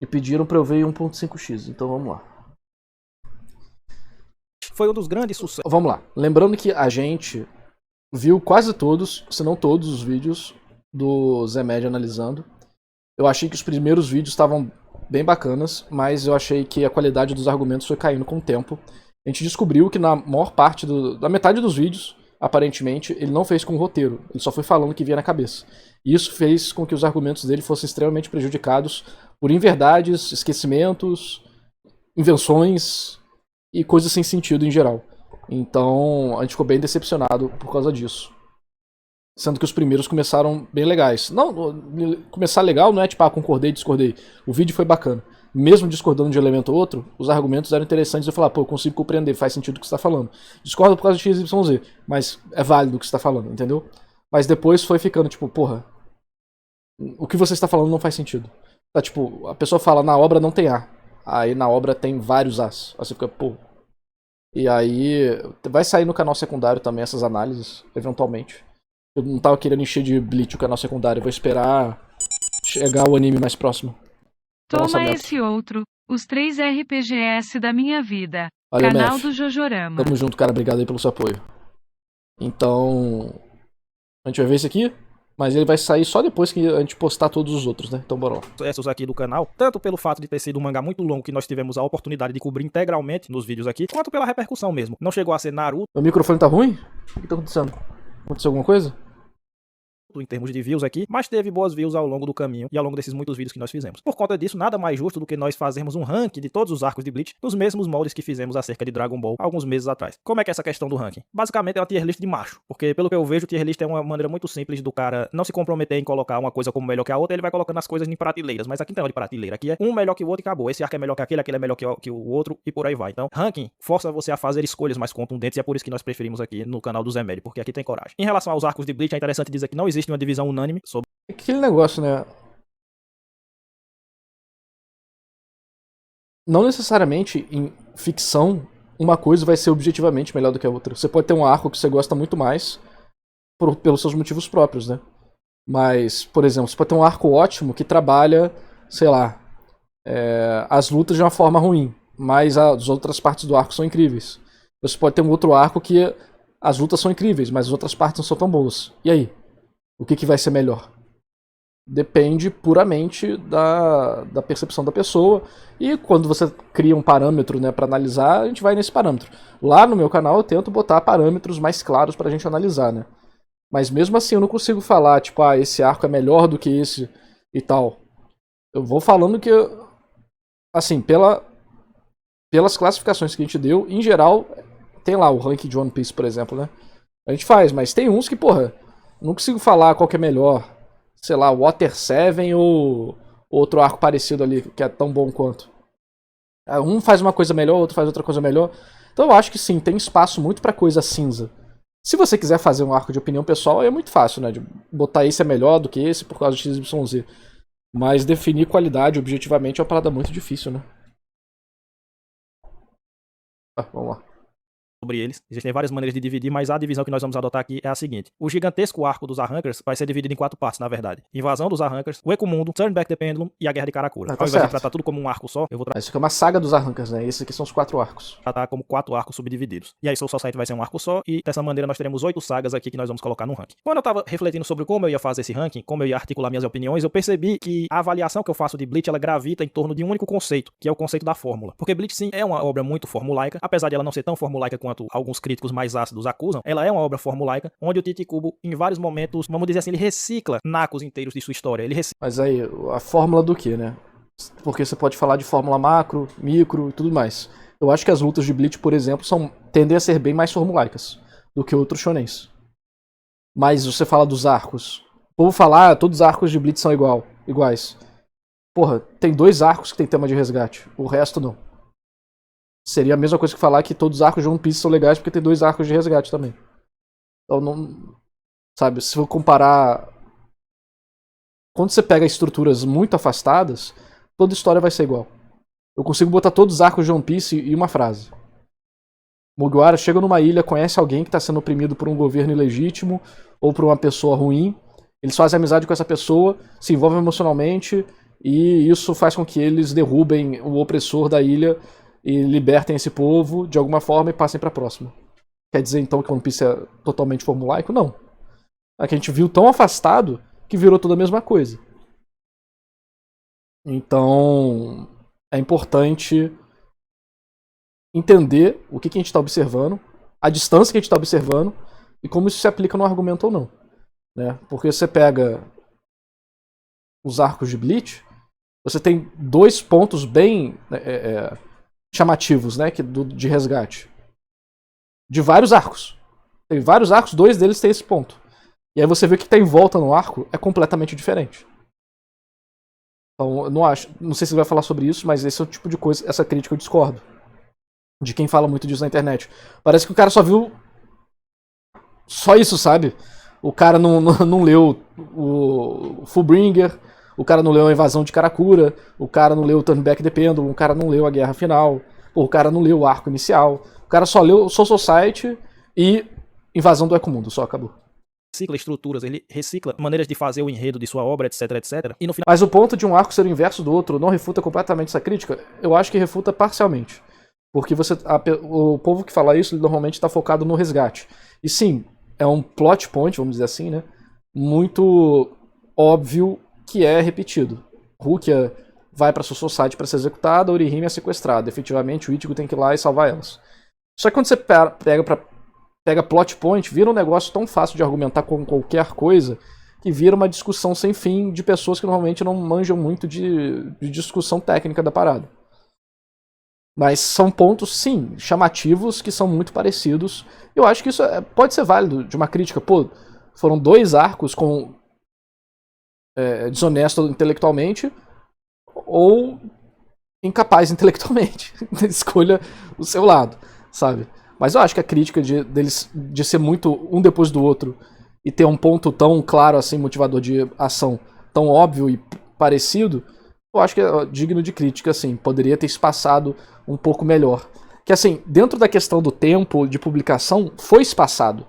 E pediram pra eu ver em 1.5x, então vamos lá. Foi um dos grandes sucessos. Vamos lá. Lembrando que a gente viu quase todos, se não todos os vídeos do Zemed analisando. Eu achei que os primeiros vídeos estavam bem bacanas, mas eu achei que a qualidade dos argumentos foi caindo com o tempo. A gente descobriu que na maior parte da metade dos vídeos, aparentemente, ele não fez com roteiro. Ele só foi falando o que vinha na cabeça. E isso fez com que os argumentos dele fossem extremamente prejudicados por inverdades, esquecimentos, invenções e coisas sem sentido em geral. Então, a gente ficou bem decepcionado por causa disso. Sendo que os primeiros começaram bem legais. Não, começar legal não é tipo, concordei, discordei. O vídeo foi bacana. Mesmo discordando de um elemento ou outro, os argumentos eram interessantes. Eu falar, pô, eu consigo compreender, faz sentido o que você está falando. Discordo por causa de X, Y, Z, mas é válido o que você está falando, entendeu? Mas depois foi ficando tipo, porra, o que você está falando não faz sentido. Tá, tipo, a pessoa fala, na obra não tem A. Aí na obra tem vários As. Aí você fica, pô. E aí vai sair no canal secundário também essas análises, eventualmente. Eu não tava querendo encher de Bleach o canal secundário, eu vou esperar chegar o anime mais próximo. Toma esse outro, os 3 RPGs da minha vida. Valeu, Canal Mef. do Jojorama. Tamo junto, cara. Obrigado aí pelo seu apoio. Então, a gente vai ver esse aqui, mas ele vai sair só depois que a gente postar todos os outros, né? Então bora lá. Sucessos aqui do canal, tanto pelo fato de ter sido um mangá muito longo que nós tivemos a oportunidade de cobrir integralmente nos vídeos aqui, quanto pela repercussão mesmo. Não chegou a ser Naruto Meu microfone tá ruim? O que tá acontecendo? Aconteceu alguma coisa? em termos de views aqui, mas teve boas views ao longo do caminho e ao longo desses muitos vídeos que nós fizemos. Por conta disso, nada mais justo do que nós fazermos um ranking de todos os arcos de Bleach nos mesmos moldes que fizemos acerca de Dragon Ball alguns meses atrás. Como é que é essa questão do ranking? Basicamente é uma tier list de macho, porque pelo que eu vejo, tier list é uma maneira muito simples do cara não se comprometer em colocar uma coisa como melhor que a outra, ele vai colocando as coisas em prateleiras, mas aqui não é de prateleira, aqui é um melhor que o outro e acabou. Esse arco é melhor que aquele é melhor que o outro e por aí vai. Então, ranking força você a fazer escolhas mais contundentes e é por isso que nós preferimos aqui no canal do Zemed, porque aqui tem coragem. Em relação aos arcos de Bleach, é interessante dizer que não existe uma divisão unânime sobre Aquele negócio, né? Não necessariamente em ficção uma coisa vai ser objetivamente melhor do que a outra. Você pode ter um arco que você gosta muito mais pelos seus motivos próprios, né? Mas, por exemplo, você pode ter um arco ótimo que trabalha, sei lá, as lutas de uma forma ruim, mas as outras partes do arco são incríveis. Você pode ter um outro arco que as lutas são incríveis, mas as outras partes não são tão boas. E aí? O que vai ser melhor? Depende puramente da percepção da pessoa. E quando você cria um parâmetro, né, para analisar, a gente vai nesse parâmetro. Lá no meu canal eu tento botar parâmetros mais claros pra gente analisar, né? Mas mesmo assim eu não consigo falar, tipo, esse arco é melhor do que esse e tal. Eu vou falando que, assim, pelas classificações que a gente deu, em geral, tem lá o ranking de One Piece, por exemplo, né? A gente faz, mas tem uns que, porra, não consigo falar qual que é melhor. Sei lá, Water 7 ou outro arco parecido ali, que é tão bom quanto. Um faz uma coisa melhor, outro faz outra coisa melhor. Então eu acho que sim, tem espaço muito pra coisa cinza. Se você quiser fazer um arco de opinião pessoal, é muito fácil, né? De botar esse é melhor do que esse por causa de XYZ. Mas definir qualidade objetivamente é uma parada muito difícil, né? Vamos lá. sobre eles. Existem várias maneiras de dividir, mas a divisão que nós vamos adotar aqui é a seguinte. O gigantesco arco dos Arrancers vai ser dividido em 4 partes, na verdade. Invasão dos Arrancers, o Ecomundo, Turn Back the Pendulum e a Guerra de Karakura. Tá Ao invés de certo. tratar tudo como um arco só, eu vou Isso aqui é uma saga dos Arrancas, né? Esses aqui são os 4 arcos. tratar como 4 arcos subdivididos. E aí Soul Society vai ser um arco só, e dessa maneira nós teremos 8 sagas aqui que nós vamos colocar no ranking. Quando eu tava refletindo sobre como eu ia fazer esse ranking, como eu ia articular minhas opiniões, eu percebi que a avaliação que eu faço de Bleach, ela gravita em torno de um único conceito, que é o conceito da fórmula. Porque Bleach sim é uma obra muito formulaica, apesar de ela não ser tão formulaica quanto alguns críticos mais ácidos acusam, ela é uma obra formulaica, onde o Tite Kubo, em vários momentos, vamos dizer assim, ele recicla nacos inteiros de sua história. Ele recicla. Mas aí, a fórmula do que, né? Porque você pode falar de fórmula macro, micro e tudo mais. Eu acho que as lutas de Bleach, por exemplo, tendem a ser bem mais formulaicas do que outros shonens. Mas você fala dos arcos. O povo fala, todos os arcos de Bleach são iguais. Porra, tem 2 arcos que tem tema de resgate. O resto não. Seria a mesma coisa que falar que todos os arcos de One Piece são legais porque tem 2 arcos de resgate também. Então não... Sabe, se for comparar... Quando você pega estruturas muito afastadas, toda história vai ser igual. Eu consigo botar todos os arcos de One Piece em uma frase. Mugiwara chega numa ilha, conhece alguém que está sendo oprimido por um governo ilegítimo ou por uma pessoa ruim. Eles fazem amizade com essa pessoa, se envolvem emocionalmente e isso faz com que eles derrubem o opressor da ilha e libertem esse povo de alguma forma e passem pra próxima. Quer dizer então que One Piece é totalmente formulaico? Não. É que a gente viu tão afastado que virou tudo a mesma coisa. Então, é importante entender o que a gente está observando, a distância que a gente está observando e como isso se aplica no argumento ou não. Né? Porque você pega os arcos de Bleach, você tem 2 pontos bem chamativos, né, de resgate. De vários arcos. Tem vários arcos, 2 deles têm esse ponto. E aí você vê que o que está em volta no arco é completamente diferente. Então, eu não sei se você vai falar sobre isso, mas esse é o tipo de coisa, essa crítica eu discordo. De quem fala muito disso na internet. Parece que o cara só viu só isso, sabe? O cara não leu o Fullbringer, o cara não leu a invasão de Karakura, o cara não leu o Turn Back the Pendulum, o cara não leu a Guerra Final, o cara não leu o arco inicial, o cara só leu Soul Society e Invasão do Ecomundo, só acabou. Recicla estruturas, ele recicla maneiras de fazer o enredo de sua obra, etc, etc. E no final... Mas o ponto de um arco ser o inverso do outro não refuta completamente essa crítica? Eu acho que refuta parcialmente. Porque o povo que fala isso normalmente está focado no resgate. E sim, é um plot point, vamos dizer assim, né? Muito óbvio que é repetido. Rukia vai pra Soul Society para ser executada, Orihime é sequestrada. Efetivamente, o Ichigo tem que ir lá e salvar elas. Só que quando você pega plot point, vira um negócio tão fácil de argumentar com qualquer coisa que vira uma discussão sem fim de pessoas que normalmente não manjam muito de discussão técnica da parada. Mas são pontos, sim, chamativos, que são muito parecidos. Eu acho que isso pode ser válido de uma crítica. Pô, foram 2 arcos com desonesto intelectualmente ou incapaz intelectualmente. Escolha o seu lado, sabe? Mas eu acho que a crítica de ser muito um depois do outro e ter um ponto tão claro assim, motivador de ação, tão óbvio e parecido, eu acho que é digno de crítica, assim. Poderia ter espaçado um pouco melhor. Que, assim, dentro da questão do tempo de publicação, foi espaçado,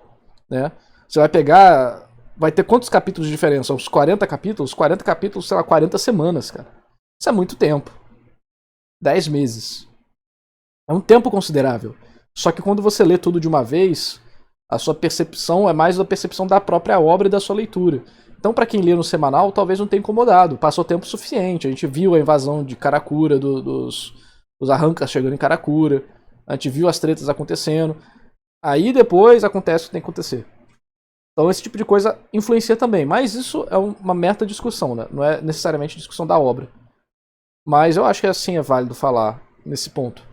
né? Você vai pegar... Vai ter quantos capítulos de diferença? Uns 40 capítulos? 40 capítulos, sei lá, 40 semanas, cara. Isso é muito tempo. 10 meses. É um tempo considerável. Só que quando você lê tudo de uma vez, a sua percepção é mais a percepção da própria obra e da sua leitura. Então, pra quem lê no semanal, talvez não tenha incomodado. Passou tempo suficiente. A gente viu a invasão de Karakura, dos arrancas chegando em Karakura. A gente viu as tretas acontecendo. Aí depois acontece o que tem que acontecer. Então esse tipo de coisa influencia também. Mas isso é uma meta discussão, né? Não é necessariamente discussão da obra. Mas eu acho que assim é válido falar nesse ponto.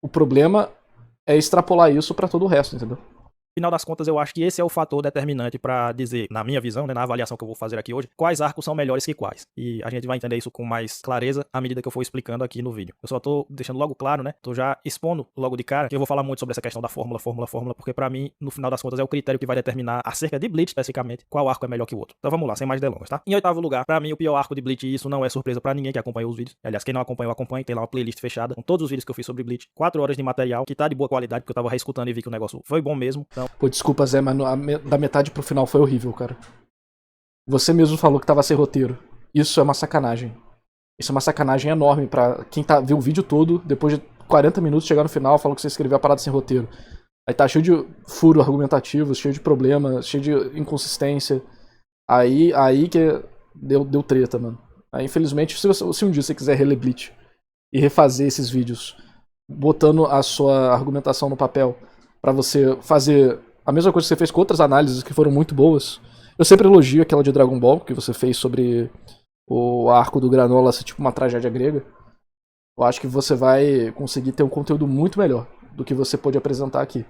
O problema é extrapolar isso pra todo o resto, entendeu? Final das contas, eu acho que esse é o fator determinante pra dizer, na minha visão, né, na avaliação que eu vou fazer aqui hoje, quais arcos são melhores que quais. E a gente vai entender isso com mais clareza à medida que eu for explicando aqui no vídeo. Eu só tô deixando logo claro, né, tô já expondo logo de cara que eu vou falar muito sobre essa questão da fórmula, porque pra mim, no final das contas, é o critério que vai determinar, acerca de Bleach especificamente, qual arco é melhor que o outro. Então vamos lá, sem mais delongas, tá? Em 8º lugar, pra mim, o pior arco de Bleach, e isso não é surpresa pra ninguém que acompanhou os vídeos. Aliás, quem não acompanhou, acompanhe, tem lá uma playlist fechada com todos os vídeos que eu fiz sobre Bleach. 4 horas de material, que tá de boa qualidade, porque eu tava reescutando e vi que o negócio foi bom mesmo. Então... Pô, desculpa, Zé, mas da metade pro final foi horrível, cara. Você mesmo falou que tava sem roteiro. Isso é uma sacanagem. Isso é uma sacanagem enorme pra quem viu o vídeo todo, depois de 40 minutos, chegar no final, falou que você escreveu a parada sem roteiro. Aí tá cheio de furo argumentativo, cheio de problemas, cheio de inconsistência. Aí que deu treta, mano. Aí, infelizmente, se um dia você quiser reler Bleach e refazer esses vídeos, botando a sua argumentação no papel pra você fazer a mesma coisa que você fez com outras análises que foram muito boas. Eu sempre elogio aquela de Dragon Ball, que você fez sobre o arco do Granola ser tipo uma tragédia grega. Eu acho que você vai conseguir ter um conteúdo muito melhor do que você pôde apresentar aqui.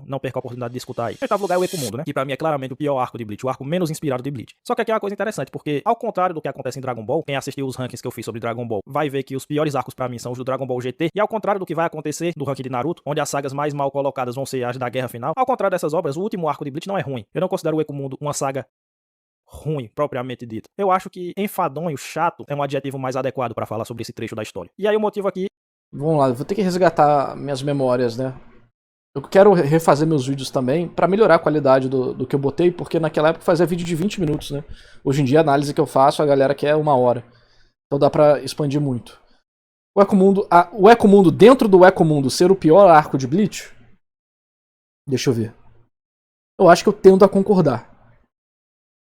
Não perca a oportunidade de escutar aí. Em 8º lugar é o Ecomundo, né? Que pra mim é claramente o pior arco de Bleach, o arco menos inspirado de Bleach. Só que aqui é uma coisa interessante, porque ao contrário do que acontece em Dragon Ball, quem assistiu os rankings que eu fiz sobre Dragon Ball vai ver que os piores arcos pra mim são os do Dragon Ball GT, e ao contrário do que vai acontecer no ranking de Naruto, onde as sagas mais mal colocadas vão ser as da Guerra Final, ao contrário dessas obras, o último arco de Bleach não é ruim. Eu não considero o Ecomundo uma saga ruim, propriamente dita. Eu acho que enfadonho, chato, é um adjetivo mais adequado pra falar sobre esse trecho da história. E aí o motivo aqui... Vamos lá, eu vou ter que resgatar minhas memórias, né? Eu quero refazer meus vídeos também pra melhorar a qualidade do que eu botei, porque naquela época fazia vídeo de 20 minutos, né? Hoje em dia a análise que eu faço, a galera quer 1 hora. Então dá pra expandir muito. O Ecomundo, dentro do Ecomundo, ser o pior arco de Bleach? Deixa eu ver. Eu acho que eu tendo a concordar.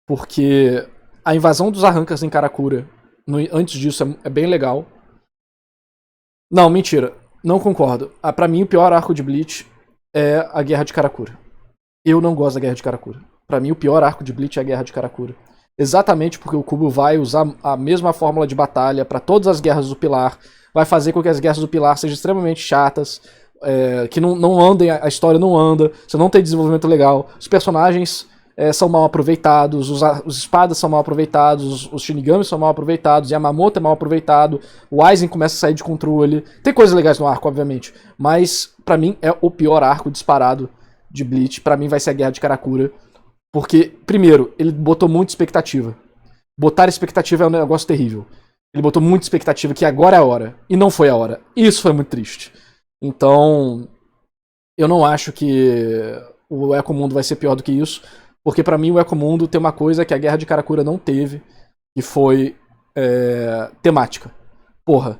Porque a invasão dos Arrancas em Karakura, antes disso, é bem legal. Não, mentira. Não concordo. Pra mim, o pior arco de Bleach é a Guerra de Karakura. Eu não gosto da Guerra de Karakura. Pra mim, o pior arco de Bleach é a Guerra de Karakura. Exatamente porque o Kubo vai usar a mesma fórmula de batalha pra todas as guerras do Pilar. Vai fazer com que as guerras do Pilar sejam extremamente chatas. Que não andem, a história não anda. Você não tem desenvolvimento legal. Os personagens são mal aproveitados. Os espadas são mal aproveitados. Os Shinigamis são mal aproveitados. Yamamoto é mal aproveitado. O Aizen começa a sair de controle. Tem coisas legais no arco, obviamente. Mas, pra mim, é o pior arco disparado de Bleach. Pra mim vai ser a Guerra de Karakura. Porque, primeiro, ele botou muita expectativa. Botar expectativa é um negócio terrível. Ele botou muita expectativa que agora é a hora. E não foi a hora. Isso foi muito triste. Então, eu não acho que o Ecomundo vai ser pior do que isso. Porque pra mim o Ecomundo tem uma coisa que a Guerra de Karakura não teve. Que foi temática. Porra.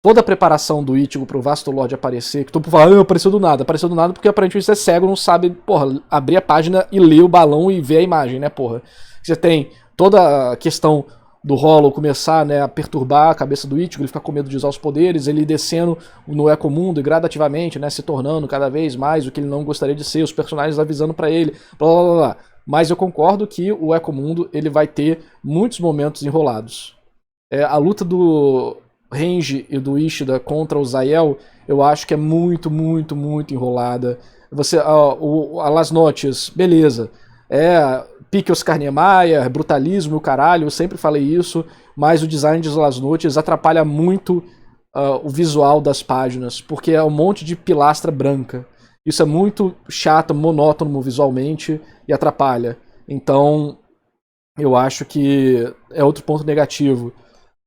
Toda a preparação do Ichigo pro Vasto Lord aparecer, que tu fala, apareceu do nada. Apareceu do nada porque aparentemente você é cego, não sabe, porra, abrir a página e ler o balão e ver a imagem, né, porra. Você tem toda a questão do Hollow começar, né, a perturbar a cabeça do Ichigo, ele ficar com medo de usar os poderes, ele descendo no Ecomundo e gradativamente, né, se tornando cada vez mais o que ele não gostaria de ser, os personagens avisando pra ele, blá blá blá. Mas eu concordo que o Ecomundo, ele vai ter muitos momentos enrolados. A luta do Renji e do Ishida contra o Zael, eu acho que é muito, muito, muito enrolada. A Las Noches, beleza. Pique Oscar Niemeyer, brutalismo e o caralho, eu sempre falei isso, mas o design de Las Noches atrapalha muito o visual das páginas, porque é um monte de pilastra branca. Isso é muito chato, monótono visualmente e atrapalha. Então, eu acho que é outro ponto negativo.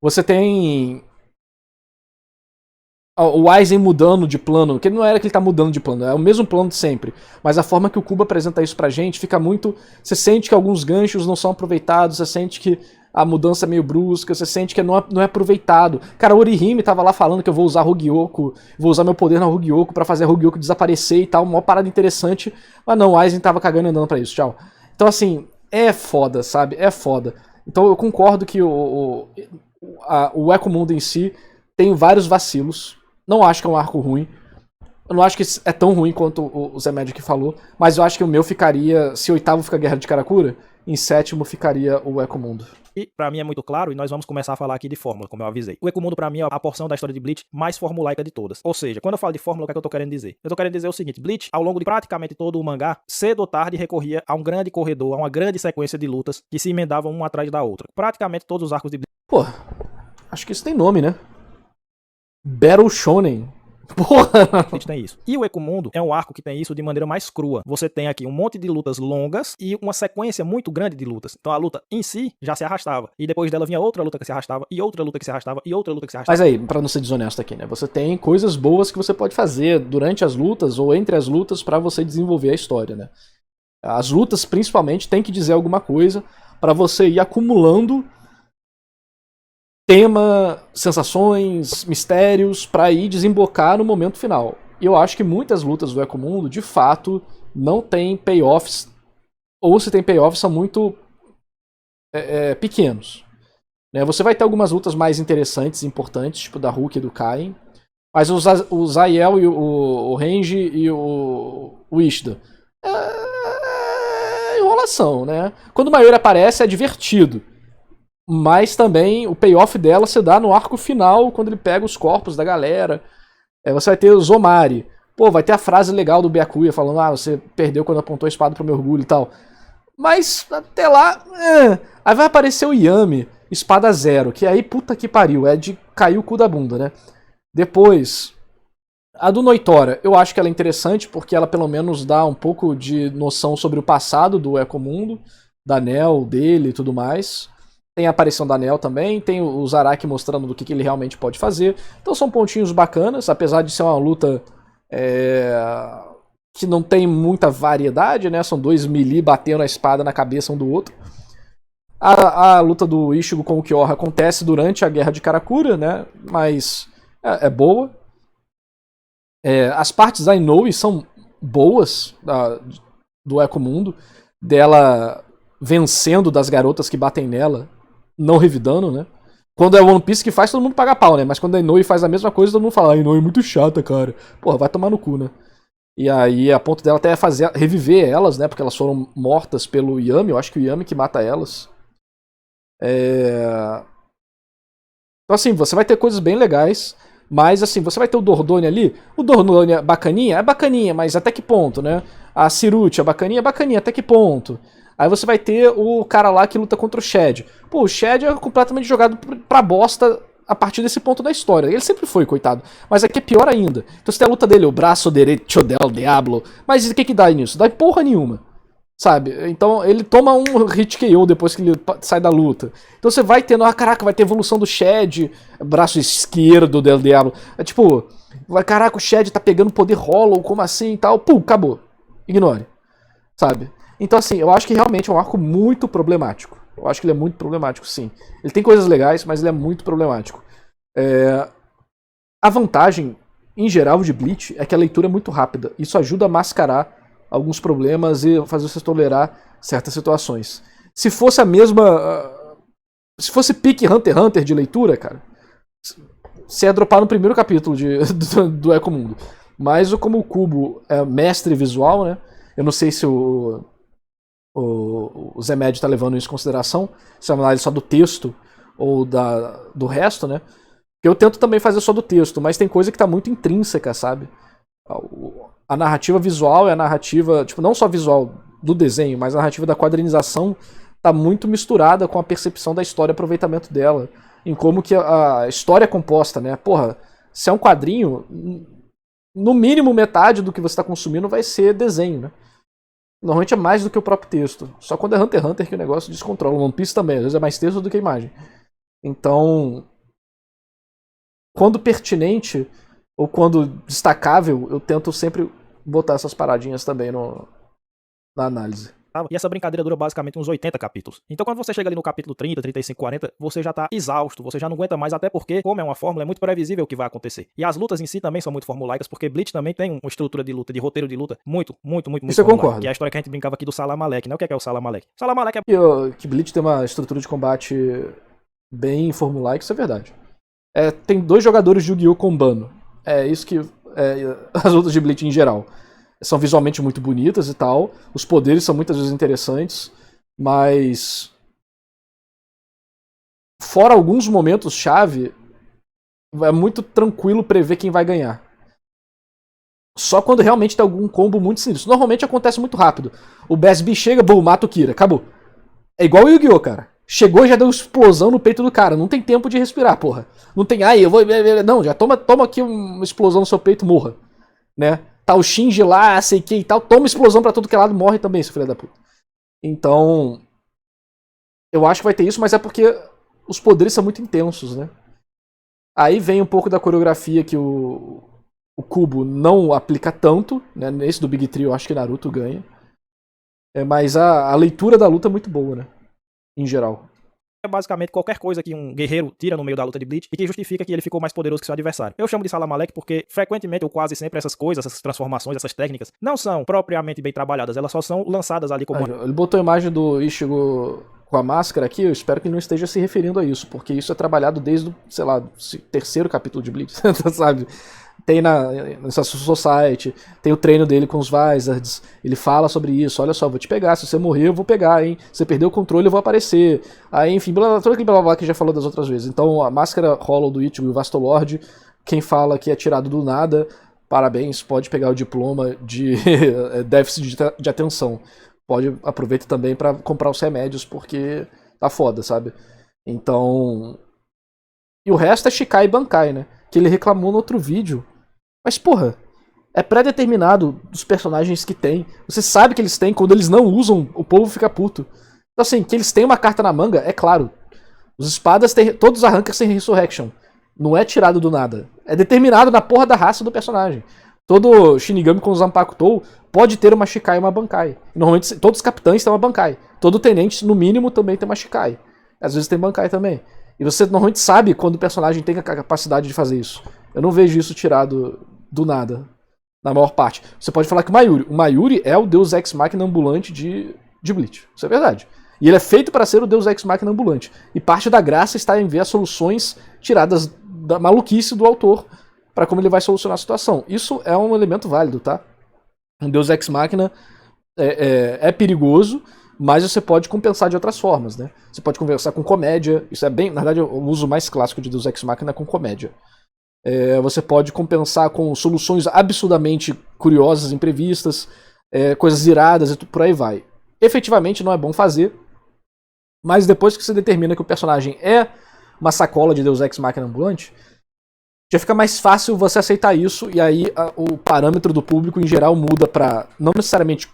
Você tem o Aizen mudando de plano, que não era que ele tá mudando de plano, é o mesmo plano de sempre. Mas a forma que o Kubo apresenta isso pra gente fica muito. Você sente que alguns ganchos não são aproveitados, você sente que a mudança é meio brusca, você sente que não é aproveitado. Cara, o Orihime tava lá falando que eu vou usar Rugyoko, vou usar meu poder na Rugyoko pra fazer a Rugyoko desaparecer e tal, uma parada interessante. Mas não, o Aizen tava cagando e andando pra isso, tchau. Então assim, é foda, sabe? É foda. Então eu concordo que o Ecomundo em si tem vários vacilos. Não acho que é um arco ruim. Eu não acho que é tão ruim quanto o Zé Magic falou. Mas eu acho que o meu ficaria... Se oitavo fica a Guerra de Karakura, em sétimo ficaria o Ecomundo. E pra mim é muito claro, e nós vamos começar a falar aqui de fórmula, como eu avisei. O Ecomundo pra mim é a porção da história de Bleach mais formulaica de todas. Ou seja, quando eu falo de fórmula, o que é que eu tô querendo dizer? Eu tô querendo dizer o seguinte: Bleach, ao longo de praticamente todo o mangá, cedo ou tarde recorria a um grande corredor, a uma grande sequência de lutas que se emendavam uma atrás da outra. Praticamente todos os arcos de Bleach. Pô, acho que isso tem nome, né? Battle Shonen. Porra! Tem isso. E o Ecomundo é um arco que tem isso de maneira mais crua. Você tem aqui um monte de lutas longas e uma sequência muito grande de lutas. Então a luta em si já se arrastava. E depois dela vinha outra luta que se arrastava, e outra luta que se arrastava, e outra luta que se arrastava. Mas aí, pra não ser desonesto aqui, né? Você tem coisas boas que você pode fazer durante as lutas ou entre as lutas pra você desenvolver a história, né? As lutas, principalmente, tem que dizer alguma coisa pra você ir acumulando tema, sensações, mistérios, pra ir desembocar no momento final. E eu acho que muitas lutas do Ecomundo, de fato, não tem payoffs, ou se tem payoffs, são muito pequenos. Né? Você vai ter algumas lutas mais interessantes e importantes, tipo da Hulk e do Kain, mas o Zael e o Renji e o Ishida é enrolação, né? Quando o Mayuri aparece é divertido. Mas também o payoff dela se dá no arco final, quando ele pega os corpos da galera. Você vai ter o Zomari. Pô, vai ter a frase legal do Byakuya falando: você perdeu quando apontou a espada pro meu orgulho e tal. Mas até lá... Aí vai aparecer o Yami, espada zero, que aí, puta que pariu, é de cair o cu da bunda, né? Depois, a do Noitora, eu acho que ela é interessante, porque ela pelo menos dá um pouco de noção sobre o passado do Ecomundo, da Nel, dele e tudo mais. Tem a aparição da Nel também, tem o Zaraki mostrando do que ele realmente pode fazer. Então são pontinhos bacanas, apesar de ser uma luta que não tem muita variedade, né? São 2 melee batendo a espada na cabeça um do outro. A luta do Ichigo com o Kyoha acontece durante a Guerra de Karakura, né? Mas é boa. As partes da Inoue são boas do Ecomundo, dela vencendo das garotas que batem nela, não revidando, né? Quando é o One Piece que faz, todo mundo paga pau, né? Mas quando a Inoue faz a mesma coisa, todo mundo fala, a Inoue é muito chata, cara. Porra, vai tomar no cu, né? E aí, a ponto dela até reviver elas, né? Porque elas foram mortas pelo Yami, eu acho que o Yami que mata elas. Então, assim, você vai ter coisas bem legais, mas, assim, você vai ter o Dordogne ali. O Dordogne é bacaninha, mas até que ponto, né? A Cirucci é bacaninha, até que ponto? Aí você vai ter o cara lá que luta contra o Shed. Pô, o Shed é completamente jogado pra bosta a partir desse ponto da história. Ele sempre foi, coitado. Mas aqui é pior ainda. Então você tem a luta dele, o braço direito del Diablo. Mas o que dá nisso? Dá porra nenhuma. Sabe? Então ele toma um hit KO depois que ele sai da luta. Então você vai tendo, caraca, vai ter evolução do Shed, braço esquerdo del Diablo. É tipo, caraca, o Shed tá pegando poder hollow, como assim e tal. Pum, acabou. Ignore. Sabe? Então, assim, eu acho que realmente é um arco muito problemático. Eu acho que ele é muito problemático, sim. Ele tem coisas legais, mas ele é muito problemático. A vantagem, em geral, de Bleach é que a leitura é muito rápida. Isso ajuda a mascarar alguns problemas e fazer você tolerar certas situações. Se fosse a mesma... Se fosse pique Hunter x Hunter de leitura, cara, você ia dropar no primeiro capítulo do Ecomundo. Mas como o Kubo é mestre visual, né? Eu não sei se o Zé Med tá levando isso em consideração, se é uma análise só do texto ou do resto, né? Eu tento também fazer só do texto, mas tem coisa que tá muito intrínseca, sabe? A narrativa visual e a narrativa, tipo, não só visual do desenho, mas a narrativa da quadrinização tá muito misturada com a percepção da história e aproveitamento dela, em como que a história é composta, né? Porra, se é um quadrinho, no mínimo metade do que você tá consumindo vai ser desenho, né? Normalmente é mais do que o próprio texto. Só quando é Hunter x Hunter que o negócio descontrola. One Piece também, às vezes é mais texto do que imagem. Então, quando pertinente ou quando destacável, eu tento sempre botar essas paradinhas também na análise. E essa brincadeira dura basicamente uns 80 capítulos. Então quando você chega ali no capítulo 30, 35, 40, você já tá exausto, você já não aguenta mais, até porque, como é uma fórmula, é muito previsível o que vai acontecer. E as lutas em si também são muito formulaicas, porque Bleach também tem uma estrutura de luta, de roteiro de luta, muito Isso eu concordo. Que é a história que a gente brincava aqui do Salamalek, né? O que é o Salamalek? Salamalek é... Que Bleach tem uma estrutura de combate bem formulaica, isso é verdade. Tem 2 jogadores de Yu-Gi-Oh! Combando. É isso que... as lutas de Bleach em geral. São visualmente muito bonitas e tal. Os poderes são muitas vezes interessantes. Mas... fora alguns momentos-chave, é muito tranquilo prever quem vai ganhar. Só quando realmente tem algum combo muito sinistro. Normalmente acontece muito rápido. O BSB chega, boom, mata o Kira. Acabou. É igual o Yu-Gi-Oh, cara. Chegou e já deu explosão no peito do cara. Não tem tempo de respirar, porra. Não tem, eu vou... Não, já toma aqui uma explosão no seu peito, morra. Né? Tá o Shinji lá, sei que e tal, toma explosão pra todo que é lado, morre também, seu filho da puta. Então, eu acho que vai ter isso, mas é porque os poderes são muito intensos, né? Aí vem um pouco da coreografia que o Kubo não aplica tanto, né? Nesse do Big Three eu acho que Naruto ganha. Mas a leitura da luta é muito boa, né? Em geral. É basicamente qualquer coisa que um guerreiro tira no meio da luta de Bleach e que justifica que ele ficou mais poderoso que seu adversário. Eu chamo de Salamalek porque frequentemente ou quase sempre essas coisas, essas transformações, essas técnicas não são propriamente bem trabalhadas, elas só são lançadas ali como... Ele botou a imagem do Ichigo com a máscara aqui, eu espero que ele não esteja se referindo a isso, porque isso é trabalhado desde o, sei lá, 3º capítulo de Bleach, sabe? Tem nessa Society, tem o treino dele com os Vizards, ele fala sobre isso, olha só, vou te pegar, se você morrer eu vou pegar, hein, se você perder o controle eu vou aparecer, aí enfim, todo aquele blá blá que já falou das outras vezes. Então a máscara Hollow do Ichigo e o Vastolord, quem fala que é tirado do nada, parabéns, pode pegar o diploma de déficit de atenção, pode aproveitar também pra comprar os remédios, porque tá foda, sabe? Então... E o resto é Shikai e Bankai, né? Que ele reclamou no outro vídeo. Mas, porra, é pré-determinado dos personagens que tem. Você sabe que eles têm, quando eles não usam, o povo fica puto. Então, assim, que eles têm uma carta na manga, é claro. Os espadas têm. Todos os arrancas têm Resurrection. Não é tirado do nada. É determinado na porra da raça do personagem. Todo Shinigami com Zanpakutou pode ter uma Shikai e uma Bankai. Normalmente todos os capitães têm uma Bankai. Todo tenente, no mínimo, também tem uma Shikai. Às vezes tem Bankai também. E você normalmente sabe quando o personagem tem a capacidade de fazer isso. Eu não vejo isso tirado do nada, na maior parte. Você pode falar que o Mayuri é o Deus Ex Machina ambulante de Bleach. Isso é verdade. E ele é feito para ser o Deus Ex Machina ambulante. E parte da graça está em ver as soluções tiradas da maluquice do autor para como ele vai solucionar a situação. Isso é um elemento válido, tá? Um Deus Ex Machina é perigoso, mas você pode compensar de outras formas, né? Você pode conversar com comédia. Isso é bem, na verdade, o uso mais clássico de Deus Ex Machina é com comédia. Você pode compensar com soluções absurdamente curiosas, imprevistas, coisas iradas e por aí vai. Efetivamente não é bom fazer, mas depois que você determina que o personagem é uma sacola de Deus Ex Machina ambulante, já fica mais fácil você aceitar isso, e aí o parâmetro do público em geral muda pra não necessariamente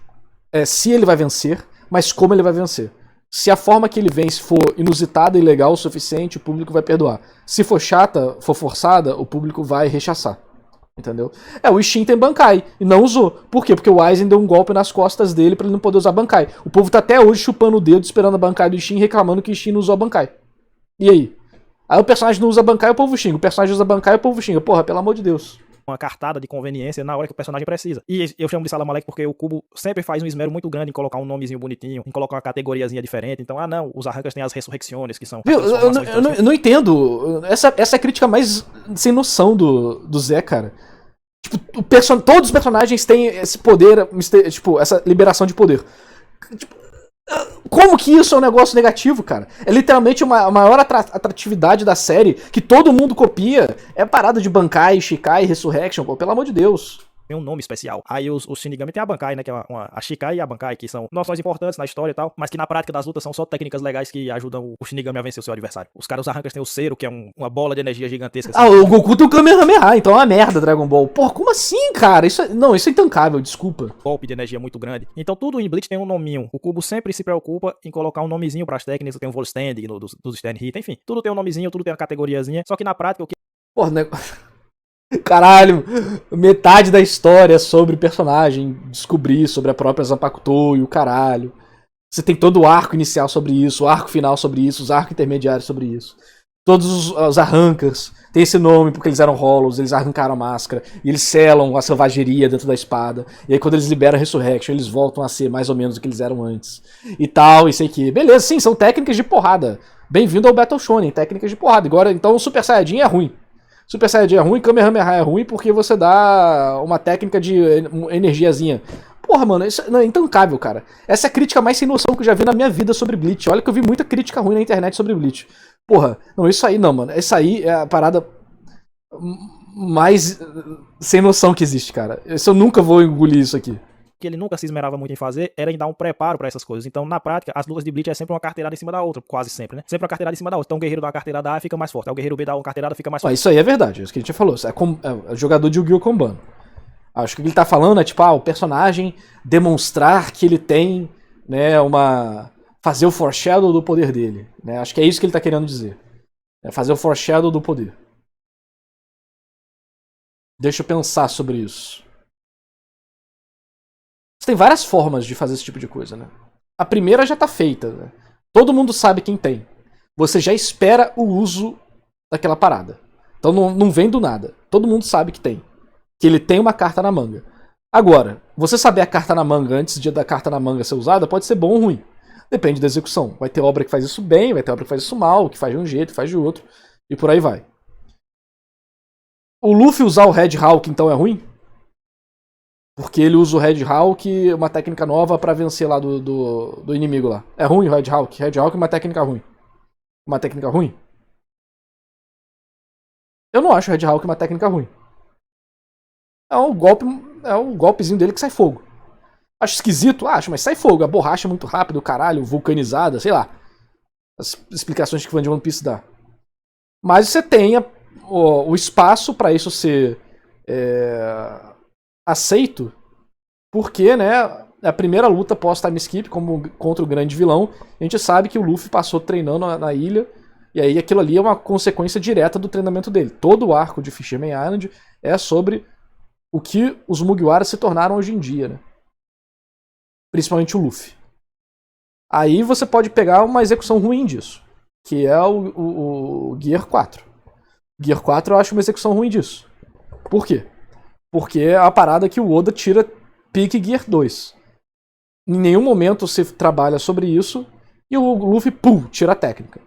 se ele vai vencer, mas como ele vai vencer. Se a forma que ele vence for inusitada e legal o suficiente, o público vai perdoar. Se for chata, for forçada, o público vai rechaçar. Entendeu? O Ishin tem Bankai e não usou. Por quê? Porque o Aizen deu um golpe nas costas dele pra ele não poder usar Bankai. O povo tá até hoje chupando o dedo esperando a Bankai do Ishin e reclamando que o Ishin não usou a Bankai. E aí? Aí o personagem não usa Bankai e o povo xinga. O personagem usa Bankai e o povo xinga. Porra, pelo amor de Deus. Uma cartada de conveniência na hora que o personagem precisa. E eu chamo de Salamaleque porque o Cubo sempre faz um esmero muito grande em colocar um nomezinho bonitinho, em colocar uma categoriazinha diferente. Então, não, os arrancas têm as ressurrecções, que são... Eu não entendo. Essa é a crítica mais sem noção do Zé, cara. Tipo, todos os personagens têm esse poder, tipo, essa liberação de poder. Tipo, como que isso é um negócio negativo, cara? É literalmente a maior atratividade da série, que todo mundo copia, é a parada de Bankai, Shikai, Resurrection, pô, pelo amor de Deus. Tem um nome especial. Aí os Shinigami tem a Bankai, né? Que é a Shikai e a Bankai, que são noções importantes na história e tal, mas que na prática das lutas são só técnicas legais que ajudam o Shinigami a vencer o seu adversário. Os caras arrancas têm o Cero, que é uma bola de energia gigantesca. Assim. O Goku tem o Kamehameha, então é uma merda Dragon Ball. Porra, como assim, cara? Isso é intancável, desculpa. Golpe de energia muito grande. Então tudo em Bleach tem um nominho. O Cubo sempre se preocupa em colocar um nomezinho pras técnicas. Tem um Volstand dos Stand Hit, enfim. Tudo tem um nomezinho, tudo tem uma categoriazinha. Só que na prática o que... Porra, caralho, metade da história é sobre personagem, descobrir sobre a própria Zanpakutou e o caralho. Você tem todo o arco inicial sobre isso, o arco final sobre isso, os arcos intermediários sobre isso. Todos os arrancas tem esse nome porque eles eram Hollows, eles arrancaram a máscara, e eles selam a selvageria dentro da espada. E aí quando eles liberam a Resurrection, eles voltam a ser mais ou menos o que eles eram antes. E tal, isso aqui. Beleza, sim, são técnicas de porrada. Bem-vindo ao Battle Shonen, técnicas de porrada. Agora, então o Super Saiyajin é ruim. Super Saiyajin é ruim, Kamehameha é ruim porque você dá uma técnica de energiazinha. Porra, mano, isso não é intancável, cara. Essa é a crítica mais sem noção que eu já vi na minha vida sobre Bleach. Olha que eu vi muita crítica ruim na internet sobre Bleach. Porra, não, isso aí não, mano. Isso aí é a parada mais sem noção que existe, cara. Eu nunca vou engolir isso aqui. Que ele nunca se esmerava muito em fazer era em dar um preparo pra essas coisas. Então, na prática, as lutas de Bleach é sempre uma carteirada em cima da outra, quase sempre, né? Sempre uma carteirada em cima da outra. Então, o guerreiro dá uma carteirada A fica mais forte. Aí o guerreiro B dá uma carteirada fica mais forte. Isso aí é verdade, é isso que a gente já falou. É jogador de Yu-Gi-Oh! Kanban. Acho que o que ele tá falando é, tipo, o personagem demonstrar que ele tem, né, fazer o foreshadow do poder dele, né? Acho que é isso que ele tá querendo dizer. É fazer o foreshadow do poder. Deixa eu pensar sobre isso. Tem várias formas de fazer esse tipo de coisa, né? A primeira já tá feita, né? Todo mundo sabe quem tem. Você já espera o uso daquela parada. Então não vem do nada. Todo mundo sabe que tem. Que ele tem uma carta na manga. Agora, você saber a carta na manga antes da carta na manga ser usada pode ser bom ou ruim. Depende da execução. Vai ter obra que faz isso bem, vai ter obra que faz isso mal, que faz de um jeito, que faz de outro. E por aí vai. O Luffy usar o Red Hawk então é ruim? Porque ele usa o Red Hawk, uma técnica nova pra vencer lá do inimigo lá. É ruim o Red Hawk? Red Hawk é uma técnica ruim. Uma técnica ruim? Eu não acho o Red Hawk uma técnica ruim. É um golpezinho dele que sai fogo. Acho esquisito? Acho, mas sai fogo. A borracha é muito rápido, caralho, vulcanizada, sei lá. As explicações que o fã de One Piece dá. Mas você tem o espaço pra isso ser... aceito, porque, né, a primeira luta pós-time skip contra o grande vilão, a gente sabe que o Luffy passou treinando na ilha, e aí aquilo ali é uma consequência direta do treinamento dele. Todo o arco de Fisherman Island é sobre o que os Mugiwara se tornaram hoje em dia, né? Principalmente o Luffy. Aí você pode pegar uma execução ruim disso, que é o Gear 4. Gear 4 eu acho uma execução ruim disso. Por quê? Porque é a parada que o Oda tira pique Gear 2. Em nenhum momento você trabalha sobre isso e o Luffy, tira a técnica.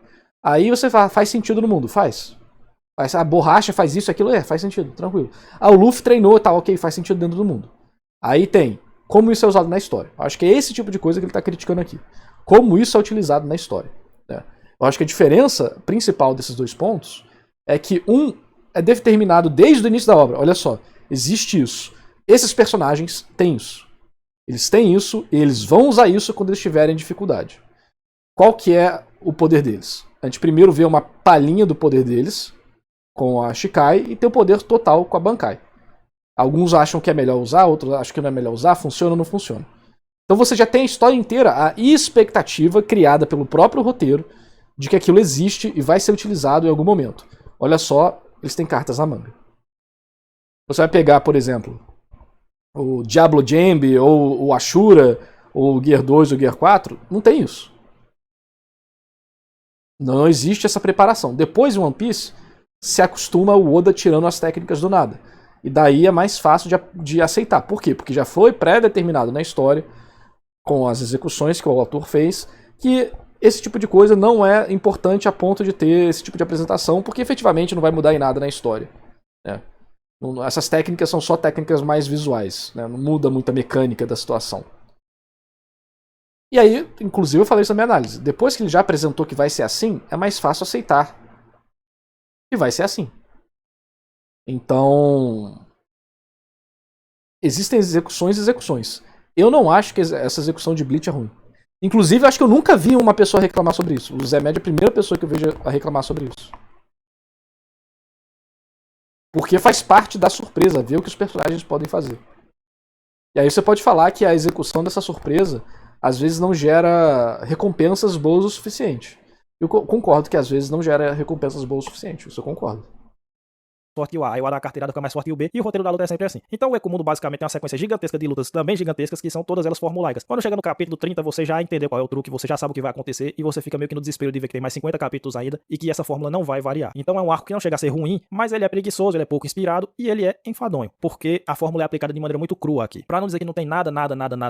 Aí você faz sentido no mundo, faz. A borracha faz isso, aquilo, faz sentido, tranquilo. O Luffy treinou, tá, ok, faz sentido dentro do mundo. Aí tem como isso é usado na história. Eu acho que é esse tipo de coisa que ele tá criticando aqui. Como isso é utilizado na história. Né? Eu acho que a diferença principal desses dois pontos é que um é determinado desde o início da obra. Olha só, existe isso. Esses personagens têm isso. Eles têm isso e eles vão usar isso quando eles tiverem dificuldade. Qual que é o poder deles? A gente primeiro vê uma palhinha do poder deles com a Shikai e tem o poder total com a Bankai. Alguns acham que é melhor usar, outros acham que não é melhor usar, funciona ou não funciona. Então você já tem a história inteira, a expectativa criada pelo próprio roteiro de que aquilo existe e vai ser utilizado em algum momento. Olha só, eles têm cartas na manga. Você vai pegar, por exemplo, o Diablo Jambi, ou o Ashura, ou o Gear 2 ou o Gear 4, não tem isso. Não existe essa preparação. Depois de One Piece, se acostuma o Oda tirando as técnicas do nada. E daí é mais fácil de aceitar. Por quê? Porque já foi pré-determinado na história, com as execuções que o autor fez, que esse tipo de coisa não é importante a ponto de ter esse tipo de apresentação, porque efetivamente não vai mudar em nada na história. Né? Essas técnicas são só técnicas mais visuais, né? Não muda muito a mecânica da situação. E aí, inclusive eu falei isso na minha análise, depois que ele já apresentou que vai ser assim, é mais fácil aceitar que vai ser assim. Então, existem execuções e execuções. Eu não acho que essa execução de Bleach é ruim. Inclusive, eu acho que eu nunca vi uma pessoa reclamar sobre isso. O Zé Médio é a primeira pessoa que eu vejo a reclamar sobre isso. Porque faz parte da surpresa, ver o que os personagens podem fazer. E aí você pode falar que a execução dessa surpresa, às vezes não gera recompensas boas o suficiente. Eu concordo que às vezes não gera recompensas boas o suficiente, isso eu concordo. Forte o A, aí o A da carteirada fica mais forte e o B, e o roteiro da luta é sempre assim. Então o Ekumundo basicamente tem uma sequência gigantesca de lutas também gigantescas, que são todas elas formulaicas. Quando chega no capítulo 30, você já entendeu qual é o truque, você já sabe o que vai acontecer, e você fica meio que no desespero de ver que tem mais 50 capítulos ainda, e que essa fórmula não vai variar. Então é um arco que não chega a ser ruim, mas ele é preguiçoso, ele é pouco inspirado, e ele é enfadonho, porque a fórmula é aplicada de maneira muito crua aqui. Pra não dizer que não tem nada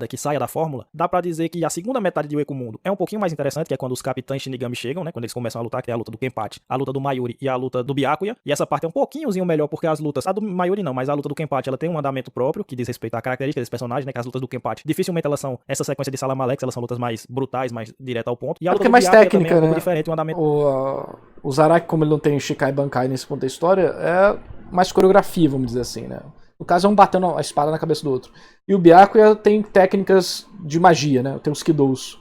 que saia da fórmula, dá pra dizer que a segunda metade de Ekumundo é um pouquinho mais interessante, que é quando os capitães Shinigami chegam, né, quando eles começam a lutar, que é a luta do Kenpachi, a luta do Mayuri e a luta do Byakuya, e essa parte é um pouquinhozinho melhor, porque as lutas, a do Mayuri não, mas a luta do Kenpachi, ela tem um andamento próprio, que diz respeito à característica desse personagem, né, que as lutas do Kenpachi, dificilmente elas são essa sequência de Salamalex, elas são lutas mais brutais, mais direto ao ponto. E a luta é mais Byakuya técnica, também é um né? pouco diferente, um andamento... O Zaraki, como ele não tem Shikai e Bankai nesse ponto da história, é mais coreografia, vamos dizer assim, né? No caso é um batendo a espada na cabeça do outro. E o Byakuya tem técnicas de magia, né? Tem os Kidous.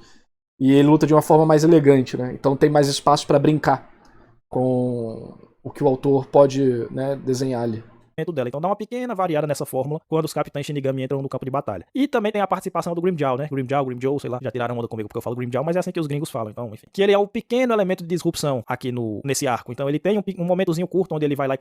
E ele luta de uma forma mais elegante, né? Então tem mais espaço pra brincar com o que o autor pode, né, desenhar ali dela. Então dá uma pequena variada nessa fórmula quando os capitães Shinigami entram no campo de batalha. E também tem a participação do Grimmjow, né? Grimmjow, sei lá, já tiraram onda comigo porque eu falo Grimmjow, mas é assim que os gringos falam, então, enfim. Que ele é um pequeno elemento de disrupção aqui nesse arco. Então ele tem um momentozinho curto onde ele vai lá e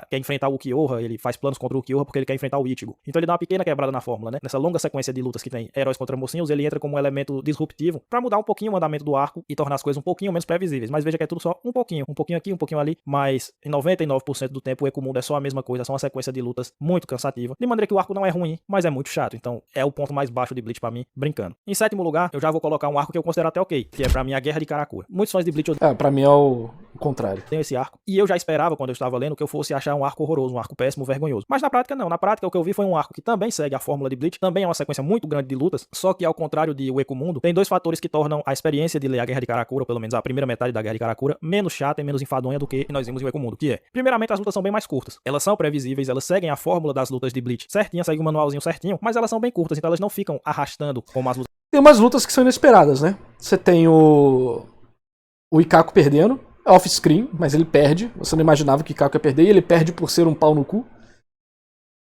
quer enfrentar o Ukiyoha, ele faz planos contra o Ukiyoha porque ele quer enfrentar o Ichigo. Então ele dá uma pequena quebrada na fórmula, né? Nessa longa sequência de lutas que tem heróis contra mocinhos, ele entra como um elemento disruptivo pra mudar um pouquinho o andamento do arco e tornar as coisas um pouquinho menos previsíveis. Mas veja que é tudo só um pouquinho aqui, um pouquinho ali, mas em 99% do tempo o Ekumundo é só a mesma coisa, é só uma sequência de lutas muito cansativa, de maneira que o arco não é ruim, mas é muito chato, então é o ponto mais baixo de Bleach pra mim, brincando. Em sétimo lugar, eu já vou colocar um arco que eu considero até ok, que é pra mim a Guerra de Karakura. Muitos fãs de Bleach pra mim é o contrário. Tem esse arco, e eu já esperava quando eu estava lendo que eu fosse achar um arco horroroso, um arco péssimo, vergonhoso. Mas na prática não, na prática o que eu vi foi um arco que também segue a fórmula de Bleach, também é uma sequência muito grande de lutas, só que ao contrário de O Ekumundo, tem dois fatores que tornam a experiência de ler a Guerra de Karakura, ou pelo menos a primeira metade da Guerra de Karakura, menos chata e menos enfadonha do que nós vimos em O Ekumundo, que é, primeiramente as lutas são bem mais curtas, elas são previsíveis, elas seguem a fórmula das lutas de Bleach certinha, segue o manualzinho certinho, mas elas são bem curtas, então elas não ficam arrastando como as lutas. Tem umas lutas que são inesperadas, né? Você tem o Ikako perdendo, é off-screen, mas ele perde. Você não imaginava que o Ikako ia perder, e ele perde por ser um pau no cu.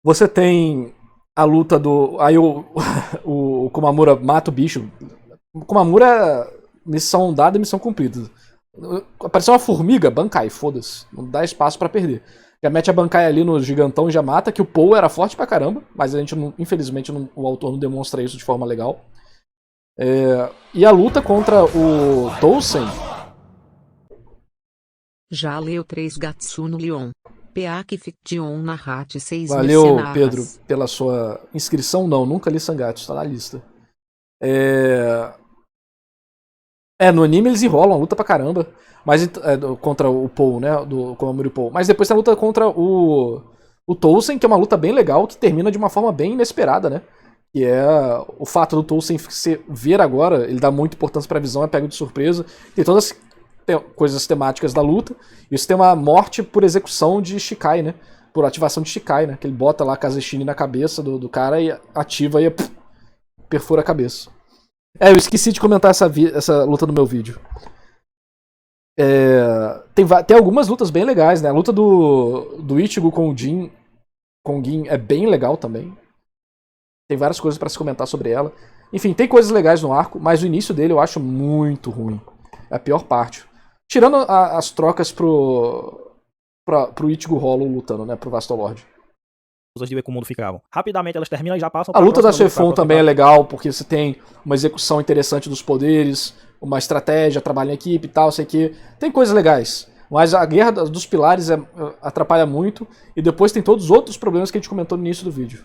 Você tem a luta do... Aí o Komamura mata o bicho. O Komamura, missão dada e missão cumprida. Apareceu uma formiga, Bankai, foda-se. Não dá espaço pra perder. Já mete a Bankai ali no gigantão e já mata, que o Paul era forte pra caramba, mas a gente, infelizmente, o autor não demonstra isso de forma legal. E a luta contra o Tolsen... Já leu 3 Gatsuno Leon. Peak Fiction Narrate 6 Valeu, Mercenarras. Pedro, pela sua inscrição. Não, nunca li Sangatsu, tá na lista. No anime eles enrolam a luta pra caramba. Mas, contra o Paul, né? Do Komamura e Paul. Mas depois tem a luta contra o Tolsen, que é uma luta bem legal, que termina de uma forma bem inesperada, né? Que é o fato do Tolsen ver agora, ele dá muita importância pra visão, é pego de surpresa. Tem todas as coisas temáticas da luta. E isso tem uma morte por execução de Shikai, né? Por ativação de Shikai, né? Que ele bota lá a Kazeshini na cabeça do cara e ativa e perfura a cabeça. Eu esqueci de comentar essa luta no meu vídeo. Tem algumas lutas bem legais, né? A luta do Ichigo com o Jin, com o Gin é bem legal também. Tem várias coisas pra se comentar sobre ela. Enfim, tem coisas legais no arco, mas o início dele eu acho muito ruim. É a pior parte. Tirando as trocas pro Ichigo Hollow lutando, né? Pro Vastolord. As de Wekumono ficavam. Rapidamente elas terminam e já passam A luta da próxima Suefon também é legal, porque você tem uma execução interessante dos poderes, uma estratégia, trabalho em equipe e tal, sei que. Tem coisas legais. Mas a Guerra dos Pilares atrapalha muito, e depois tem todos os outros problemas que a gente comentou no início do vídeo.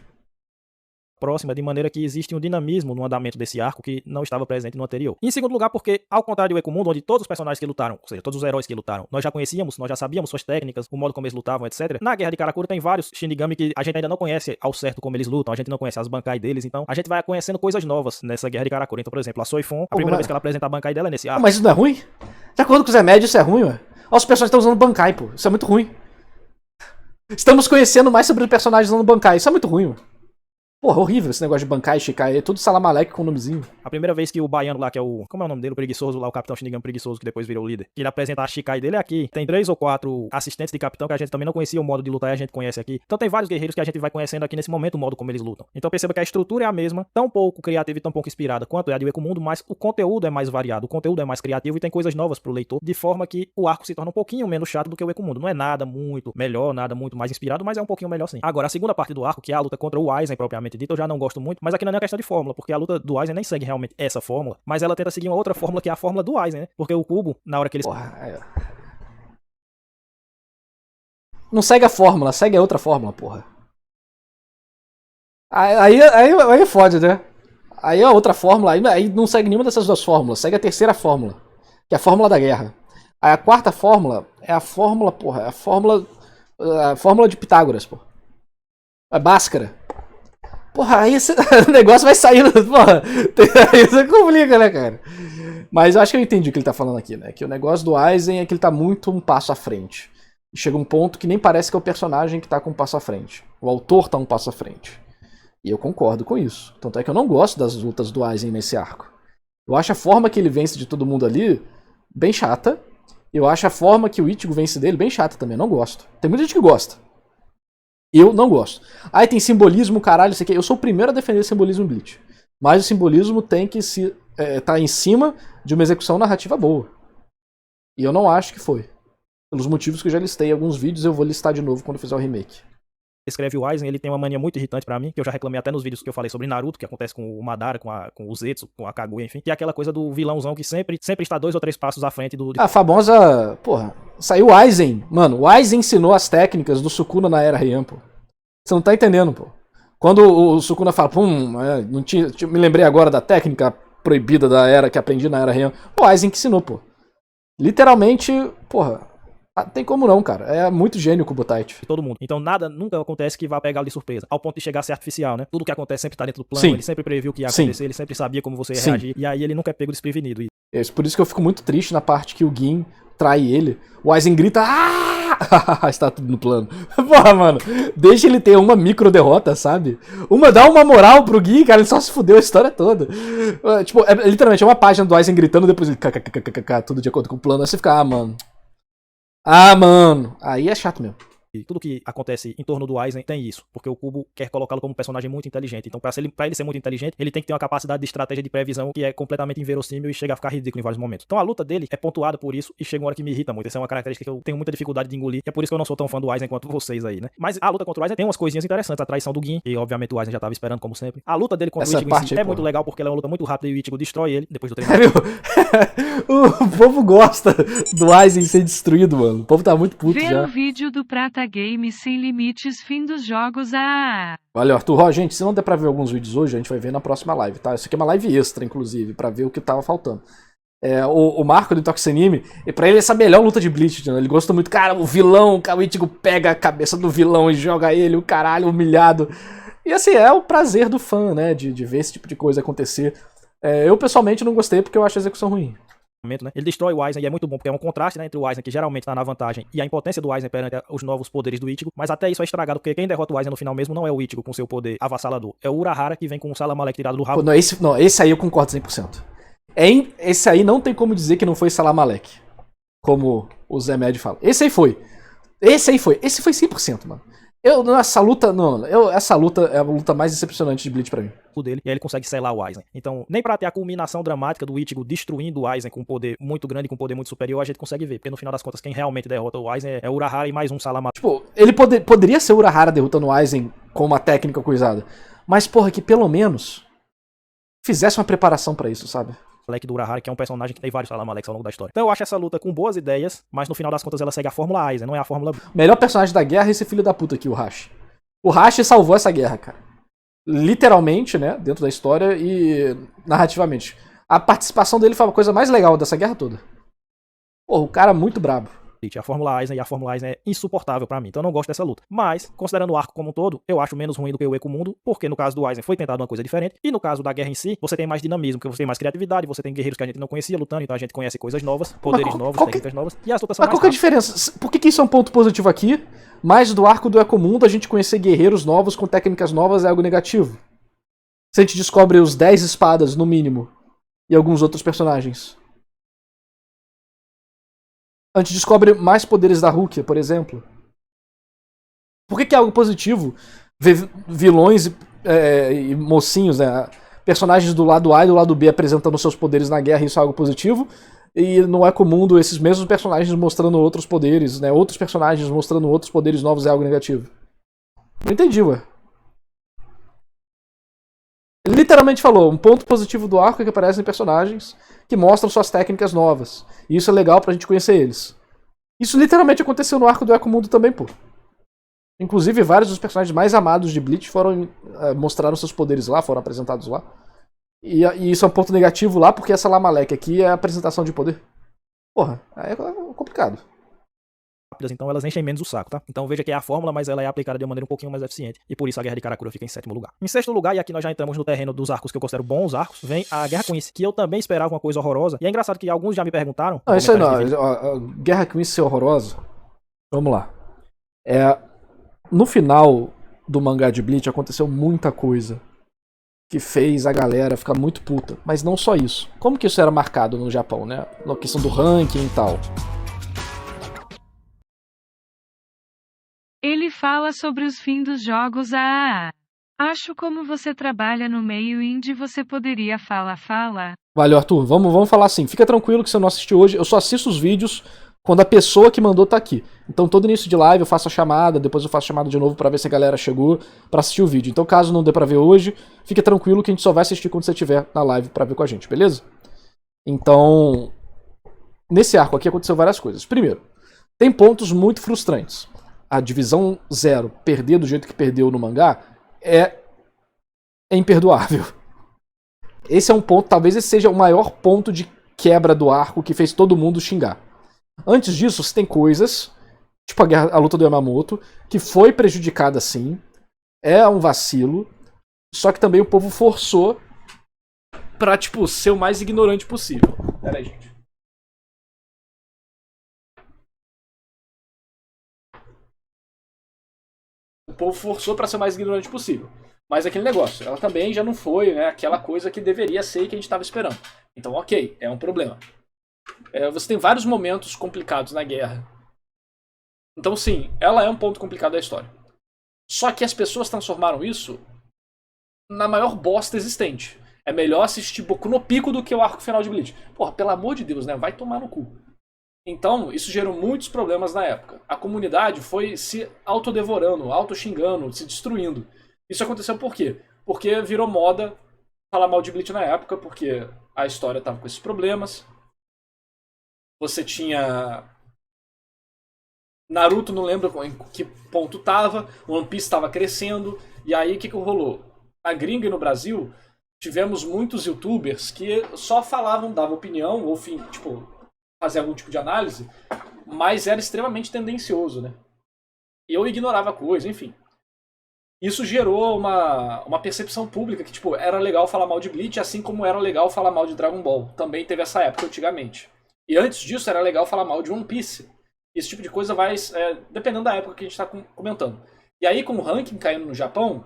Próxima, de maneira que existe um dinamismo no andamento desse arco que não estava presente no anterior. E em segundo lugar, porque, ao contrário do Wekumono, onde todos os personagens que lutaram, ou seja, todos os heróis que lutaram, nós já conhecíamos, nós já sabíamos suas técnicas, o modo como eles lutavam, etc. Na Guerra de Karakura tem vários Shinigami que a gente ainda não conhece ao certo como eles lutam, a gente não conhece as Bankai deles, então a gente vai conhecendo coisas novas nessa Guerra de Karakura. Então, por exemplo, a Soifon, a primeira vez que ela apresenta a Bankai dela é nesse arco. Mas isso não é ruim? De acordo com o Zé Médio, isso é ruim, ué. Olha, os personagens estão usando Bankai, pô. Isso é muito ruim. Estamos conhecendo mais sobre os personagens usando Bankai. Isso é muito ruim, ué. Porra, horrível esse negócio de Bankai, Shikai, é tudo Salamaleque com o nomezinho. A primeira vez que o baiano lá, que é o... Como é o nome dele? O preguiçoso lá, o capitão Shinigami preguiçoso, que depois virou o líder. Que ele apresenta a Shikai dele aqui. Tem 3 ou 4 assistentes de capitão que a gente também não conhecia o modo de lutar e a gente conhece aqui. Então tem vários guerreiros que a gente vai conhecendo aqui nesse momento o modo como eles lutam. Então perceba que a estrutura é a mesma, tão pouco criativa e tão pouco inspirada quanto é a de Wekumono, mas o conteúdo é mais variado, o conteúdo é mais criativo e tem coisas novas pro leitor, de forma que o arco se torna um pouquinho menos chato do que o Wekumono. Não é nada muito melhor, nada muito mais inspirado, mas é um pouquinho melhor sim. Agora, a segunda parte do arco, que é a luta contra o Aizen propriamente dito, eu já não gosto muito, mas aqui não é uma questão de fórmula, porque a luta do Aizen nem segue realmente essa fórmula, mas ela tenta seguir uma outra fórmula que é a fórmula do Aizen, né? Porque o Cubo, na hora que eles... Porra, não segue a fórmula, segue a outra fórmula, porra. Aí fode, né? Aí a outra fórmula, aí não segue nenhuma dessas duas fórmulas, segue a terceira fórmula, que é a fórmula da guerra. Aí a quarta fórmula é a fórmula, porra, é a fórmula de Pitágoras, porra. É Bhaskara. Porra, aí esse negócio vai saindo, porra, aí você complica, né, cara? Mas eu acho que eu entendi o que ele tá falando aqui, né? Que o negócio do Aizen é que ele tá muito um passo à frente. E chega um ponto que nem parece que é o personagem que tá com um passo à frente. O autor tá um passo à frente. E eu concordo com isso. Tanto é que eu não gosto das lutas do Aizen nesse arco. Eu acho a forma que ele vence de todo mundo ali bem chata. Eu acho a forma que o Ichigo vence dele bem chata também, eu não gosto. Tem muita gente que gosta. Eu não gosto. Aí tem simbolismo, caralho, isso aqui. Eu sou o primeiro a defender simbolismo em Bleach. Mas o simbolismo tem que tá em cima de uma execução narrativa boa. E eu não acho que foi. Pelos motivos que eu já listei em alguns vídeos, eu vou listar de novo quando eu fizer o remake. Escreve o Aizen, ele tem uma mania muito irritante pra mim, que eu já reclamei até nos vídeos que eu falei sobre Naruto, que acontece com o Madara, com o Zetsu, com a Kaguya, enfim, que é aquela coisa do vilãozão que sempre está 2 ou 3 passos à frente do... A famosa... Porra, saiu o Aizen. Mano, o Aizen ensinou as técnicas do Sukuna na Era Heian, pô. Você não tá entendendo, pô. Quando o Sukuna fala, não tinha, me lembrei agora da técnica proibida da Era, que aprendi na Era Heian. O Aizen que ensinou, pô. Literalmente, porra... Tem como não, cara. É muito gênio o Kubotite. De todo mundo. Então nada nunca acontece que vá pegá-lo de surpresa. Ao ponto de chegar a ser artificial, né? Tudo que acontece sempre tá dentro do plano. Sim. Ele sempre previu o que ia acontecer. Ele sempre sabia como você ia reagir. E aí ele nunca é pego desprevenido. Por isso que eu fico muito triste na parte que o Gin trai ele. O Aizen grita... Ah! Está tudo no plano. Porra, mano. Deixa ele ter uma micro derrota, sabe? Dá uma moral pro Gin, cara. Ele só se fudeu a história toda. Tipo, literalmente é uma página do Aizen gritando, depois ele... Tudo de acordo com o plano. Aí você fica... Ah, mano. Aí é chato mesmo. E tudo que acontece em torno do Aizen tem isso, porque o Kubo quer colocá-lo como um personagem muito inteligente. Então, pra ele ser muito inteligente, ele tem que ter uma capacidade de estratégia de previsão que é completamente inverossímil e chega a ficar ridículo em vários momentos. Então, a luta dele é pontuada por isso e chega uma hora que me irrita muito. Essa é uma característica que eu tenho muita dificuldade de engolir, e é por isso que eu não sou tão fã do Aizen quanto vocês aí, né? Mas a luta contra o Aizen tem umas coisinhas interessantes. A traição do Gin, e obviamente o Aizen já tava esperando, como sempre. A luta dele contra o Ichigo em si é muito legal, porque ela é uma luta muito rápida e o Ichigo destrói ele depois do treinamento. O povo gosta do Aizen ser destruído, mano. O povo tá muito puto Vê já. o vídeo do Prata Game Sem Limites, fim dos jogos. Valeu, Arthur. Ó, gente, se não der pra ver alguns vídeos hoje, a gente vai ver na próxima live, tá? Isso aqui é uma live extra, inclusive, pra ver o que tava faltando. O Marco do Intox Anime, e pra ele essa é a melhor luta de Bleach, né? Ele gosta muito, cara, o vilão, o Ichigo pega a cabeça do vilão e joga ele, o caralho, humilhado. E assim, é o prazer do fã, né, de ver esse tipo de coisa acontecer. Eu pessoalmente não gostei porque eu acho a execução ruim. Né? Ele destrói o Aizen e é muito bom, porque é um contraste, né, entre o Aizen, que geralmente tá na vantagem, e a impotência do Aizen perante os novos poderes do Ichigo, mas até isso é estragado, porque quem derrota o Aizen no final mesmo não é o Ichigo com seu poder avassalador, é o Urahara, que vem com o Salamalek tirado do rabo. Pô, esse aí eu concordo 100%. Esse aí não tem como dizer que não foi Salamalek, como o Zé Med fala. Esse foi 100%, mano. Essa luta é a luta mais decepcionante de Bleach pra mim. Dele, e aí ele consegue selar o Aizen. Então, nem pra ter a culminação dramática do Ichigo destruindo o Aizen com um poder muito grande, com um poder muito superior, a gente consegue ver. Porque no final das contas, quem realmente derrota o Aizen é o Urahara e mais um Salamalek. Tipo, ele poderia ser o Urahara derrotando o Aizen com uma técnica coisada. Mas, porra, que pelo menos fizesse uma preparação pra isso, sabe? Do Urahara, que é um personagem que tem vários Salamaleks ao longo da história. Então eu acho essa luta com boas ideias, mas no final das contas ela segue a fórmula Aizen, não é a fórmula... Melhor personagem da guerra é esse filho da puta aqui, o Hashi. O Hashi salvou essa guerra, cara. Literalmente, né, dentro da história e narrativamente. A participação dele foi a coisa mais legal dessa guerra toda. Porra, o cara é muito brabo. A Fórmula Aizen e a Fórmula Aizen é insuportável pra mim, então eu não gosto dessa luta. Mas, considerando o arco como um todo, eu acho menos ruim do que o Ecomundo, porque no caso do Aizen foi tentado uma coisa diferente, e no caso da guerra em si, você tem mais dinamismo, porque você tem mais criatividade, você tem guerreiros que a gente não conhecia lutando, então a gente conhece coisas novas, poderes novos, técnicas novas, e as lutas são mais qual que é a diferença? Por que isso é um ponto positivo aqui, mas do arco do Ecomundo a gente conhecer guerreiros novos com técnicas novas é algo negativo? Se a gente descobre os 10 espadas, no mínimo, e alguns outros personagens. A gente descobre mais poderes da Rukia, por exemplo. Por que é algo positivo ver vilões e mocinhos, né, personagens do lado A e do lado B apresentando seus poderes na guerra, isso é algo positivo, e não é comum esses mesmos personagens mostrando outros poderes, né, outros personagens mostrando outros poderes novos é algo negativo? Não entendi, ué. Ele literalmente falou, um ponto positivo do arco é que aparecem personagens que mostram suas técnicas novas. E isso é legal pra gente conhecer eles. Isso literalmente aconteceu no arco do Ecomundo também, pô. Inclusive, vários dos personagens mais amados de Bleach mostraram seus poderes lá, foram apresentados lá. E isso é um ponto negativo lá, porque essa Salamalek aqui é a apresentação de poder. Porra, aí é complicado. Então elas enchem menos o saco, tá? Então veja que é a fórmula, mas ela é aplicada de uma maneira um pouquinho mais eficiente. E por isso a Guerra de Karakura fica em 7º lugar. Em 6º lugar, e aqui nós já entramos no terreno dos arcos que eu considero bons arcos, vem a Guerra Quincy, que eu também esperava uma coisa horrorosa. E é engraçado que alguns já me perguntaram... Não, isso aí não. A Guerra Quincy ser horrorosa... Vamos lá. No final do mangá de Bleach aconteceu muita coisa que fez a galera ficar muito puta. Mas não só isso. Como que isso era marcado no Japão, né? Na questão do ranking e tal. Ele fala sobre os fins dos jogos. Acho como você trabalha no meio indie, você poderia fala. Valeu, Arthur. Vamos falar assim. Fica tranquilo que você não assistiu hoje. Eu só assisto os vídeos quando a pessoa que mandou tá aqui. Então todo início de live eu faço a chamada, depois eu faço a chamada de novo pra ver se a galera chegou pra assistir o vídeo. Então caso não dê pra ver hoje, fica tranquilo que a gente só vai assistir quando você estiver na live pra ver com a gente, beleza? Então, nesse arco aqui aconteceu várias coisas. Primeiro, tem pontos muito frustrantes. A divisão 0 perder do jeito que perdeu no mangá é imperdoável. Esse é um ponto, talvez esse seja o maior ponto de quebra do arco que fez todo mundo xingar. Antes disso, você tem coisas, tipo a luta do Yamamoto, que foi prejudicada sim, é um vacilo, só que também o povo forçou pra, tipo, ser o mais ignorante possível. Pera aí, gente. O povo forçou pra ser o mais ignorante possível. Mas aquele negócio, ela também já não foi, né, aquela coisa que deveria ser e que a gente estava esperando. Então, ok, é um problema. Você tem vários momentos complicados na guerra. Então, sim, ela é um ponto complicado da história. Só que as pessoas transformaram isso na maior bosta existente. É melhor assistir Boku no Pico do que o arco final de Bleach. Porra, pelo amor de Deus, né? Vai tomar no cu. Então, isso gerou muitos problemas na época. A comunidade foi se autodevorando, autoxingando, se destruindo. Isso aconteceu por quê? Porque virou moda falar mal de Bleach na época, porque a história tava com esses problemas. Você tinha Naruto, não lembro em que ponto tava, One Piece estava crescendo, e aí o que rolou? Na gringa e no Brasil, tivemos muitos youtubers que só falavam, davam opinião, ou tipo, fazer algum tipo de análise, mas era extremamente tendencioso, né? E eu ignorava a coisa, enfim. Isso gerou uma percepção pública que, tipo, era legal falar mal de Bleach, assim como era legal falar mal de Dragon Ball. Também teve essa época antigamente. E antes disso era legal falar mal de One Piece. Esse tipo de coisa vai, dependendo da época que a gente está comentando. E aí, com o ranking caindo no Japão,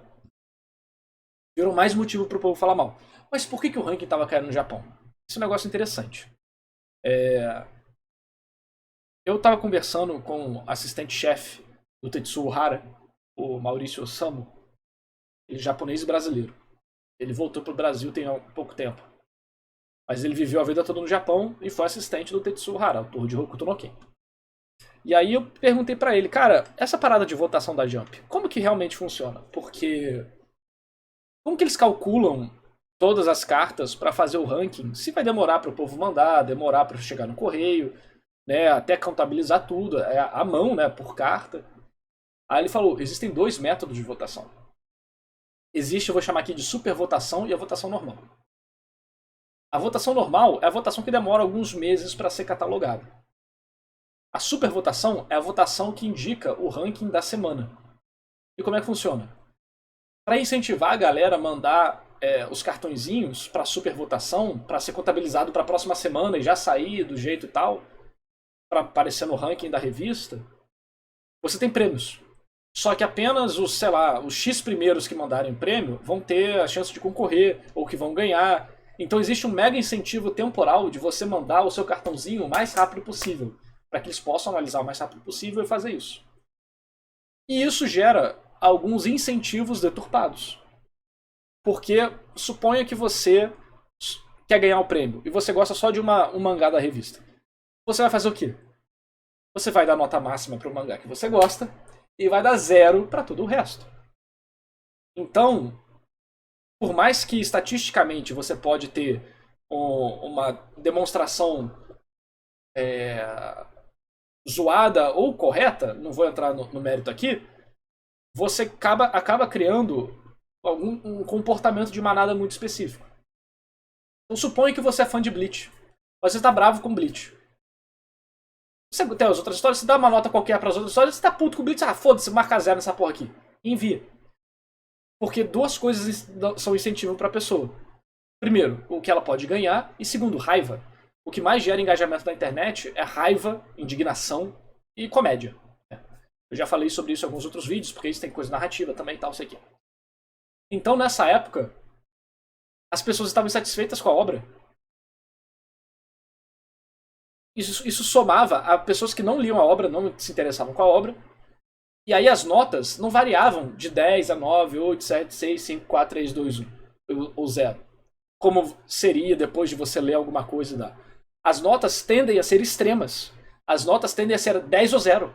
virou mais motivo para o povo falar mal. Mas por que o ranking estava caindo no Japão? Esse é um negócio interessante. Eu estava conversando com o assistente-chefe do Tetsuo Hara, o Maurício Osamu. Ele é japonês e brasileiro. Ele voltou para o Brasil tem pouco tempo. Mas ele viveu a vida toda no Japão e foi assistente do Tetsuo Hara, autor de Hokuto no Ken. E aí eu perguntei pra ele, cara, essa parada de votação da Jump, como que realmente funciona? Porque como que eles calculam todas as cartas pra fazer o ranking? Se vai demorar pro povo mandar, demorar pra chegar no correio, né, até contabilizar tudo, à mão, né, por carta. Aí ele falou, existem 2 métodos de votação. Existe, eu vou chamar aqui de supervotação e a votação normal. A votação normal é a votação que demora alguns meses para ser catalogada. A supervotação é a votação que indica o ranking da semana. E como é que funciona? Para incentivar a galera a mandar os cartõezinhos para supervotação, para ser contabilizado para a próxima semana e já sair do jeito e tal, para aparecer no ranking da revista, você tem prêmios. Só que apenas os X primeiros que mandarem prêmio vão ter a chance de concorrer ou que vão ganhar. Então existe um mega incentivo temporal de você mandar o seu cartãozinho o mais rápido possível, para que eles possam analisar o mais rápido possível e fazer isso. E isso gera alguns incentivos deturpados. Porque suponha que você quer ganhar o prêmio e você gosta só de um mangá da revista. Você vai fazer o quê? Você vai dar nota máxima para o mangá que você gosta e vai dar 0 para todo o resto. Então, por mais que estatisticamente você pode ter uma demonstração zoada ou correta, não vou entrar no mérito aqui, você acaba criando um comportamento de manada muito específico. Então suponha que você é fã de Bleach, mas você está bravo com Bleach. Você tem as outras histórias, você dá uma nota qualquer para as outras histórias, você tá puto com o Bleach, foda-se, marca 0 nessa porra aqui. Envia. Porque 2 coisas são incentivo para a pessoa. Primeiro, o que ela pode ganhar, e segundo, raiva. O que mais gera engajamento na internet é raiva, indignação e comédia. Eu já falei sobre isso em alguns outros vídeos, porque isso tem coisa narrativa também e tal, sei que. Então, nessa época, as pessoas estavam insatisfeitas com a obra. Isso somava a pessoas que não liam a obra, não se interessavam com a obra. E aí as notas não variavam de 10 a 9, 8, 7, 6, 5, 4, 3, 2, 1 ou 0. Como seria depois de você ler alguma coisa e dar. As notas tendem a ser extremas. As notas tendem a ser 10 ou 0.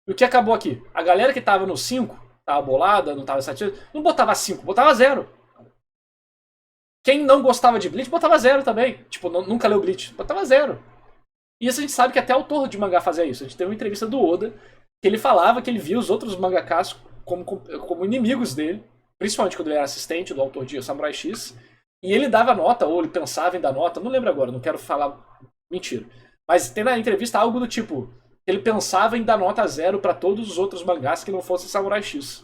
E o que acabou aqui? A galera que estava no 5, estava bolada, não estava satisfeita, não botava 5, botava 0. Quem não gostava de Bleach, botava 0 também. Tipo, nunca leu Bleach, botava 0. E isso a gente sabe que até autor de mangá fazia isso. A gente teve uma entrevista do Oda, que ele falava que ele via os outros mangakás como inimigos dele, principalmente quando ele era assistente do autor de Samurai X, e ele dava nota, ou ele pensava em dar nota, não lembro agora, não quero falar mentira. Mas tem na entrevista algo do tipo, ele pensava em dar nota 0 para todos os outros mangás que não fossem Samurai X.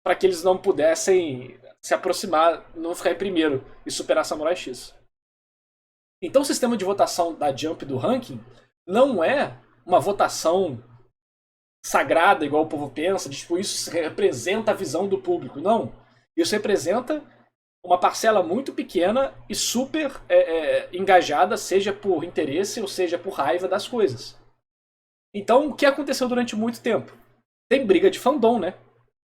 Para que eles não pudessem se aproximar, não ficar em primeiro e superar Samurai X. Então o sistema de votação da Jump do ranking não é uma votação sagrada, igual o povo pensa, de tipo, isso representa a visão do público. Não. Isso representa uma parcela muito pequena e super engajada, seja por interesse ou seja por raiva das coisas. Então, o que aconteceu durante muito tempo? Tem briga de fandom, né?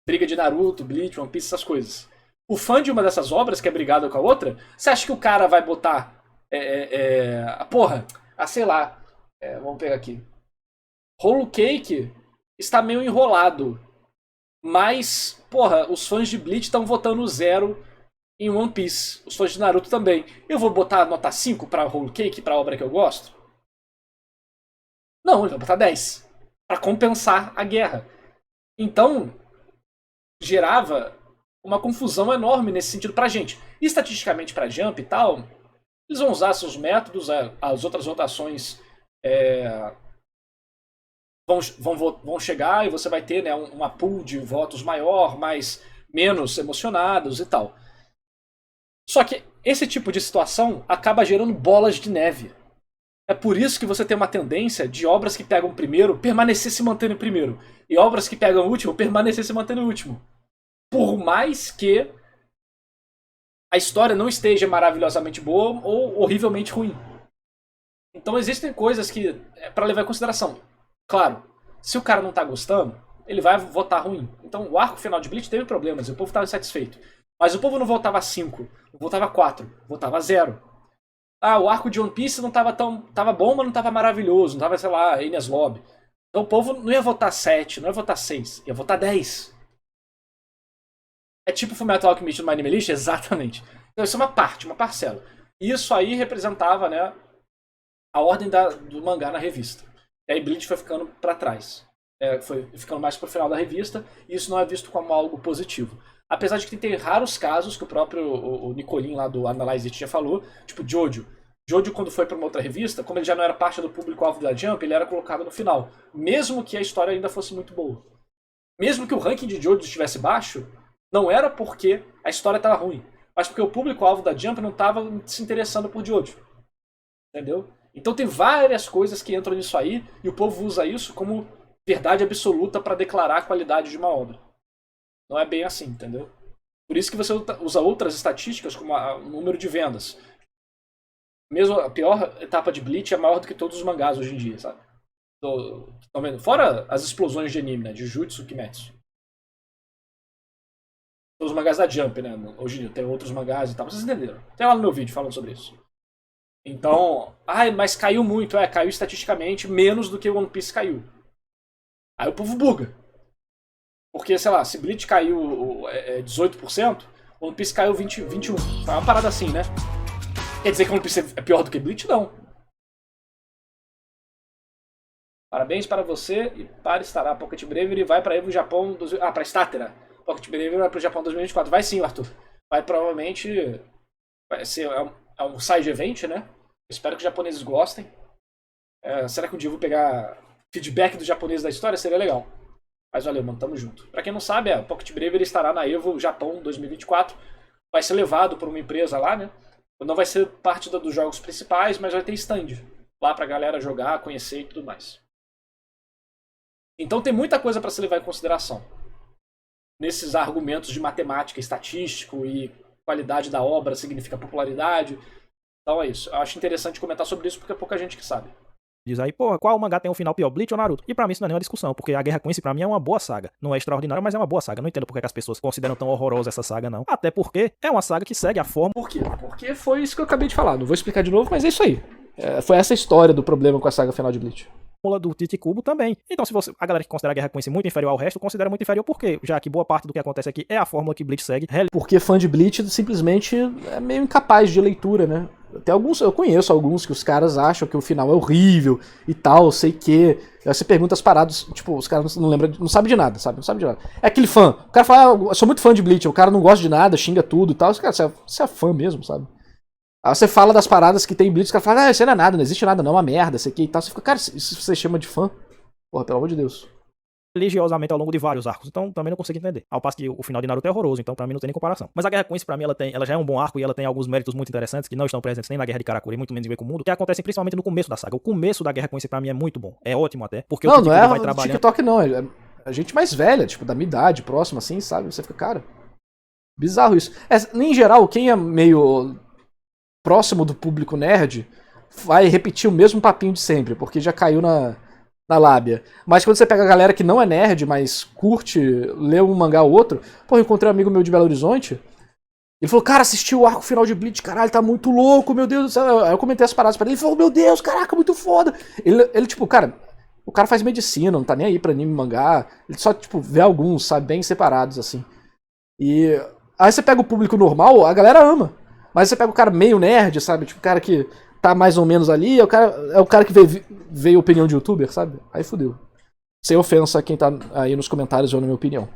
Briga de Naruto, Bleach, One Piece, essas coisas. O fã de uma dessas obras, que é brigado com a outra, você acha que o cara vai botar... porra, sei lá, vamos pegar aqui. Whole Cake está meio enrolado. Mas, porra, os fãs de Bleach estão votando 0 em One Piece. Os fãs de Naruto também. Eu vou botar nota 5 pra Whole Cake, pra obra que eu gosto? Não, ele vai botar 10. Pra compensar a guerra. Então, gerava uma confusão enorme nesse sentido pra gente. E estatisticamente pra Jump e tal, eles vão usar seus métodos, as outras votações vão chegar e você vai ter, né, uma pool de votos maior, mas menos emocionados e tal. Só que esse tipo de situação acaba gerando bolas de neve. É por isso que você tem uma tendência de obras que pegam primeiro permanecer se mantendo em primeiro. E obras que pegam último permanecer se mantendo em último. Por mais que a história não esteja maravilhosamente boa ou horrivelmente ruim. Então existem coisas que é pra levar em consideração. Claro, se o cara não tá gostando, ele vai votar ruim. Então o arco final de Bleach teve problemas, e o povo tava insatisfeito. Mas o povo não votava 5, votava 4, votava 0. O arco de One Piece não tava tão... Tava bom, mas não tava maravilhoso. Não tava, sei lá, Enies Lobby. Então o povo não ia votar 7, não ia votar 6. Ia votar 10. É tipo Fullmetal Alchemist no My Anime? Exatamente. Então isso é uma parte, uma parcela. E isso aí representava, né, a ordem do mangá na revista. E aí Bleach foi ficando pra trás. Foi ficando mais pro final da revista. E isso não é visto como algo positivo. Apesar de que tem raros casos que o próprio o Nicolin lá do Analyze It já falou, tipo Jojo. Jojo, quando foi para uma outra revista, como ele já não era parte do público-alvo da Jump, ele era colocado no final. Mesmo que a história ainda fosse muito boa. Mesmo que o ranking de Jojo estivesse baixo, não era porque a história estava ruim, mas porque o público-alvo da Jump não estava se interessando por Jojo. Entendeu? Então tem várias coisas que entram nisso aí, e o povo usa isso como verdade absoluta para declarar a qualidade de uma obra. Não é bem assim, entendeu? Por isso que você usa outras estatísticas, como o número de vendas. Mesmo a pior etapa de Bleach é maior do que todos os mangás hoje em dia, sabe? Estão vendo? Fora as explosões de anime, né? De Jutsu e Kimetsu. Os mangás da Jump, né? Hoje em dia tem outros mangás e tal. Vocês entenderam? Tem lá no meu vídeo falando sobre isso. Então... mas caiu muito. Caiu estatisticamente menos do que o One Piece caiu. Aí o povo buga. Porque, sei lá, se Bleach caiu 18%, One Piece caiu 21%. É uma parada assim, né? Quer dizer que One Piece é pior do que Bleach? Não. Parabéns para você e para Stará. Pocket Bravery vai para Evo Japão... para Statera. Pocket Bravery vai para o Japão 2024. Vai sim, Arthur. Vai provavelmente... Vai ser um side event, né? Espero que os japoneses gostem. Será que um dia eu vou pegar feedback dos japoneses da história? Seria legal. Mas valeu, mano, tamo junto. Pra quem não sabe, o Pocket Bravery estará na Evo Japão 2024. Vai ser levado por uma empresa lá, né? Não vai ser parte dos jogos principais, mas vai ter stand lá pra galera jogar, conhecer e tudo mais. Então tem muita coisa pra se levar em consideração. Nesses argumentos de matemática, estatístico e qualidade da obra significa popularidade. Então é isso. Eu acho interessante comentar sobre isso porque é pouca gente que sabe. Diz aí, porra, qual mangá tem um final pior, Bleach ou Naruto? E pra mim isso não é nenhuma discussão, porque a Guerra Quincy pra mim é uma boa saga. Não é extraordinária, mas é uma boa saga. Não entendo por que as pessoas consideram tão horrorosa essa saga, não. Até porque é uma saga que segue a forma... Por quê? Porque foi isso que eu acabei de falar. Não vou explicar de novo, mas é isso aí. Foi essa a história do problema com a saga final de Bleach. Do Tite Kubo também. Então, se a galera que considera a Guerra Quincy muito inferior ao resto, considera muito inferior por quê? Já que boa parte do que acontece aqui é a fórmula que Bleach segue. Porque fã de Bleach simplesmente é meio incapaz de leitura, né? Eu conheço alguns que os caras acham que o final é horrível e tal, sei que. Aí você pergunta as paradas, tipo, os caras não lembram, não sabem de nada, sabe? Não sabe de nada. É aquele fã. O cara fala, eu sou muito fã de Bleach, o cara não gosta de nada, xinga tudo e tal. Cara, você é fã mesmo, sabe? Aí você fala das paradas que tem Bleach, o cara fala, isso não é nada, não existe nada, não, é uma merda, isso aqui e tal. Você fica, cara, isso você chama de fã? Porra, pelo amor de Deus. Religiosamente ao longo de vários arcos, então também não consigo entender. Ao passo que o final de Naruto é horroroso, então pra mim não tem nem comparação. Mas a Guerra Quincy pra mim ela já é um bom arco e ela tem alguns méritos muito interessantes que não estão presentes nem na Guerra de Karakuri, muito menos em Wake Mundo, que acontecem principalmente no começo da saga. O começo da Guerra Quincy pra mim é muito bom, é ótimo até, porque não é vai trabalhando... TikTok não, é a gente mais velha, tipo, da minha idade, próxima assim, sabe? Você fica, cara, bizarro isso. Em geral, quem é meio próximo do público nerd vai repetir o mesmo papinho de sempre, porque já caiu na lábia. Mas quando você pega a galera que não é nerd, mas curte ler um mangá ou outro, pô, eu encontrei um amigo meu de Belo Horizonte, ele falou, cara, assistiu o arco final de Bleach, caralho, tá muito louco, meu Deus do céu. Aí eu comentei as paradas pra ele, ele falou, meu Deus, caraca, muito foda. Ele tipo, cara, o cara faz medicina, não tá nem aí pra anime e mangá, ele só, tipo, vê alguns, sabe, bem separados, assim. E aí você pega o público normal, a galera ama. Mas você pega o cara meio nerd, sabe, tipo, o cara que tá mais ou menos ali, é o cara que vê opinião de youtuber, sabe? Aí fudeu. Sem ofensa a quem tá aí nos comentários ou na minha opinião.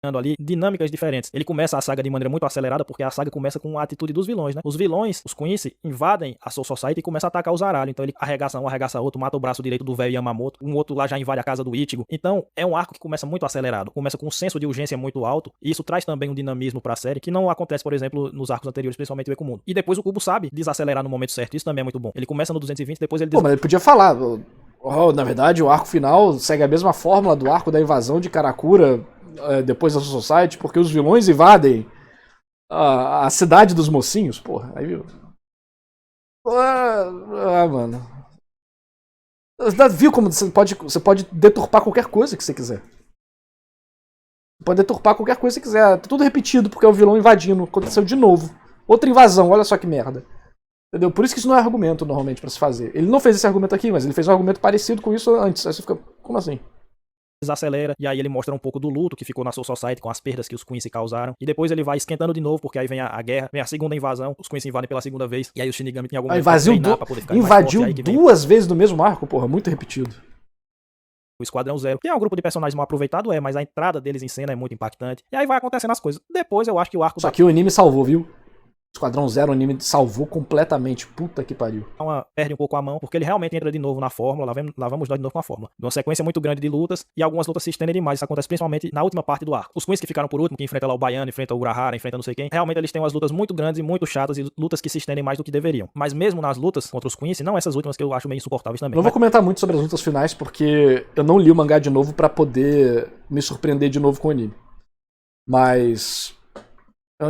Ali, dinâmicas diferentes. Ele começa a saga de maneira muito acelerada, porque a saga começa com a atitude dos vilões, né? Os vilões, os Quincy, invadem a Soul Society e começam a atacar os Zaralho. Então ele arregaça um, arregaça outro, mata o braço direito do velho Yamamoto, um outro lá já invade a casa do Ichigo. Então é um arco que começa muito acelerado, começa com um senso de urgência muito alto, e isso traz também um dinamismo pra série, que não acontece, por exemplo, nos arcos anteriores, principalmente o Ekumundo. E depois o Kubo sabe desacelerar no momento certo, isso também é muito bom. Ele começa no 220, depois ele... Pô, mas ele podia falar... na verdade, o arco final segue a mesma fórmula do arco da invasão de Karakura depois da Society, porque os vilões invadem a cidade dos mocinhos, porra. Aí viu? Mano. Viu como você pode deturpar qualquer coisa que você quiser. Você pode deturpar qualquer coisa que você quiser. Tá tudo repetido porque é o vilão invadindo. Aconteceu de novo. Outra invasão, olha só que merda. Entendeu? Por isso que isso não é argumento normalmente pra se fazer. Ele não fez esse argumento aqui, mas ele fez um argumento parecido com isso antes. Aí você fica, como assim? Desacelera, e aí ele mostra um pouco do luto que ficou na Soul Society com as perdas que os Quincy causaram, e depois ele vai esquentando de novo, porque aí vem a guerra, vem a segunda invasão, os Quincy invadem pela segunda vez, e aí o Shinigami tem algum momento pra treinar pra poder ficar mais forte, aí que vem duas vezes no mesmo arco, porra, muito repetido. O Esquadrão Zero, que é um grupo de personagens mal aproveitado, mas a entrada deles em cena é muito impactante, e aí vai acontecendo as coisas. Depois eu acho que o arco... Só que o anime salvou, viu? Esquadrão Zero, o anime salvou completamente. Puta que pariu. Perde um pouco a mão, porque ele realmente entra de novo na fórmula. Lá vamos nós de novo com a fórmula. De uma sequência muito grande de lutas, e algumas lutas se estendem demais. Isso acontece principalmente na última parte do arco. Os Queens que ficaram por último, que enfrentam lá o Baiano, enfrentam o Urahara, enfrentam não sei quem, realmente eles têm umas lutas muito grandes e muito chatas, e lutas que se estendem mais do que deveriam. Mas mesmo nas lutas contra os Queens, não essas últimas que eu acho meio insuportáveis também. Não vou comentar muito sobre as lutas finais, porque eu não li o mangá de novo pra poder me surpreender de novo com o anime. Mas...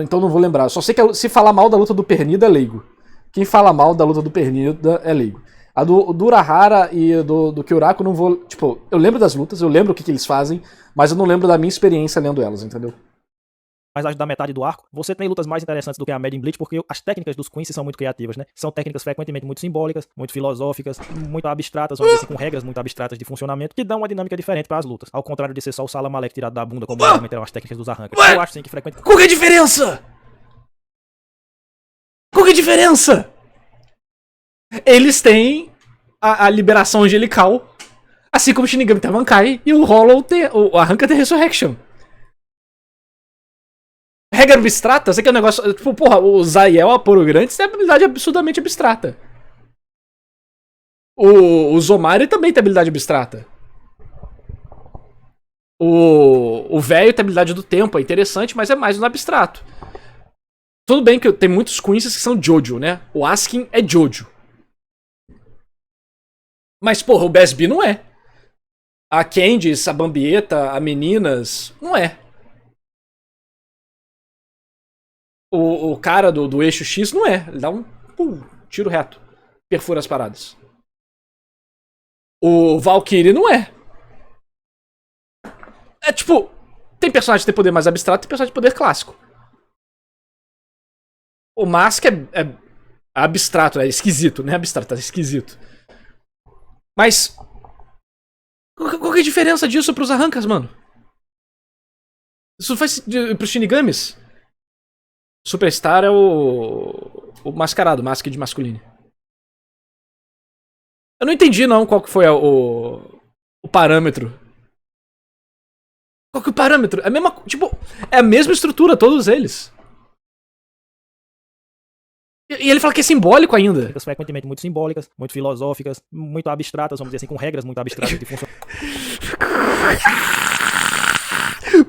então não vou lembrar. Só sei que se falar mal da luta do Pernida é leigo. Quem fala mal da luta do Pernida é leigo. A do Urahara e do Kyoraku não vou... Tipo, eu lembro das lutas, eu lembro o que eles fazem, mas eu não lembro da minha experiência lendo elas, entendeu? Mais da metade do arco, você tem lutas mais interessantes do que a Mad in Bleach, porque as técnicas dos Quincy são muito criativas, né? São técnicas frequentemente muito simbólicas, muito filosóficas, muito abstratas, vamos dizer assim, com regras muito abstratas de funcionamento, que dão uma dinâmica diferente para as lutas. Ao contrário de ser só o Salamalek tirado da bunda, como realmente eram as técnicas dos arrancas. Eu acho sim que frequentemente... Qual que é a diferença? Qual que é a diferença? Eles têm a liberação angelical, assim como o Shinigami tem a Bankai e o Hollow tem... o Arranca tem Resurrection. Regra abstrata, você quer um negócio... Tipo, porra, o Zaiel, a Poro Grande, tem habilidade absurdamente abstrata. O Zomari também tem habilidade abstrata. O velho tem habilidade do tempo, é interessante, mas é mais no abstrato. Tudo bem que tem muitos Queens que são Jojo, né? O Askin é Jojo. Mas, porra, o Besby não é. A Candice, a Bambieta, a Meninas, não é. O cara do eixo X não é. Ele dá um tiro reto. Perfura as paradas. O Valkyrie não é. É tipo... Tem personagem que tem poder mais abstrato e tem personagem de poder clássico. O Mask é abstrato, é esquisito. Não é abstrato, é esquisito. Mas... Qual que é a diferença disso pros Arrancas, mano? Isso faz pros Shinigamis? Superstar é o mascarado, Mask de masculino. Eu não entendi não qual que foi o parâmetro. Qual que é o parâmetro? É a mesma, tipo, é a mesma estrutura, todos eles. E ele fala que é simbólico ainda. Frequentemente muito simbólicas, muito filosóficas, muito abstratas, vamos dizer assim, com regras muito abstratas de funcionamento.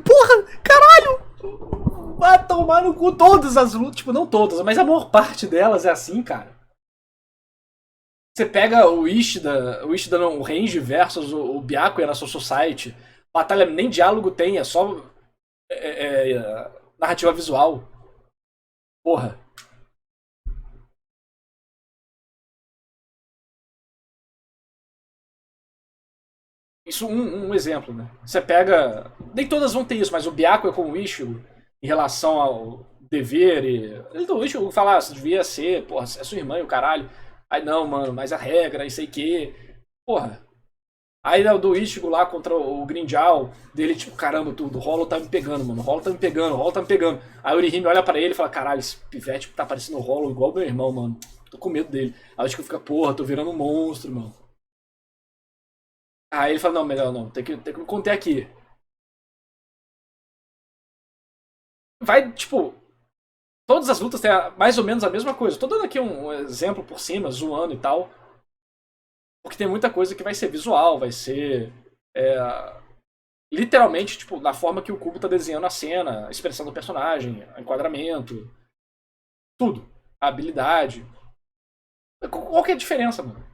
Porra, caralho! Vai tomar no cu todas as lutas. Tipo, não todas, mas a maior parte delas é assim, cara. Você pega o Ishida não, o Range versus o Byakuya na Soul Society. Batalha nem diálogo tem, é só narrativa visual. Porra. Isso, um exemplo, né? Você pega... Nem todas vão ter isso, mas o Byakuya com o Ichigo, em relação ao dever e... O Ichigo fala, você devia ser, porra, é sua irmã e o caralho. Aí não, mano, mas a regra, isso aí que... Porra. Aí do Ichigo lá contra o Grimmjow, dele tipo, caramba, tudo, o Hollow tá me pegando, mano, o Hollow tá me pegando, o Hollow tá me pegando. Aí o Orihime olha pra ele e fala, caralho, esse pivete tá parecendo o Hollow igual meu irmão, mano. Tô com medo dele. Aí o Ichigo fica, porra, tô virando um monstro, mano. Aí ele fala, não, melhor não, tem que me conter aqui. Vai, tipo, todas as lutas têm mais ou menos a mesma coisa. Tô dando aqui um exemplo por cima, zoando e tal. Porque tem muita coisa que vai ser visual, vai ser... literalmente, tipo, na forma que o Kubo tá desenhando a cena, a expressão do personagem, o enquadramento, tudo. A habilidade. Qual que é a diferença, mano?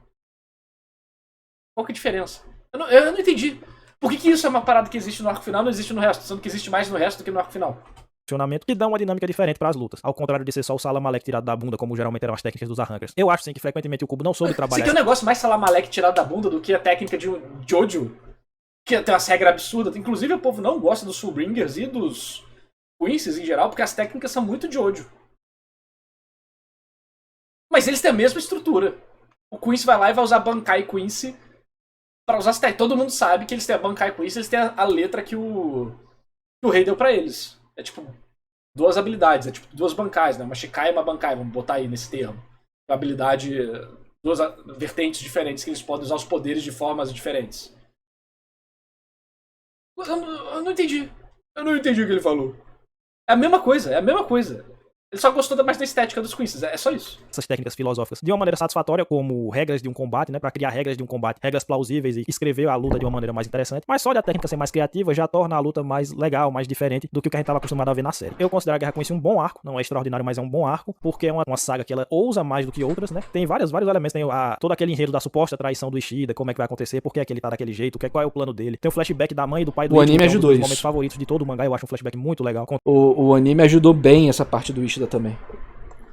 Qual que é a diferença? Eu não entendi. Por que isso é uma parada que existe no arco final e não existe no resto? Sendo que existe mais no resto do que no arco final. Funcionamento que dá uma dinâmica diferente para as lutas, ao contrário de ser só o Salamalek tirado da bunda, como geralmente eram as técnicas dos Arrancers. Eu acho sim que frequentemente o Kubo não soube trabalhar. Você quer um negócio mais Salamalek tirado da bunda do que a técnica de um Jojo? Que tem umas regras absurdas. Inclusive o povo não gosta dos Fullbringers e dos Quincy's em geral, porque as técnicas são muito Jojo. Mas eles têm a mesma estrutura. O Quincy vai lá e vai usar Bankai Quincy pra usar as técnicas. Todo mundo sabe que eles têm a Bankai Quincy, eles têm a letra que o rei deu pra eles. É tipo duas habilidades, é tipo duas bancais, né? Uma Shikai e uma Bankai, vamos botar aí nesse termo. Uma habilidade, duas vertentes diferentes que eles podem usar os poderes de formas diferentes. Eu não entendi. Eu não entendi o que ele falou. É a mesma coisa, é a mesma coisa. Ele só gostou mais da estética dos Quincy's, é só isso. Essas técnicas filosóficas de uma maneira satisfatória, como regras de um combate, né, para criar regras de um combate, regras plausíveis e escrever a luta de uma maneira mais interessante. Mas só de a técnica ser mais criativa já torna a luta mais legal, mais diferente do que o que a gente estava acostumado a ver na série. Eu considero a Guerra Quincy um bom arco, não é extraordinário, mas é um bom arco, porque é uma saga que ela ousa mais do que outras, né? Tem vários elementos, tem todo aquele enredo da suposta traição do Ishida, como é que vai acontecer, por que é que ele tá daquele jeito, qual é o plano dele. Tem o flashback da mãe e do pai do Ishida. O anime ajudou isso. Um dos momentos favoritos de todo o mangá, eu acho um flashback muito legal. O anime ajudou bem essa parte do Ishida também.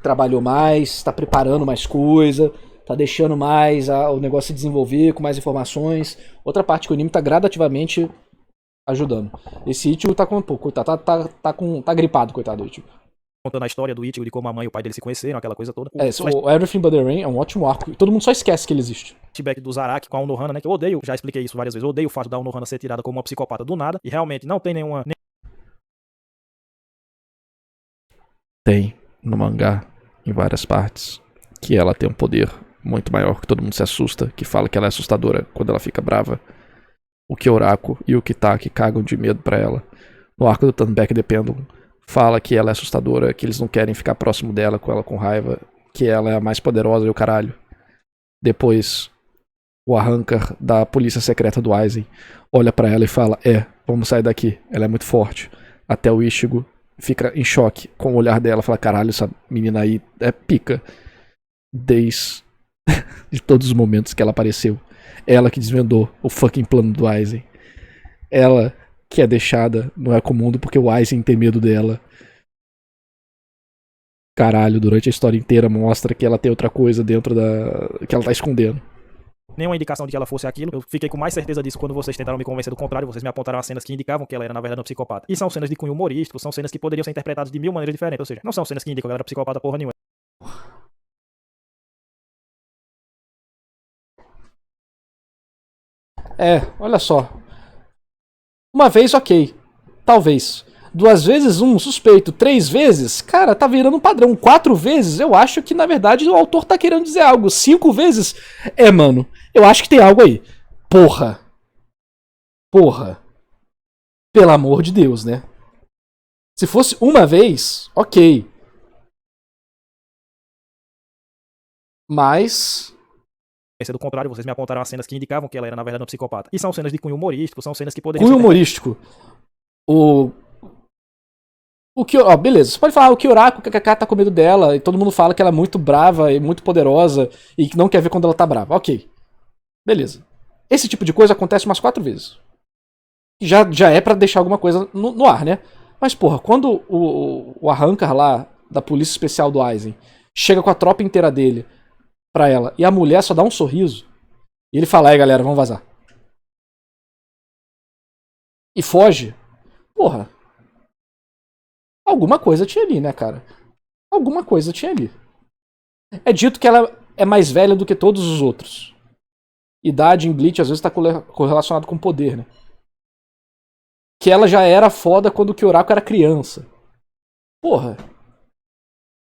Trabalhou mais, tá preparando mais coisa, tá deixando mais o negócio se desenvolver com mais informações. Outra parte que o anime tá gradativamente ajudando. Esse Ichigo tá com um pouco, tá gripado, coitado do Ichigo. Contando a história do Ichigo, de como a mãe e o pai dele se conheceram, aquela coisa toda. O Everything But The Rain é um ótimo arco. Todo mundo só esquece que ele existe. Flashback do Zaraki com a Ono Hana, né? Que eu odeio, já expliquei isso várias vezes. Eu odeio o fato da Ono Hana ser tirada como uma psicopata do nada. E realmente não tem nenhuma... Tem no mangá, em várias partes, que ela tem um poder muito maior, que todo mundo se assusta, que fala que ela é assustadora quando ela fica brava. O Kyorako e o Kitaki cagam de medo pra ela. No arco do Turn-Back The Pendulum, fala que ela é assustadora, que eles não querem ficar próximo dela, com ela com raiva, que ela é a mais poderosa e o caralho. Depois, o Arrancar da polícia secreta do Aizen olha pra ela e fala, vamos sair daqui, ela é muito forte. Até o Ichigo fica em choque com o olhar dela, fala, caralho, essa menina aí é pica. Desde de todos os momentos que ela apareceu. Ela que desvendou o fucking plano do Aizen. Ela que é deixada no Ecomundo porque o Aizen tem medo dela. Caralho, durante a história inteira mostra que ela tem outra coisa dentro que ela tá escondendo. Nenhuma indicação de que ela fosse aquilo. Eu fiquei com mais certeza disso quando vocês tentaram me convencer do contrário. Vocês me apontaram as cenas que indicavam que ela era, na verdade, uma psicopata. E são cenas de cunho humorístico, são cenas que poderiam ser interpretadas de mil maneiras diferentes. Ou seja, não são cenas que indicam que ela era psicopata porra nenhuma. Olha só. Uma vez, ok. Talvez. 2 vezes, suspeito. 3 vezes, cara, tá virando um padrão. 4 vezes, eu acho que, na verdade, o autor tá querendo dizer algo. 5 vezes, mano, eu acho que tem algo aí. Porra. Pelo amor de Deus, né? Se fosse uma vez, ok. Mas... do contrário, vocês me apontaram as cenas que indicavam que ela era, na verdade, uma psicopata. E são cenas de cunho humorístico, são cenas que poderiam cunho humorístico. Beleza, você pode falar, o Kyorako, o KKK tá com medo dela, e todo mundo fala que ela é muito brava e muito poderosa, e que não quer ver quando ela tá brava. Ok. Beleza. Esse tipo de coisa acontece umas 4 vezes. Já é pra deixar alguma coisa no ar, né? Mas, porra, quando o Arrancar lá, da polícia especial do Aizen, chega com a tropa inteira dele pra ela, e a mulher só dá um sorriso, e ele fala, galera, vamos vazar. e foge, porra, alguma coisa tinha ali, né, cara? Alguma coisa tinha ali. É dito que ela é mais velha do que todos os outros. Idade em Bleach às vezes tá correlacionado com poder, né? Que ela já era foda quando o Kyorako era criança. Porra.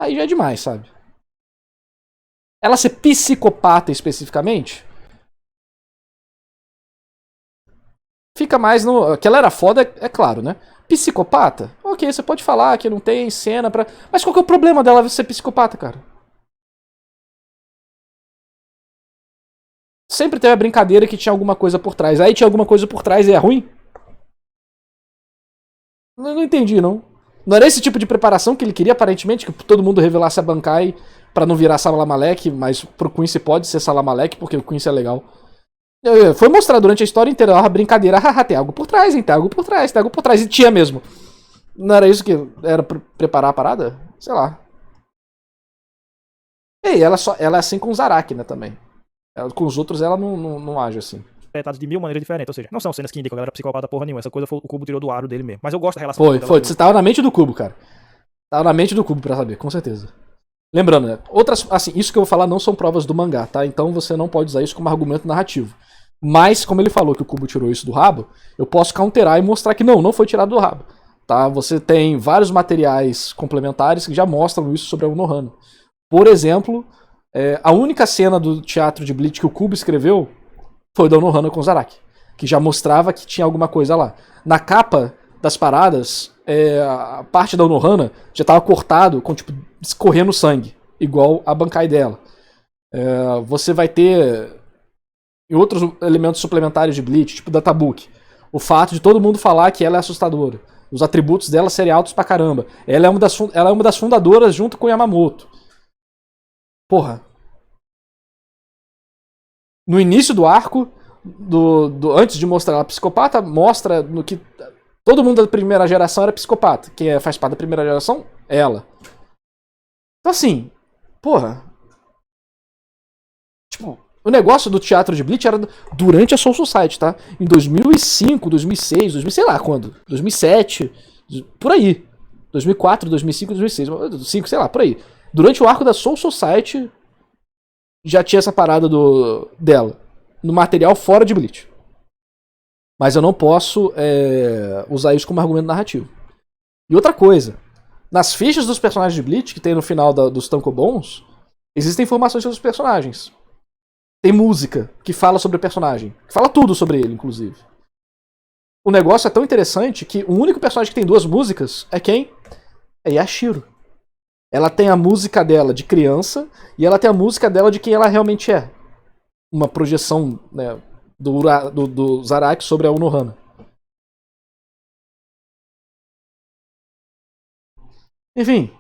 Aí já é demais, sabe? Ela ser psicopata especificamente fica mais no... Que ela era foda, é claro, né? Psicopata? Ok, você pode falar que não tem cena pra... Mas qual que é o problema dela ser psicopata, cara? Sempre teve a brincadeira que tinha alguma coisa por trás. Aí tinha alguma coisa por trás e é ruim? Eu não entendi, não. Não era esse tipo de preparação que ele queria, aparentemente, que todo mundo revelasse a Bankai pra não virar Salamalek, mas pro Quincy pode ser Salamalek, porque o Quincy é legal. Foi mostrar durante a história inteira a brincadeira. Haha, tem algo por trás, hein? Tem algo por trás, tem algo por trás. E tinha mesmo. Não era isso que era preparar a parada? Sei lá. E ela é assim com o Zaraki, né, também. Com os outros ela não age assim. Interpretados de mil maneiras diferentes, ou seja, não são cenas que indicam que ela era psicopata porra nenhuma, essa coisa foi, o Cubo tirou do aro dele mesmo. Mas eu gosto da relação dela Foi. Você tava na mente do Cubo, cara. Tava na mente do Cubo pra saber, com certeza. Lembrando, né? Outras, assim, isso que eu vou falar não são provas do mangá, tá? Então você não pode usar isso como argumento narrativo. Mas, como ele falou que o Cubo tirou isso do rabo, eu posso counterar e mostrar que não foi tirado do rabo. Tá? Você tem vários materiais complementares que já mostram isso sobre a Unohana. Por exemplo, a única cena do teatro de Bleach que o Cubo escreveu foi da Unohana com o Zaraki, que já mostrava que tinha alguma coisa lá. Na capa das paradas, a parte da Unohana já estava cortado, com tipo escorrendo sangue, igual a Bankai dela. Você vai ter em outros elementos suplementares de Bleach, tipo da Tabuki, o fato de todo mundo falar que ela é assustadora, os atributos dela serem altos pra caramba. Ela é uma das fundadoras junto com Yamamoto. Porra. No início do arco, antes de mostrar ela psicopata, mostra no que todo mundo da primeira geração era psicopata. Quem faz parte da primeira geração? Ela. Então assim, porra. Tipo, o negócio do teatro de Bleach era durante a Soul Society, tá? Em 2005, 2006, sei lá quando. 2007, por aí. 2004, 2005, 2006, 2005, sei lá, por aí. Durante o arco da Soul Society já tinha essa parada dela no material fora de Bleach. Mas eu não posso usar isso como argumento narrativo. E outra coisa, nas fichas dos personagens de Bleach, que tem no final dos tankobons, existem informações sobre os personagens. Tem música que fala sobre o personagem, que fala tudo sobre ele, inclusive. O negócio é tão interessante que o único personagem que tem duas músicas é quem? É Yashiro. Ela tem a música dela de criança e ela tem a música dela de quem ela realmente é. Uma projeção, né, do Zaraki sobre a Unohana. Enfim.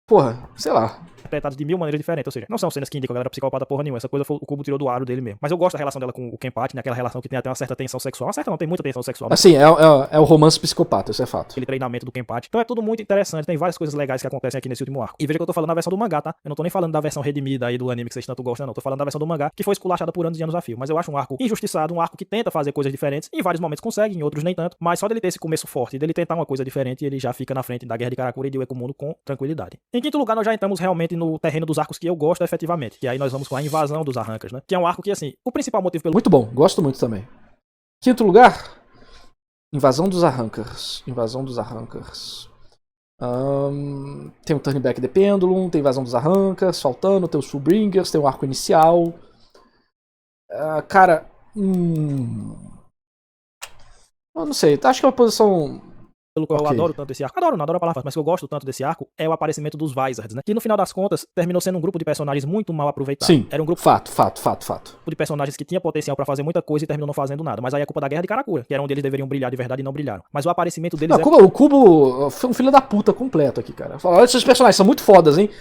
Porra, sei lá. Interpretados de mil maneiras diferentes, ou seja, não são cenas que indicam que ela era psicopata porra nenhuma, essa coisa foi, o Cubo tirou do aro dele mesmo. Mas eu gosto da relação dela com o Kenpachi, naquela relação que tem até uma certa tensão sexual. Uma certa não, tem muita tensão sexual. Assim, é o romance psicopata, isso é fato. Aquele treinamento do Kenpachi. Então é tudo muito interessante, tem várias coisas legais que acontecem aqui nesse último arco. E veja que eu tô falando da versão do mangá, tá? Eu não tô nem falando da versão redimida aí do anime que vocês tanto gostam, não. Tô falando da versão do mangá, que foi esculachada por anos e anos a fio. Mas eu acho um arco injustiçado, um arco que tenta fazer coisas diferentes. Em vários momentos consegue, em outros nem tanto. Mas só dele ter esse começo forte, dele tentar uma coisa diferente, ele já fica na frente da Guerra de Karakura e de Wekumono com tranquilidade. Em quinto lugar, nós já entramos realmente no terreno dos arcos que eu gosto efetivamente. Que aí nós vamos com a invasão dos Arrancas, né? Que é um arco que, assim, o principal motivo pelo... Muito bom, gosto muito também. Quinto lugar, Invasão dos Arrancars. Invasão dos Arrancars. Tem o Turn Back the Pendulum, tem Invasão dos Arrancars, faltando, tem os Fullbringers, tem o arco inicial. Cara, eu não sei, acho que é uma posição... Pelo qual eu Ok. adoro tanto esse arco. Adoro, não adoro a palavra, mas que eu gosto tanto desse arco é o aparecimento dos Vizards, né? Que no final das contas terminou sendo um grupo de personagens muito mal aproveitado. Sim, Era um grupo fato. de personagens que tinha potencial pra fazer muita coisa e terminou não fazendo nada. Mas aí é culpa da Guerra de Karakura, que era onde eles deveriam brilhar de verdade e não brilharam. Mas o aparecimento deles Não, o Cubo foi um filho da puta completo aqui, cara. Fala, olha, esses personagens são muito fodas, hein?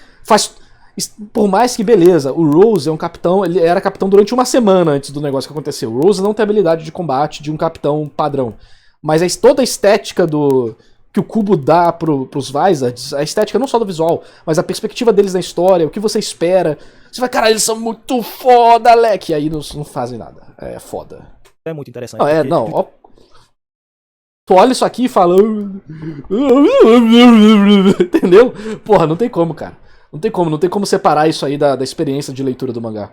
Por mais que beleza, o Rose é um capitão, ele era capitão durante uma semana antes do negócio que aconteceu. O Rose não tem habilidade de combate de um capitão padrão. Mas toda a estética que o Cubo dá pros Vizards, a estética não só do visual, mas a perspectiva deles na história, o que você espera. Você vai, cara, eles são muito foda, Leque. E aí não fazem nada. É foda. é muito interessante. Não, porque- não, ó, tu olha isso aqui e fala. Entendeu? Porra, não tem como, cara. Não tem como separar isso aí da experiência de leitura do mangá.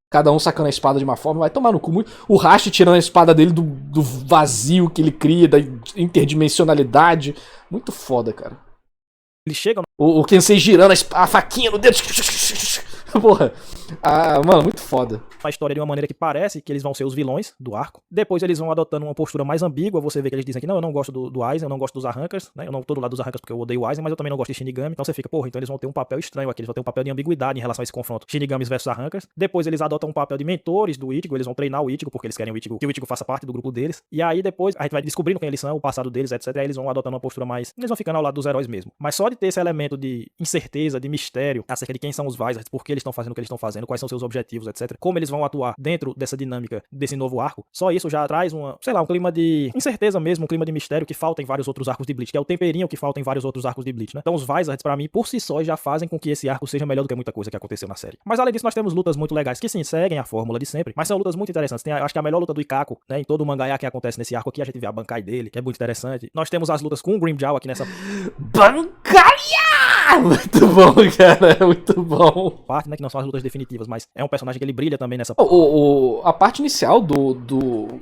Cada um sacando a espada de uma forma, vai tomar no cu muito. O Hashi tirando a espada dele do vazio que ele cria, da interdimensionalidade. Muito foda, cara. Eles chegam O Kensei girando a faquinha no dedo. Porra. Mano, muito foda. a história de uma maneira que parece que eles vão ser os vilões do arco. Depois eles vão adotando uma postura mais ambígua. Você vê que eles dizem que não, eu não gosto do Aizen, eu não gosto dos Arrancars, né? Eu não tô do lado dos Arrancars porque eu odeio o Aizen, mas eu também não gosto de Shinigami. Então você fica, porra, então eles vão ter um papel estranho aqui, eles vão ter um papel de ambiguidade em relação a esse confronto. Shinigamis versus Arrancars. Depois eles adotam um papel de mentores do Ichigo, eles vão treinar o Ichigo porque eles querem que o Ichigo faça parte do grupo deles. E aí depois a gente vai descobrindo quem eles são, o passado deles, etc. Aí eles vão adotando uma postura mais... Eles vão ficando ao lado dos heróis mesmo. Mas só de ter esse elemento de incerteza, de mistério acerca de quem são os Vizards, por que eles estão fazendo o que eles estão fazendo, quais são seus objetivos, etc. Como eles vão atuar dentro dessa dinâmica desse novo arco, só isso já traz um clima de incerteza mesmo, um clima de mistério que falta em vários outros arcos de Bleach, que é o temperinho que falta em vários outros arcos de Bleach, né? Então os Vizards, pra mim, por si só, já fazem com que esse arco seja melhor do que muita coisa que aconteceu na série. Mas além disso, nós temos lutas muito legais, que sim, seguem a fórmula de sempre, mas são lutas muito interessantes. Acho que a melhor luta do Ikako, né, em todo o mangá que acontece nesse arco aqui, a gente vê a Bankai dele, que é muito interessante. Nós temos as lutas com o Grimmjow aqui nessa Bancaia! Muito bom, cara, muito bom. parte, né, que não são as lutas definitivas, mas é um personagem que ele brilha também nessa A parte inicial do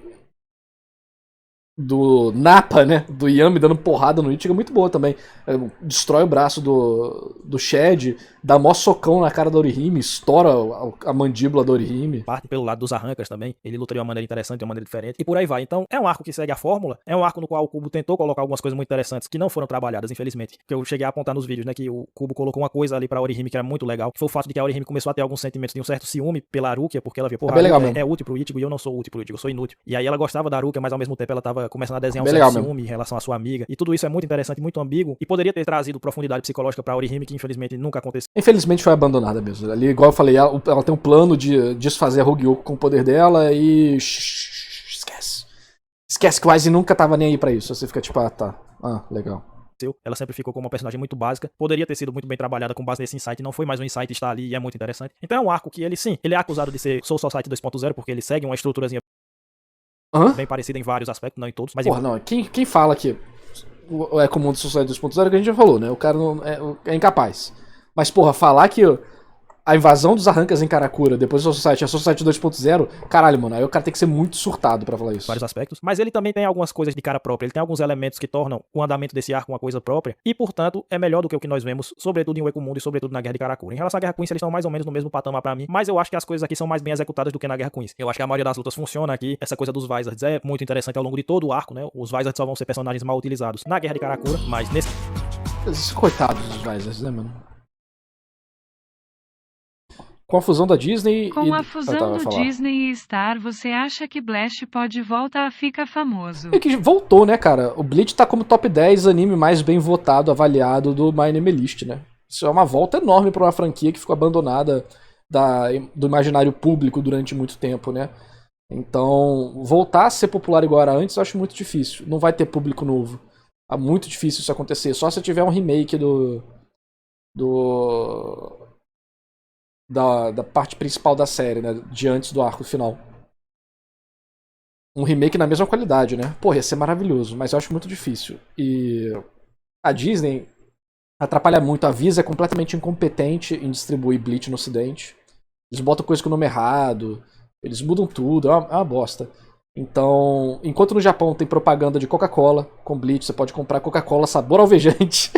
Nappa, né? Do Yami dando porrada no Ichigo é muito boa também. Destrói o braço do Shed, dá mó socão na cara da Orihime, estoura a mandíbula da Orihime. parte pelo lado dos Arrancas também, ele luta de uma maneira interessante, de uma maneira diferente, e por aí vai. Então, é um arco que segue a fórmula, é um arco no qual o Kubo tentou colocar algumas coisas muito interessantes que não foram trabalhadas, infelizmente. Que eu cheguei a apontar nos vídeos, né, que o Kubo colocou uma coisa ali pra Orihime que era muito legal, que foi o fato de que a Orihime começou a ter alguns sentimentos de um certo ciúme pela Arukia, porque ela via, porra, bem legal Arukia mesmo. é útil pro Ichigo e eu não sou útil pro Ichigo, eu sou inútil. E aí ela gostava da Arukia, mas ao mesmo tempo ela tava começando a desenhar um Bem certo legal ciúme em relação à sua amiga, e tudo isso é muito interessante, muito ambíguo, e poderia ter trazido profundidade psicológica pra Orihime, que infelizmente nunca aconteceu. Infelizmente foi abandonada mesmo. Ali, igual eu falei, ela tem um plano de desfazer a Hogyoku com o poder dela e... Esquece. Esquece que o Aizen nunca tava nem aí pra isso. Você fica tipo, tá. Legal. Ela sempre ficou como uma personagem muito básica, poderia ter sido muito bem trabalhada com base nesse insight, não foi mais um insight, está ali e é muito interessante. Então é um arco que ele é acusado de ser Soul Society 2.0, porque ele segue uma estruturazinha bem parecida em vários aspectos, não em todos, mas Porra, não, quem fala que é comum do Society 2.0 é que a gente já falou, né? O cara não é incapaz. Mas, porra, falar que a invasão dos Arrancas em Karakura, depois do Society, a Society 2.0, caralho, mano, aí o cara tem que ser muito surtado pra falar isso. vários aspectos, mas ele também tem algumas coisas de cara própria, ele tem alguns elementos que tornam o andamento desse arco uma coisa própria, e portanto é melhor do que o que nós vemos, sobretudo em Ueco-Mundo e sobretudo na Guerra de Karakura. Em relação à Guerra Queen, eles estão mais ou menos no mesmo patamar pra mim, mas eu acho que as coisas aqui são mais bem executadas do que na Guerra Queen. Eu acho que a maioria das lutas funciona aqui, essa coisa dos Vizards é muito interessante ao longo de todo o arco, né? Os Vizards só vão ser personagens mal utilizados na Guerra de Karakura, mas nesse... Esses coitados dos Vizards, né, mano? Com a fusão da Disney Com a fusão do Disney e Star, você acha que Blast pode voltar a ficar famoso? É que voltou, né, cara? O Bleach tá como top 10 anime mais bem votado, avaliado do My Anime List, né? Isso é uma volta enorme pra uma franquia que ficou abandonada do imaginário público durante muito tempo, né? Então, voltar a ser popular igual era antes, eu acho muito difícil. Não vai ter público novo. É muito difícil isso acontecer. Só se tiver um remake da parte principal da série, né? De antes do arco final. Um remake na mesma qualidade, né? Pô, ia ser maravilhoso, mas eu acho muito difícil. E a Disney atrapalha muito. A Visa é completamente incompetente em distribuir Bleach no ocidente. Eles botam coisa com o nome errado. Eles mudam tudo. É uma bosta. Então, enquanto no Japão tem propaganda de Coca-Cola com Bleach, você pode comprar Coca-Cola sabor alvejante.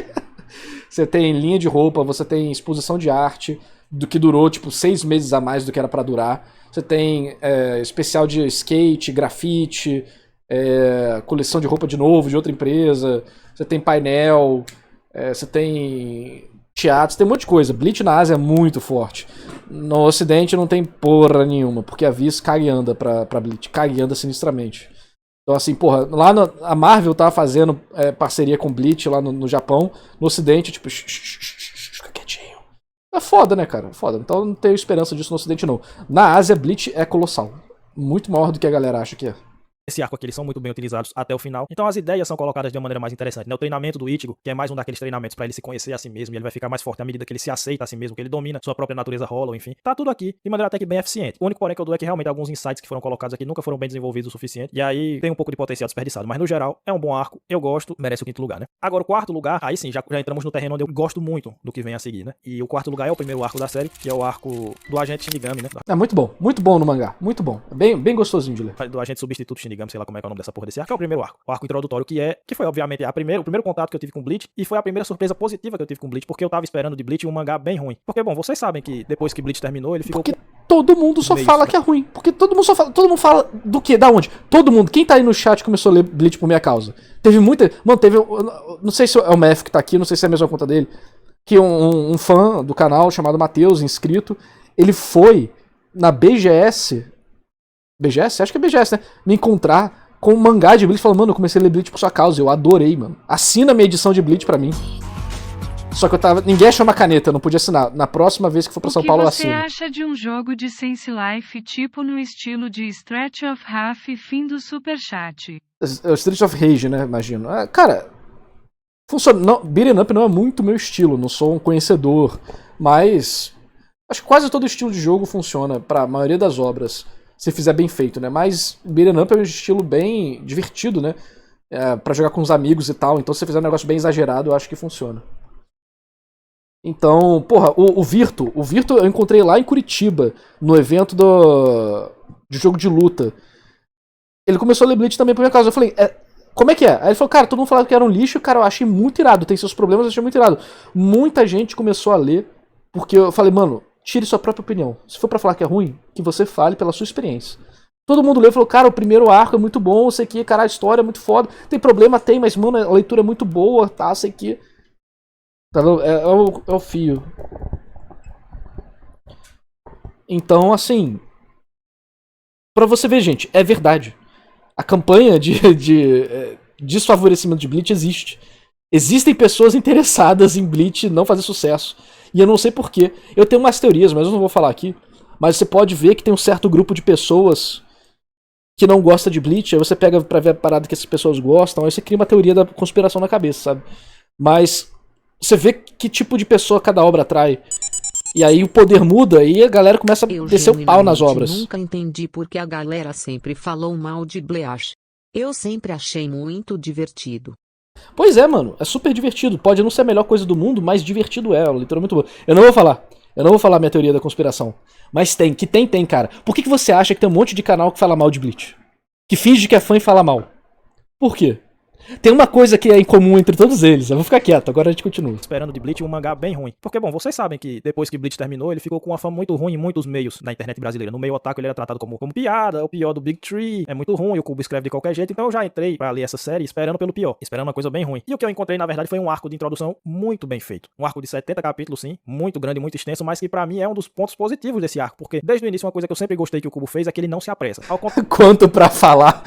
Você tem linha de roupa, você tem exposição de arte, do que durou tipo 6 meses a mais do que era pra durar. Você tem especial de skate, grafite, coleção de roupa de novo de outra empresa. Você tem painel, você tem teatro, você tem um monte de coisa. Bleach na Ásia é muito forte. No Ocidente não tem porra nenhuma, porque a Viz caga e anda pra Bleach, caga e anda sinistramente. Então, assim, porra, lá a Marvel tava fazendo parceria com Bleach lá no Japão, no Ocidente, tipo, fica quietinho. É foda, né, cara? Foda. Então eu não tenho esperança disso no Ocidente, não. Na Ásia, Bleach é colossal. Muito maior do que a galera acha que é. esse arco aqui, eles são muito bem utilizados até o final. Então as ideias são colocadas de uma maneira mais interessante, né? O treinamento do Ichigo, que é mais um daqueles treinamentos pra ele se conhecer a si mesmo, e ele vai ficar mais forte à medida que ele se aceita a si mesmo, que ele domina sua própria natureza Hollow, enfim. Tá tudo aqui de maneira até que bem eficiente. O único porém que eu dou é que realmente alguns insights que foram colocados aqui nunca foram bem desenvolvidos o suficiente, e aí tem um pouco de potencial desperdiçado. Mas no geral, é um bom arco, eu gosto, merece o 5º lugar, né? Agora o 4º lugar, aí sim, já entramos no terreno onde eu gosto muito do que vem a seguir, né? E o 4º lugar é o primeiro arco da série, que é o arco do agente Shinigami, né? É muito bom no mangá, muito bom. É bem gostosinho de ler. Do agente substituto Shinigami, sei lá como é que é o nome dessa porra desse arco, é o primeiro arco. O arco introdutório que foi obviamente o primeiro contato que eu tive com Bleach, e foi a primeira surpresa positiva que eu tive com Bleach, porque eu tava esperando de Bleach um mangá bem ruim. Porque, bom, vocês sabem que depois que Bleach terminou, ele ficou... Porque todo mundo só fala que é ruim. Porque todo mundo fala do quê? Da onde? Todo mundo. Quem tá aí no chat começou a ler Bleach por minha causa. Teve muita... Mano, não sei se é o Mef que tá aqui, não sei se é a mesma conta dele, que um fã do canal chamado Matheus, inscrito, ele foi na BGS, acho que é BGS, né? Me encontrar com um mangá de Bleach, falando, mano, eu comecei a ler Bleach por sua causa, eu adorei, mano. Assina minha edição de Bleach pra mim. Só que ninguém achou uma caneta, eu não podia assinar. Na próxima vez que for pra São Paulo eu assino. O que você acha de um jogo de Sense Life tipo no estilo de Stretch of Half, fim do superchat? Street of Rage, né, imagino. Cara, funciona. Beat'em Up não é muito meu estilo, não sou um conhecedor, mas acho que quase todo estilo de jogo funciona pra maioria das obras, se fizer bem feito, né? Mas Beat'em Up é um estilo bem divertido, né? Pra jogar com os amigos e tal, então se você fizer um negócio bem exagerado, eu acho que funciona. Então, porra, o Virtu eu encontrei lá em Curitiba, no evento de jogo de luta. Ele começou a ler Bleach também por minha causa. Eu falei, como é que é? Aí ele falou, cara, todo mundo falava que era um lixo, cara, eu achei muito irado, tem seus problemas, eu achei muito irado. Muita gente começou a ler, porque eu falei, mano, tire sua própria opinião. Se for pra falar que é ruim, que você fale pela sua experiência. Todo mundo leu e falou, cara, o primeiro arco é muito bom, sei que, cara, a história é muito foda. Tem problema? Tem, mas, mano, a leitura é muito boa, tá, sei que... Tá, é o fio. Então, assim... Pra você ver, gente, é verdade. A campanha de desfavorecimento de Bleach existe. Existem pessoas interessadas em Bleach não fazer sucesso. E eu não sei porquê. Eu tenho umas teorias, mas eu não vou falar aqui. Mas você pode ver que tem um certo grupo de pessoas que não gosta de Bleach. Aí você pega pra ver a parada que essas pessoas gostam. Aí você cria uma teoria da conspiração na cabeça, sabe? Mas você vê que tipo de pessoa cada obra atrai. E aí o poder muda e a galera começa a descer o pau nas obras. Eu nunca entendi porque a galera sempre falou mal de Bleach. Eu sempre achei muito divertido. Pois é, mano. É super divertido. Pode não ser a melhor coisa do mundo, mas divertido é. Literalmente muito bom. Eu não vou falar minha teoria da conspiração. Mas tem, cara. Por que você acha que tem um monte de canal que fala mal de Bleach? Que finge que é fã e fala mal? Por quê? Tem uma coisa que é em comum entre todos eles. Eu vou ficar quieto, agora a gente continua. Esperando de Bleach um mangá bem ruim. Porque, bom, vocês sabem que depois que Bleach terminou, ele ficou com uma fama muito ruim em muitos meios da internet brasileira. No meio otaku ele era tratado como piada, o pior do Big Tree, é muito ruim, o Kubo escreve de qualquer jeito. Então eu já entrei pra ler essa série esperando pelo pior, esperando uma coisa bem ruim. E o que eu encontrei, na verdade, foi um arco de introdução muito bem feito. Um arco de 70 capítulos, sim, muito grande, muito extenso, mas que pra mim é um dos pontos positivos desse arco. Porque desde o início uma coisa que eu sempre gostei que o Kubo fez é que ele não se apressa. Quanto pra falar...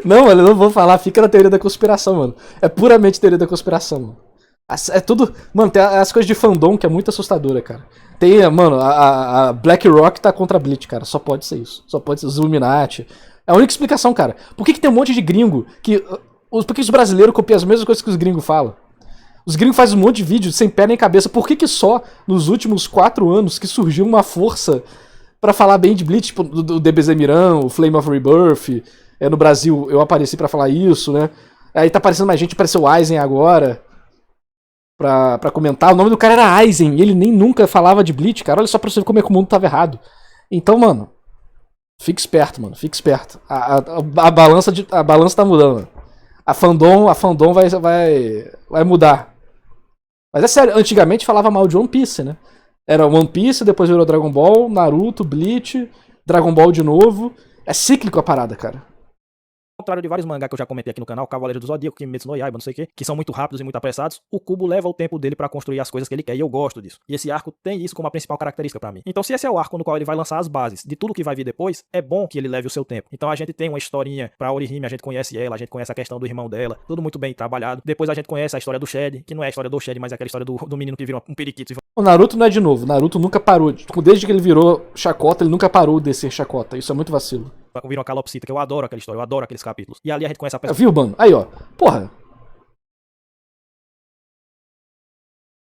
Não, mano, eu não vou falar, fica na teoria da conspiração, mano. É puramente teoria da conspiração, mano. É tudo... Mano, tem as coisas de fandom que é muito assustadora, cara. Tem, mano, a Black Rock tá contra a Bleach, cara. Só pode ser isso. Só pode ser os Illuminati. É a única explicação, cara. Por que tem um monte de gringo que... Por que os brasileiros copiam as mesmas coisas que os gringos falam? Os gringos fazem um monte de vídeo sem pé nem cabeça. Por que só nos últimos 4 anos que surgiu uma força pra falar bem de Bleach, tipo, do DBZ Miran, o Flame of Rebirth... no Brasil eu apareci pra falar isso, né? Aí tá aparecendo mais gente, apareceu o Aizen agora pra comentar. O nome do cara era Aizen e ele nem nunca falava de Bleach, cara. Olha só pra você ver como é que o mundo tava errado. Então, mano, fica esperto, mano. Fica esperto. A balança tá mudando, mano. A fandom vai mudar. Mas é sério, antigamente falava mal de One Piece, né? Era One Piece, depois virou Dragon Ball, Naruto, Bleach, Dragon Ball de novo. É cíclico a parada, cara. Ao contrário de vários mangás que eu já comentei aqui no canal, Cavaleiro do Zodíaco, Kimetsu no Yaiba, não sei o que são muito rápidos e muito apressados, o Kubo leva o tempo dele pra construir as coisas que ele quer, e eu gosto disso. E esse arco tem isso como a principal característica pra mim. Então, se esse é o arco no qual ele vai lançar as bases de tudo que vai vir depois, é bom que ele leve o seu tempo. Então a gente tem uma historinha pra Orihime, a gente conhece ela, a gente conhece a questão do irmão dela, tudo muito bem trabalhado. Depois a gente conhece a história do Shed, que não é a história do Shed, mas é aquela história do menino que vira um periquito. O Naruto não é de novo, o Naruto nunca parou. Desde que ele virou chacota, ele nunca parou de ser chacota. Isso é muito vacilo. Viram a calopsita, que eu adoro aquela história, eu adoro aqueles capítulos. E ali a gente conhece a pessoa. Viu, mano? Aí, ó. Porra.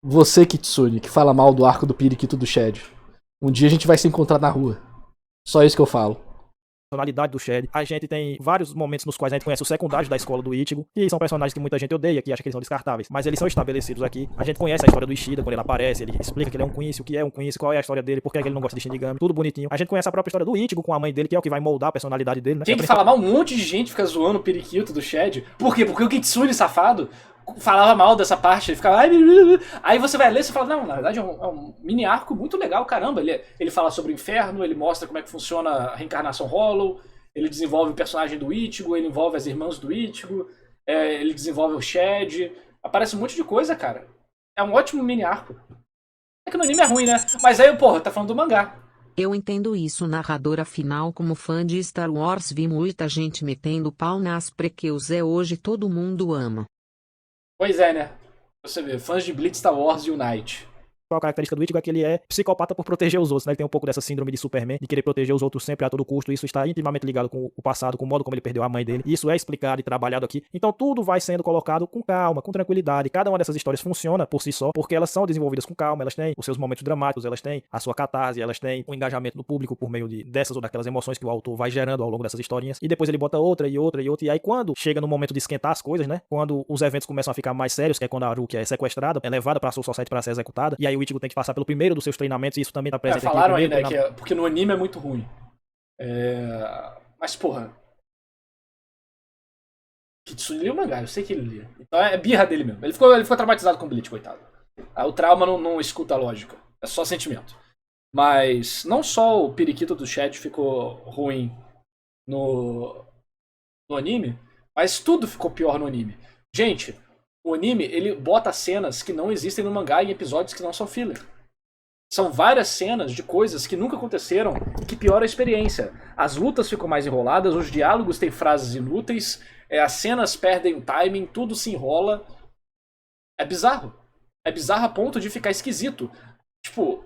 Você, Kitsune, que fala mal do arco do periquito do Shed. Um dia a gente vai se encontrar na rua. Só isso que eu falo. Personalidade do Shed. A gente tem vários momentos nos quais a gente conhece os secundários da escola do Ichigo, que são personagens que muita gente odeia, que acha que eles são descartáveis, mas eles são estabelecidos aqui. A gente conhece a história do Ishida quando ele aparece, ele explica que ele é um Quincy, o que é um Quincy, qual é a história dele, por que ele não gosta de Shinigami, tudo bonitinho. A gente conhece a própria história do Ichigo com a mãe dele, que é o que vai moldar a personalidade dele, né? Tem que falar mal, um monte de gente fica zoando o periquito do Shed. Por quê? Porque o Kitsune, safado, falava mal dessa parte, ele ficava... Aí você vai ler e você fala, não, na verdade é um mini arco muito legal, caramba. Ele fala sobre o inferno, ele mostra como é que funciona a reencarnação Hollow, ele desenvolve o personagem do Ichigo, ele envolve as irmãs do Ichigo, ele desenvolve o Shed, aparece um monte de coisa, cara. É um ótimo mini arco. É que no anime é ruim, né? Mas aí, porra, tá falando do mangá. Eu entendo isso, narrador. Afinal, como fã de Star Wars, vi muita gente metendo pau nas prequels. Hoje todo mundo ama. Pois é, né? Você vê, fãs de Bleach, Star Wars Unite. A característica do Ichigo é que ele é psicopata por proteger os outros, né? Ele tem um pouco dessa síndrome de Superman, de querer proteger os outros sempre a todo custo. Isso está intimamente ligado com o passado, com o modo como ele perdeu a mãe dele. Isso é explicado e trabalhado aqui. Então tudo vai sendo colocado com calma, com tranquilidade. Cada uma dessas histórias funciona por si só, porque elas são desenvolvidas com calma, elas têm os seus momentos dramáticos, elas têm a sua catarse, elas têm o engajamento do público por meio dessas ou daquelas emoções que o autor vai gerando ao longo dessas historinhas. E depois ele bota outra e outra e outra. E aí quando chega no momento de esquentar as coisas, né? Quando os eventos começam a ficar mais sérios, que é quando a Haruki é sequestrada, é levada pra Soul Society pra ser executada, e aí o Ichigo tem que passar pelo primeiro dos seus treinamentos, e isso também tá presente aqui. Falaram aí, né, porque no anime é muito ruim. Mas, porra... Kitsune lia o mangá, eu sei que ele lia. Então é birra dele mesmo. Ele ficou traumatizado com Bleach, coitado. O trauma não escuta a lógica. É só sentimento. Mas não só o periquito do Shed ficou ruim no anime, mas tudo ficou pior no anime. Gente, o anime, ele bota cenas que não existem no mangá em episódios que não são filler. São várias cenas de coisas que nunca aconteceram e que pioram a experiência. As lutas ficam mais enroladas, os diálogos têm frases inúteis, as cenas perdem o timing, tudo se enrola. É bizarro. É bizarro a ponto de ficar esquisito. Tipo,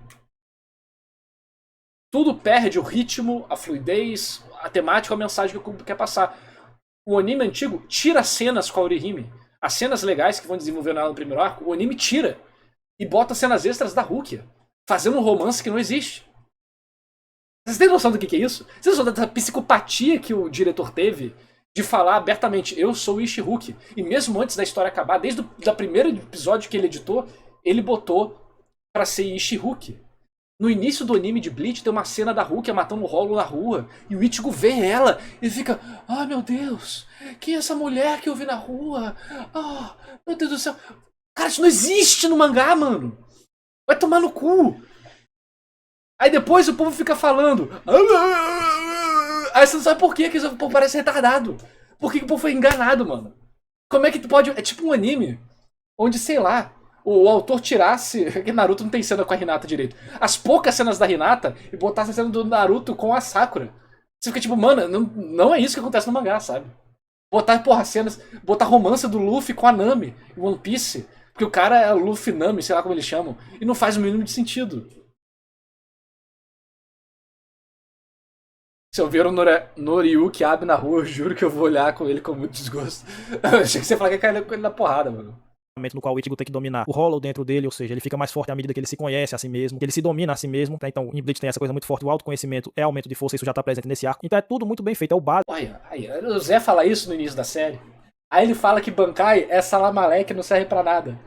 tudo perde o ritmo, a fluidez, a temática, a mensagem que o público quer passar. O anime antigo tira cenas com a Orihime. As cenas legais que vão desenvolver nela no primeiro arco, o anime tira. E bota cenas extras da Rukia, fazendo um romance que não existe. Vocês têm noção do que é isso? Vocês têm noção da psicopatia que o diretor teve de falar abertamente, eu sou o Ishiruki. E mesmo antes da história acabar, desde o primeiro episódio que ele editou, ele botou pra ser Ishiruki. No início do anime de Bleach tem uma cena da Rukia matando o Hollow na rua, e o Ichigo vê ela e fica, ah, meu Deus, quem é essa mulher que eu vi na rua? Ah, meu Deus do céu. Cara, isso não existe no mangá, mano. Vai tomar no cu. Aí depois o povo fica falando. Aí você não sabe por quê, que o povo parece retardado. Por que o povo foi enganado, mano? Como é que tu pode... É tipo um anime onde, sei lá, o autor tirasse... Que Naruto não tem cena com a Hinata direito. As poucas cenas da Hinata e botasse a cena do Naruto com a Sakura. Você fica tipo, mano, não é isso que acontece no mangá, sabe? Botar, porra, cenas... Botar romance do Luffy com a Nami em One Piece... Porque o cara é o Luffy Nami, sei lá como eles chamam. E não faz o mínimo de sentido. Se eu ver o Noriyuki Abe na rua, eu juro que eu vou olhar com ele com muito desgosto. Eu achei que você ia falar que ia cair com ele na porrada, mano. No qual o Ichigo tem que dominar o Hollow dentro dele, ou seja, ele fica mais forte à medida que ele se conhece a si mesmo, que ele se domina a si mesmo, tá? Então em Bleach tem essa coisa muito forte, o autoconhecimento é aumento de força, isso já tá presente nesse arco. Então é tudo muito bem feito, é o básico. Olha, aí, o Zé fala isso no início da série. Aí ele fala que Bankai é Salamalek, não serve pra nada.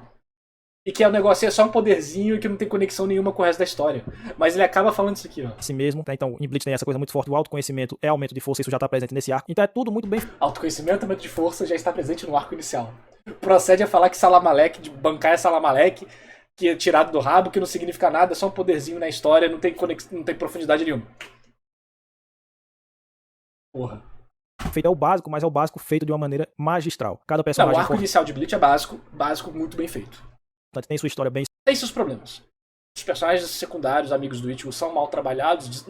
E que o negócio é só um poderzinho e que não tem conexão nenhuma com o resto da história. Mas ele acaba falando isso aqui, ó. Assim mesmo, tá? Então em Bleach tem essa coisa muito forte, o autoconhecimento é aumento de força, isso já tá presente nesse arco. Então é tudo muito bem... Autoconhecimento, aumento de força já está presente no arco inicial. Procede a falar que Salamalek, de Bankai é Salamalek, que é tirado do rabo, que não significa nada, é só um poderzinho na história, não tem profundidade nenhuma. Porra. Feito é o básico, mas é o básico feito de uma maneira magistral. Cada personagem... Não, o arco inicial de Bleach é básico muito bem feito. Tem sua história bem... Tem seus problemas. Os personagens secundários, amigos do Ichigo, são mal trabalhados.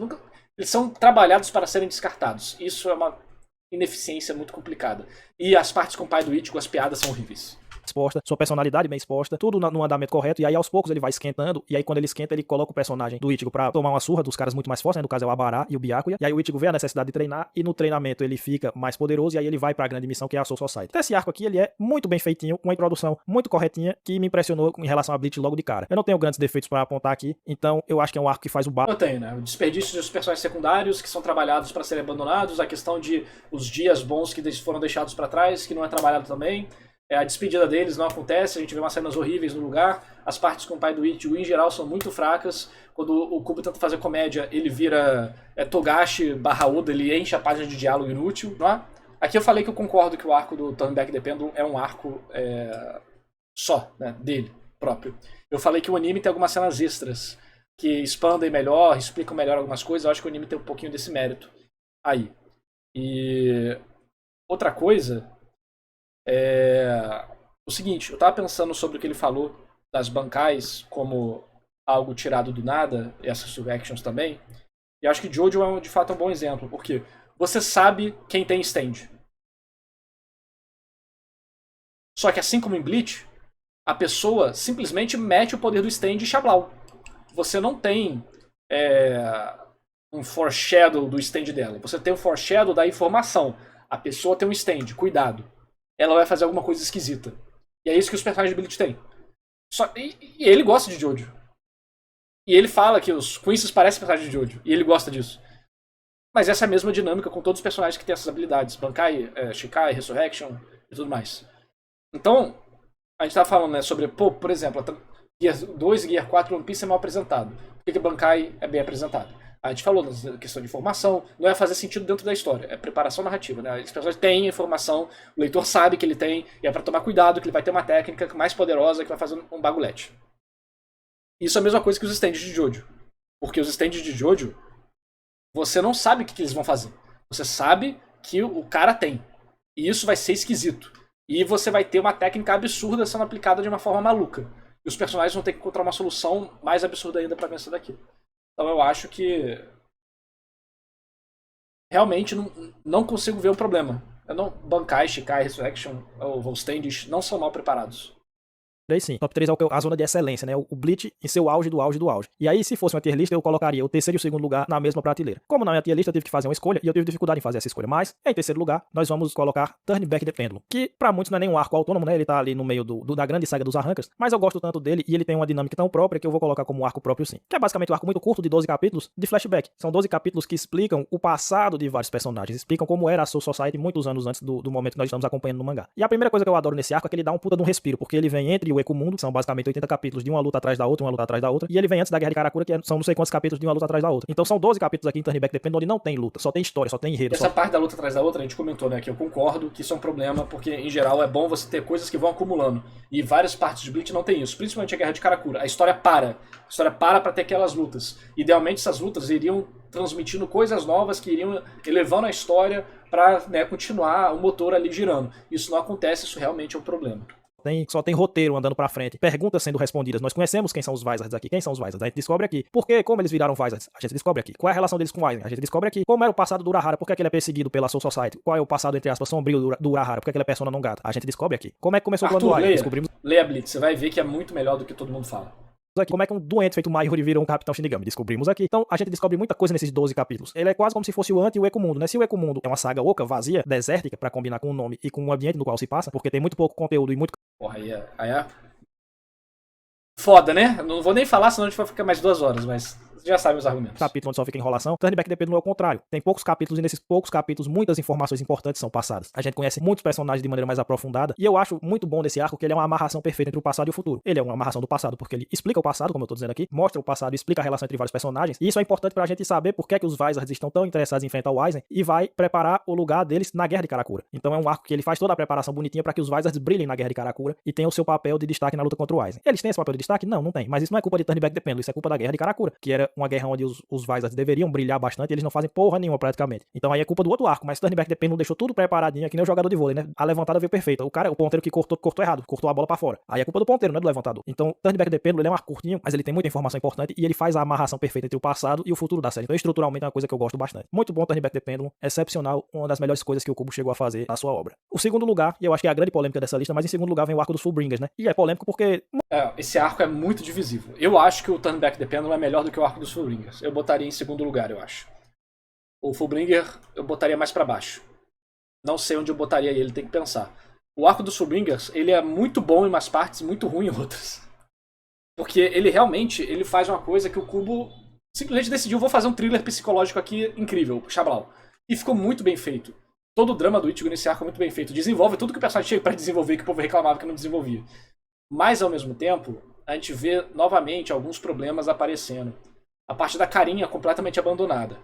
Eles são trabalhados para serem descartados. Isso é uma ineficiência muito complicada. E as partes com o pai do Ichigo, as piadas são horríveis. exposta, sua personalidade bem exposta, tudo no andamento correto, e aí aos poucos ele vai esquentando, e aí quando ele esquenta, ele coloca o personagem do Ichigo pra tomar uma surra dos caras muito mais fortes, né? No caso é o Abará e o Byakuya, e aí o Ichigo vê a necessidade de treinar, e no treinamento ele fica mais poderoso, e aí ele vai pra grande missão que é a Soul Society. Então esse arco aqui, ele é muito bem feitinho, com uma introdução muito corretinha, que me impressionou em relação a Bleach logo de cara. Eu não tenho grandes defeitos pra apontar aqui, então eu acho que é um arco que faz o Eu tenho, né? O desperdício dos personagens secundários que são trabalhados para serem abandonados, a questão de os dias bons que foram deixados para trás, que não é trabalhado também. A despedida deles não acontece, a gente vê umas cenas horríveis no lugar. As partes com o pai do Ichigo, em geral, são muito fracas. Quando o Kubo tenta fazer comédia, ele vira Togashi / Oda, ele enche a página de diálogo inútil. Não é? Aqui eu falei que eu concordo que o arco do Turn Back the Pendulum é um arco só, né, dele próprio. Eu falei que o anime tem algumas cenas extras que expandem melhor, explicam melhor algumas coisas. Eu acho que o anime tem um pouquinho desse mérito aí. E outra coisa é o seguinte, eu tava pensando sobre o que ele falou das bancais como algo tirado do nada, e essas Surrections também, e acho que Jojo é de fato um bom exemplo, porque você sabe quem tem stand. Só que assim como em Bleach, a pessoa simplesmente mete o poder do stand e chablau. Você não tem um foreshadow do stand dela. Você tem um foreshadow da informação. A pessoa tem um stand, cuidado. Ela vai fazer alguma coisa esquisita. E é isso que os personagens de Bleach têm. E ele gosta de Jojo. E ele fala que os Quincy's parecem personagens de Jojo. E ele gosta disso. Mas essa é a mesma dinâmica com todos os personagens que têm essas habilidades. Bankai, Shikai, Resurrection e tudo mais. Então, a gente tava falando, né, sobre, por exemplo, Gear 2 e Gear 4 One Piece é mal apresentado. Por que Bankai é bem apresentado? A gente falou na questão de informação, não é fazer sentido dentro da história, é preparação narrativa, né? As pessoas têm informação, o leitor sabe que ele tem, e é pra tomar cuidado que ele vai ter uma técnica mais poderosa que vai fazer um bagulhete. Isso é a mesma coisa que os stands de Jojo. Porque os stands de Jojo, você não sabe o que eles vão fazer. Você sabe que o cara tem. E isso vai ser esquisito. E você vai ter uma técnica absurda sendo aplicada de uma forma maluca. E os personagens vão ter que encontrar uma solução mais absurda ainda pra vencer daqui. Então eu acho que realmente não consigo ver o problema. Bankai, Shikai, Resurrection ou Volstend não são mal preparados. Aí sim, top 3 é a zona de excelência, né? O Bleach em seu auge do auge do auge. E aí, se fosse uma tier list, eu colocaria o terceiro e o segundo lugar na mesma prateleira. Como na minha tier list eu tive que fazer uma escolha, e eu tive dificuldade em fazer essa escolha, mas, em terceiro lugar, nós vamos colocar Turn Back the Pendulum, que pra muitos não é nem um arco autônomo, né? Ele tá ali no meio da grande saga dos Arrancas, mas eu gosto tanto dele, e ele tem uma dinâmica tão própria que eu vou colocar como um arco próprio sim. Que é basicamente um arco muito curto, de 12 capítulos, de flashback. São 12 capítulos que explicam o passado de vários personagens, explicam como era a Soul Society muitos anos antes do momento que nós estamos acompanhando no mangá. E a primeira coisa que eu adoro nesse arco é que ele dá um puta de um respiro, porque ele vem entre o Ekumundo, que são basicamente 80 capítulos de uma luta atrás da outra, e ele vem antes da Guerra de Karakura, que são não sei quantos capítulos de uma luta atrás da outra. Então são 12 capítulos aqui em Turn Back the Pendulum onde não tem luta, só tem história, só tem enredo. Essa parte da luta atrás da outra, a gente comentou, né, que eu concordo que isso é um problema, porque em geral é bom você ter coisas que vão acumulando. E várias partes de Bleach não tem isso, principalmente a Guerra de Karakura. A história para pra ter aquelas lutas. Idealmente essas lutas iriam transmitindo coisas novas que iriam elevando a história pra, né, continuar o motor ali girando. Isso não acontece, isso realmente é um problema. Só tem roteiro andando pra frente, perguntas sendo respondidas. Nós conhecemos quem são os Vizards aqui. Quem são os Vizards? A gente descobre aqui. Por quê? Como eles viraram Vizards? A gente descobre aqui. Qual é a relação deles com o Aizen? A gente descobre aqui. Como era o passado do Urahara? Por que ele é perseguido pela Soul Society? Qual é o passado, entre aspas, sombrio do Urahara? Por que ele é persona não grata? A gente descobre aqui. Como é que começou o plano do Aizen? Descobrimos. Leia Bleach, você vai ver que é muito melhor do que todo mundo fala. Aqui. Como é que um doente feito Mayuri virou um Capitão Shinigami? Descobrimos aqui. Então a gente descobre muita coisa nesses 12 capítulos. Ele é quase como se fosse o Anti e o Ekumundo, né? Se o Ekumundo é uma saga oca, vazia, desértica, pra combinar com o nome e com o ambiente no qual se passa, porque tem muito pouco conteúdo e muito... Porra, aí é foda, né? Não vou nem falar, senão a gente vai ficar mais 2 horas, mas já sabe os argumentos. Capítulo onde só fica enrolação. Turn Back the Pendulum é o contrário. Tem poucos capítulos e nesses poucos capítulos muitas informações importantes são passadas. A gente conhece muitos personagens de maneira mais aprofundada e eu acho muito bom desse arco que ele é uma amarração perfeita entre o passado e o futuro. Ele é uma amarração do passado porque ele explica o passado, como eu tô dizendo aqui, mostra o passado e explica a relação entre vários personagens. E isso é importante pra gente saber por que é que os Vizards estão tão interessados em enfrentar o Aizen e vai preparar o lugar deles na Guerra de Karakura. Então é um arco que ele faz toda a preparação bonitinha pra que os Vizards brilhem na Guerra de Karakura e tenham o seu papel de destaque na luta contra o Aizen. Eles têm esse papel de destaque? Não tem. Mas isso não é culpa de Turn Back the Pendulum, isso é culpa da Guerra de Karakura, que era uma guerra onde os Vizards deveriam brilhar bastante, eles não fazem porra nenhuma praticamente. Então aí é culpa do outro arco, mas Turn Back the Pendulum deixou tudo preparadinho, é que nem o jogador de vôlei, né? A levantada veio perfeita. O ponteiro que cortou errado, cortou a bola pra fora. Aí é culpa do ponteiro, não é do levantador. Então, Turn Back the Pendulum, ele é um arco curtinho, mas ele tem muita informação importante e ele faz a amarração perfeita entre o passado e o futuro da série. Então, estruturalmente é uma coisa que eu gosto bastante. Muito bom Turn Back the Pendulum, excepcional, uma das melhores coisas que o Kubo chegou a fazer na sua obra. O segundo lugar, e eu acho que é a grande polêmica dessa lista, mas em segundo lugar vem o arco dos Fullbringers, né? E é polêmico porque... Esse arco é muito divisível. Eu acho que o Turn Back the Pendulum é melhor do que o arco dos Fullbringers. Eu botaria em segundo lugar, eu acho. O Fullbringer eu botaria mais pra baixo. Não sei onde eu botaria ele, tem que pensar. O arco dos Fullbringers, ele é muito bom em umas partes e muito ruim em outras. Porque ele realmente ele faz uma coisa que o Kubo simplesmente decidiu, vou fazer um thriller psicológico aqui incrível, Xablau. E ficou muito bem feito. Todo o drama do Ichigo nesse arco é muito bem feito. Desenvolve tudo que o personagem tinha pra desenvolver, que o povo reclamava que não desenvolvia. Mas, ao mesmo tempo, a gente vê novamente alguns problemas aparecendo. A parte da Carinha completamente abandonada.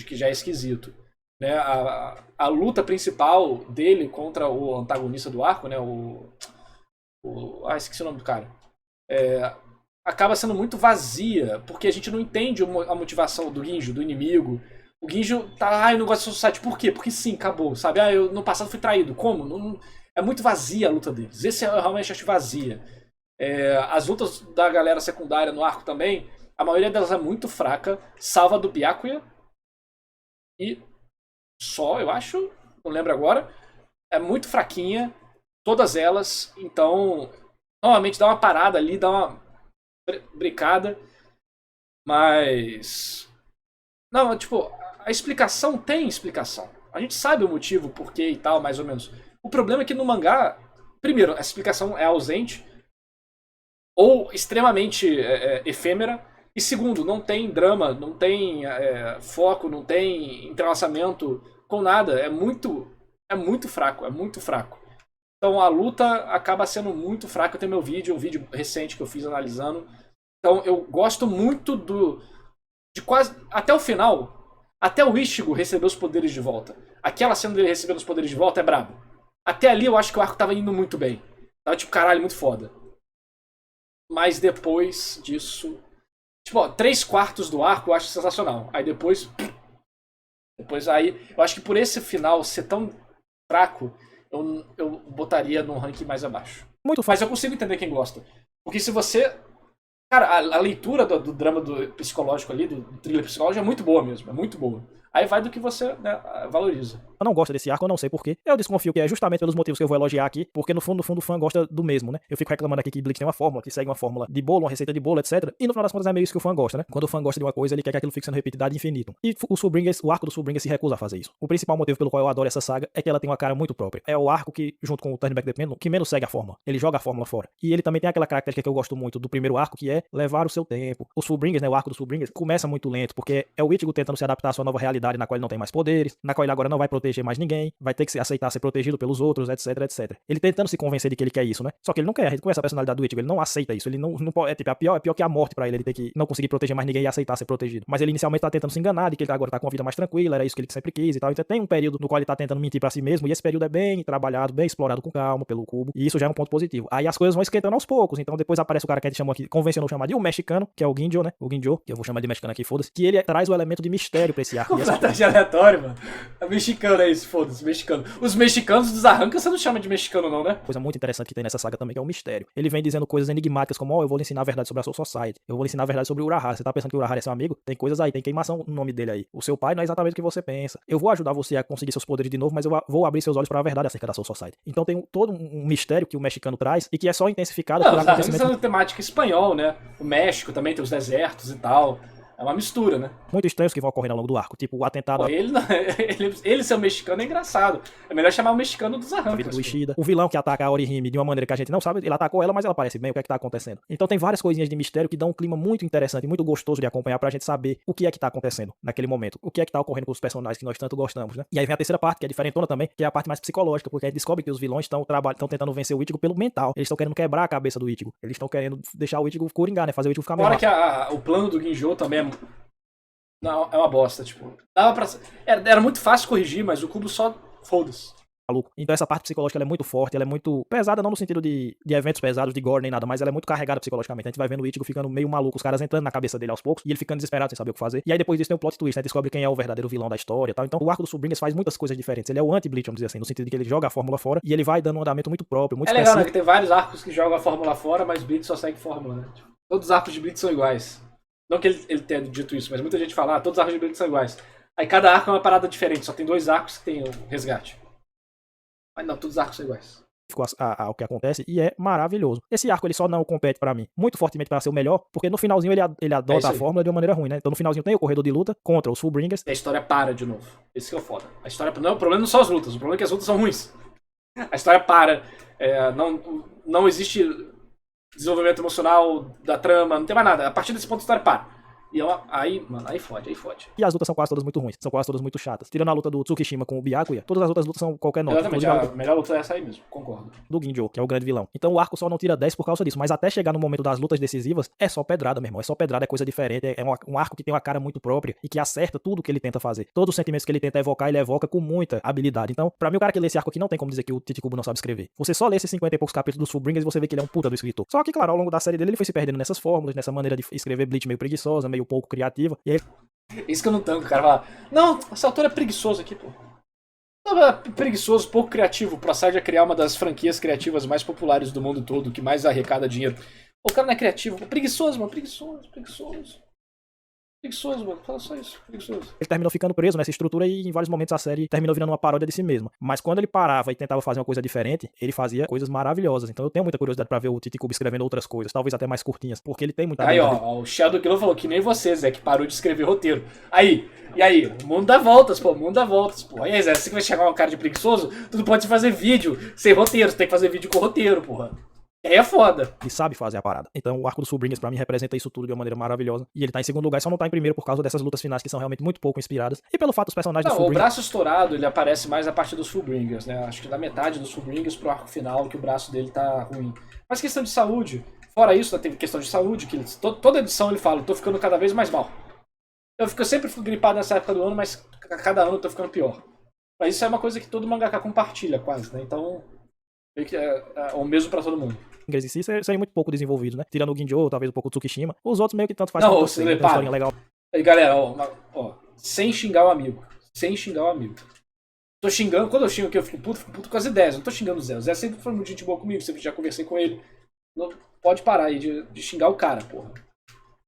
Que já é esquisito. Né? A luta principal dele contra o antagonista do arco, né? Esqueci o nome do cara. Acaba sendo muito vazia, porque a gente não entende a motivação do Ginjo, do inimigo. O Ginjo tá, eu não gosto da Society. Por quê? Porque sim, acabou, sabe? Eu no passado fui traído. Como? Não, é muito vazia a luta deles. Esse eu realmente acho vazia. As lutas da galera secundária no arco também, a maioria delas é muito fraca, salva do Byakuya. E só, eu acho, não lembro agora, é muito fraquinha, todas elas, então, normalmente dá uma parada ali, dá uma brincada, mas... Não, tipo, a explicação tem explicação. A gente sabe o motivo, porquê e tal, mais ou menos. O problema é que no mangá, primeiro, a explicação é ausente, ou extremamente efêmera, e segundo, não tem drama, não tem foco, não tem entrelaçamento com nada. É muito fraco, é muito fraco. Então a luta acaba sendo muito fraca. Eu tenho um vídeo recente que eu fiz analisando. Então eu gosto muito de quase até o final, até o Ichigo receber os poderes de volta. Aquela cena dele recebendo os poderes de volta é brabo. Até ali eu acho que o arco tava indo muito bem. Tava tipo, caralho, muito foda. Mas depois disso... Tipo, 3/4 do arco eu acho sensacional. Aí depois aí, eu acho que por esse final ser tão fraco, eu botaria num ranking mais abaixo. Muito Mas eu consigo entender quem gosta. Porque se você... Cara, a leitura do drama psicológico ali, do thriller psicológico, é muito boa mesmo. É muito boa. Aí vai do que você, né, valoriza. Eu não gosto desse arco, eu não sei porquê. Eu desconfio que é justamente pelos motivos que eu vou elogiar aqui, porque no fundo o fã gosta do mesmo, né? Eu fico reclamando aqui que Bleach tem uma fórmula, que segue uma fórmula de bolo, uma receita de bolo, etc. E no final das contas é meio isso que o fã gosta, né? Quando o fã gosta de uma coisa, ele quer que aquilo fique sendo repetido ad infinitum. E o arco do Fullbringer se recusa a fazer isso. O principal motivo pelo qual eu adoro essa saga é que ela tem uma cara muito própria. É o arco que, junto com o Turn Back the Pendulum, que menos segue a fórmula. Ele joga a fórmula fora. E ele também tem aquela característica que eu gosto muito do primeiro arco, que é levar o seu tempo. Os Fullbringers, né? O arco dos Fullbringers começa muito lento, porque é o Ichigo tentando se adaptar à sua nova realidade, na qual ele não tem mais poderes, na qual ele agora não vai proteger mais ninguém, vai ter que aceitar ser protegido pelos outros, etc, etc. Ele tentando se convencer de que ele quer isso, né? Só que ele não quer, a gente conhece a personalidade do Ichigo, ele não aceita isso, ele não pode, é pior que a morte pra ele ter que não conseguir proteger mais ninguém e aceitar ser protegido. Mas ele inicialmente tá tentando se enganar de que ele agora tá com uma vida mais tranquila, era isso que ele sempre quis e tal. Então tem um período no qual ele tá tentando mentir pra si mesmo, e esse período é bem trabalhado, bem explorado com calma pelo Kubo, e isso já é um ponto positivo. Aí as coisas vão esquentando aos poucos, então depois aparece o cara que a gente chamou aqui, convencionou chamar de um mexicano, que é o Ginjo, né? O Ginjo, que eu vou chamar de mexicano aqui, foda-se, que ele traz o elemento de mistério pra esse arco. Completamente aleatório, mano. É mexicano, é isso, foda-se, mexicano. Os mexicanos dos arrancas você não chama de mexicano, não, né? Coisa muito interessante que tem nessa saga também, que é o mistério. Ele vem dizendo coisas enigmáticas, como, eu vou lhe ensinar a verdade sobre a Soul Society. Eu vou lhe ensinar a verdade sobre o Urahara. Você tá pensando que o Urahara é seu amigo? Tem coisas aí, tem queimação no nome dele aí. O seu pai não é exatamente o que você pensa. Eu vou ajudar você a conseguir seus poderes de novo, mas eu vou abrir seus olhos para a verdade acerca da Soul Society. Então tem todo um mistério que o mexicano traz e que é só intensificado por acontecimentos... Não, é uma temática espanhol, né? O México também tem os desertos e tal. É uma mistura, né? Muito estranhos que vão ocorrendo ao longo do arco. Tipo, o atentado... Pô, ele ser um mexicano é engraçado. É melhor chamar o mexicano dos arrancas. A vida do Ishida. O vilão que ataca a Orihime de uma maneira que a gente não sabe, ele atacou ela, mas ela parece bem o que é que tá acontecendo. Então tem várias coisinhas de mistério que dão um clima muito interessante, muito gostoso de acompanhar pra gente saber o que é que tá acontecendo naquele momento. O que é que tá ocorrendo com os personagens que nós tanto gostamos, né? E aí vem a terceira parte, que é diferentona também, que é a parte mais psicológica, porque a gente descobre que os vilões estão tentando vencer o Ichigo pelo mental. Eles estão querendo quebrar a cabeça do Ichigo. Eles estão querendo deixar o Ichigo coringar, né? Fazer o Ichigo ficar melhor. Fora que o plano do Ginjo também é... Não, é uma bosta, tipo. Dava pra... Era muito fácil corrigir, mas o Kubo só... Foda-se. maluco. Então essa parte psicológica ela é muito forte, ela é muito pesada, não no sentido de eventos pesados, de gore nem nada, mas ela é muito carregada psicologicamente. A gente vai vendo o Ichigo ficando meio maluco, os caras entrando na cabeça dele aos poucos, e ele ficando desesperado sem saber o que fazer. E aí depois disso tem o plot twist, né? Descobre quem é o verdadeiro vilão da história e tal. Então o arco do Subringers faz muitas coisas diferentes. Ele é o anti-Bleach, vamos dizer assim, no sentido de que ele joga a fórmula fora e ele vai dando um andamento muito próprio, muito É legal, né? específico. Que tem vários arcos que jogam a fórmula fora, mas Bleach só segue fórmula, né? Tipo, todos os arcos de Bleach são iguais. Não que ele tenha dito isso, mas muita gente fala, todos os arcos de Bleach são iguais. Aí cada arco é uma parada diferente, só tem 2 arcos que tem o resgate. Mas não, todos os arcos são iguais. Ao que acontece e é maravilhoso. Esse arco ele só não compete pra mim muito fortemente pra ser o melhor, porque no finalzinho ele adota a fórmula de uma maneira ruim, né? Então no finalzinho tem o corredor de luta contra os Fullbringers. E a história para de novo. Esse que é o foda. A história não, o problema não são as lutas, o problema é que as lutas são ruins. A história para, não existe desenvolvimento emocional da trama, não tem mais nada. A partir desse ponto a história para. E aí fode. E as lutas são quase todas muito ruins, são quase todas muito chatas. Tirando a luta do Tsukishima com o Byakuya, todas as outras lutas são qualquer nota. Exatamente, a melhor luta é essa aí mesmo, concordo. Do Ginjo, que é o grande vilão. Então o arco só não tira 10 por causa disso, mas até chegar no momento das lutas decisivas, é só pedrada, meu irmão. É só pedrada, é coisa diferente, é um arco que tem uma cara muito própria e que acerta tudo que ele tenta fazer. Todos os sentimentos que ele tenta evocar, ele evoca com muita habilidade. Então, pra mim, o cara que lê esse arco aqui não tem como dizer que o Tite-Kubo não sabe escrever. Você só lê esses 50 e poucos capítulos dos Fullbringers e você vê que ele é um puta do escritor. Só que, claro, ao longo da série dele, ele foi se perdendo nessas fórmulas, nessa maneira de escrever Bleach meio preguiçosa, meio pouco criativa. E aí, isso que eu não tanco, o cara fala, não, esse autor é preguiçoso aqui, pô. Não, é preguiçoso, pouco criativo. Procede a criar uma das franquias criativas mais populares do mundo todo, que mais arrecada dinheiro. O cara não é criativo, preguiçoso, mano, preguiçoso, mano, fala só isso, preguiçoso. Ele terminou ficando preso nessa estrutura e em vários momentos a série terminou virando uma paródia de si mesma. Mas quando ele parava e tentava fazer uma coisa diferente, ele fazia coisas maravilhosas. Então eu tenho muita curiosidade pra ver o Tite-Kubo escrevendo outras coisas, talvez até mais curtinhas, porque ele tem muita Aí, ó, o Shadow Killer falou que nem você, Zé, que parou de escrever roteiro. Aí, o mundo dá voltas, pô, Aí, Zé, você que vai chegar um cara de preguiçoso, tu não pode fazer vídeo sem roteiro, você tem que fazer vídeo com roteiro, porra. Aí é foda. Ele sabe fazer a parada. Então o arco dos Fullbringers pra mim representa isso tudo de uma maneira maravilhosa. E ele tá em segundo lugar e só não tá em primeiro por causa dessas lutas finais que são realmente muito pouco inspiradas. E pelo fato dos personagens dos O Fullbringers... braço estourado, ele aparece mais a partir dos Fullbringers, né? Acho que da metade dos Fullbringers pro arco final que o braço dele tá ruim. Mas questão de saúde. Fora isso, teve questão de saúde, que toda edição ele fala, tô ficando cada vez mais mal. Eu sempre fico gripado nessa época do ano, mas a cada ano eu tô ficando pior. Mas isso é uma coisa que todo mangaka compartilha quase, né? Então, é o mesmo pra todo mundo. Em si, seriam muito pouco desenvolvidos, né? Tirando o Ginjo, talvez um pouco o Tsukishima. Os outros meio que tanto faz não, quanto você história legal. Aí, galera, sem xingar o amigo. Tô xingando, quando eu xingo aqui, eu fico puto com as ideias. Eu não tô xingando o Zé. O Zé sempre foi muito gente boa comigo, sempre já conversei com ele. Não pode parar aí de xingar o cara, porra.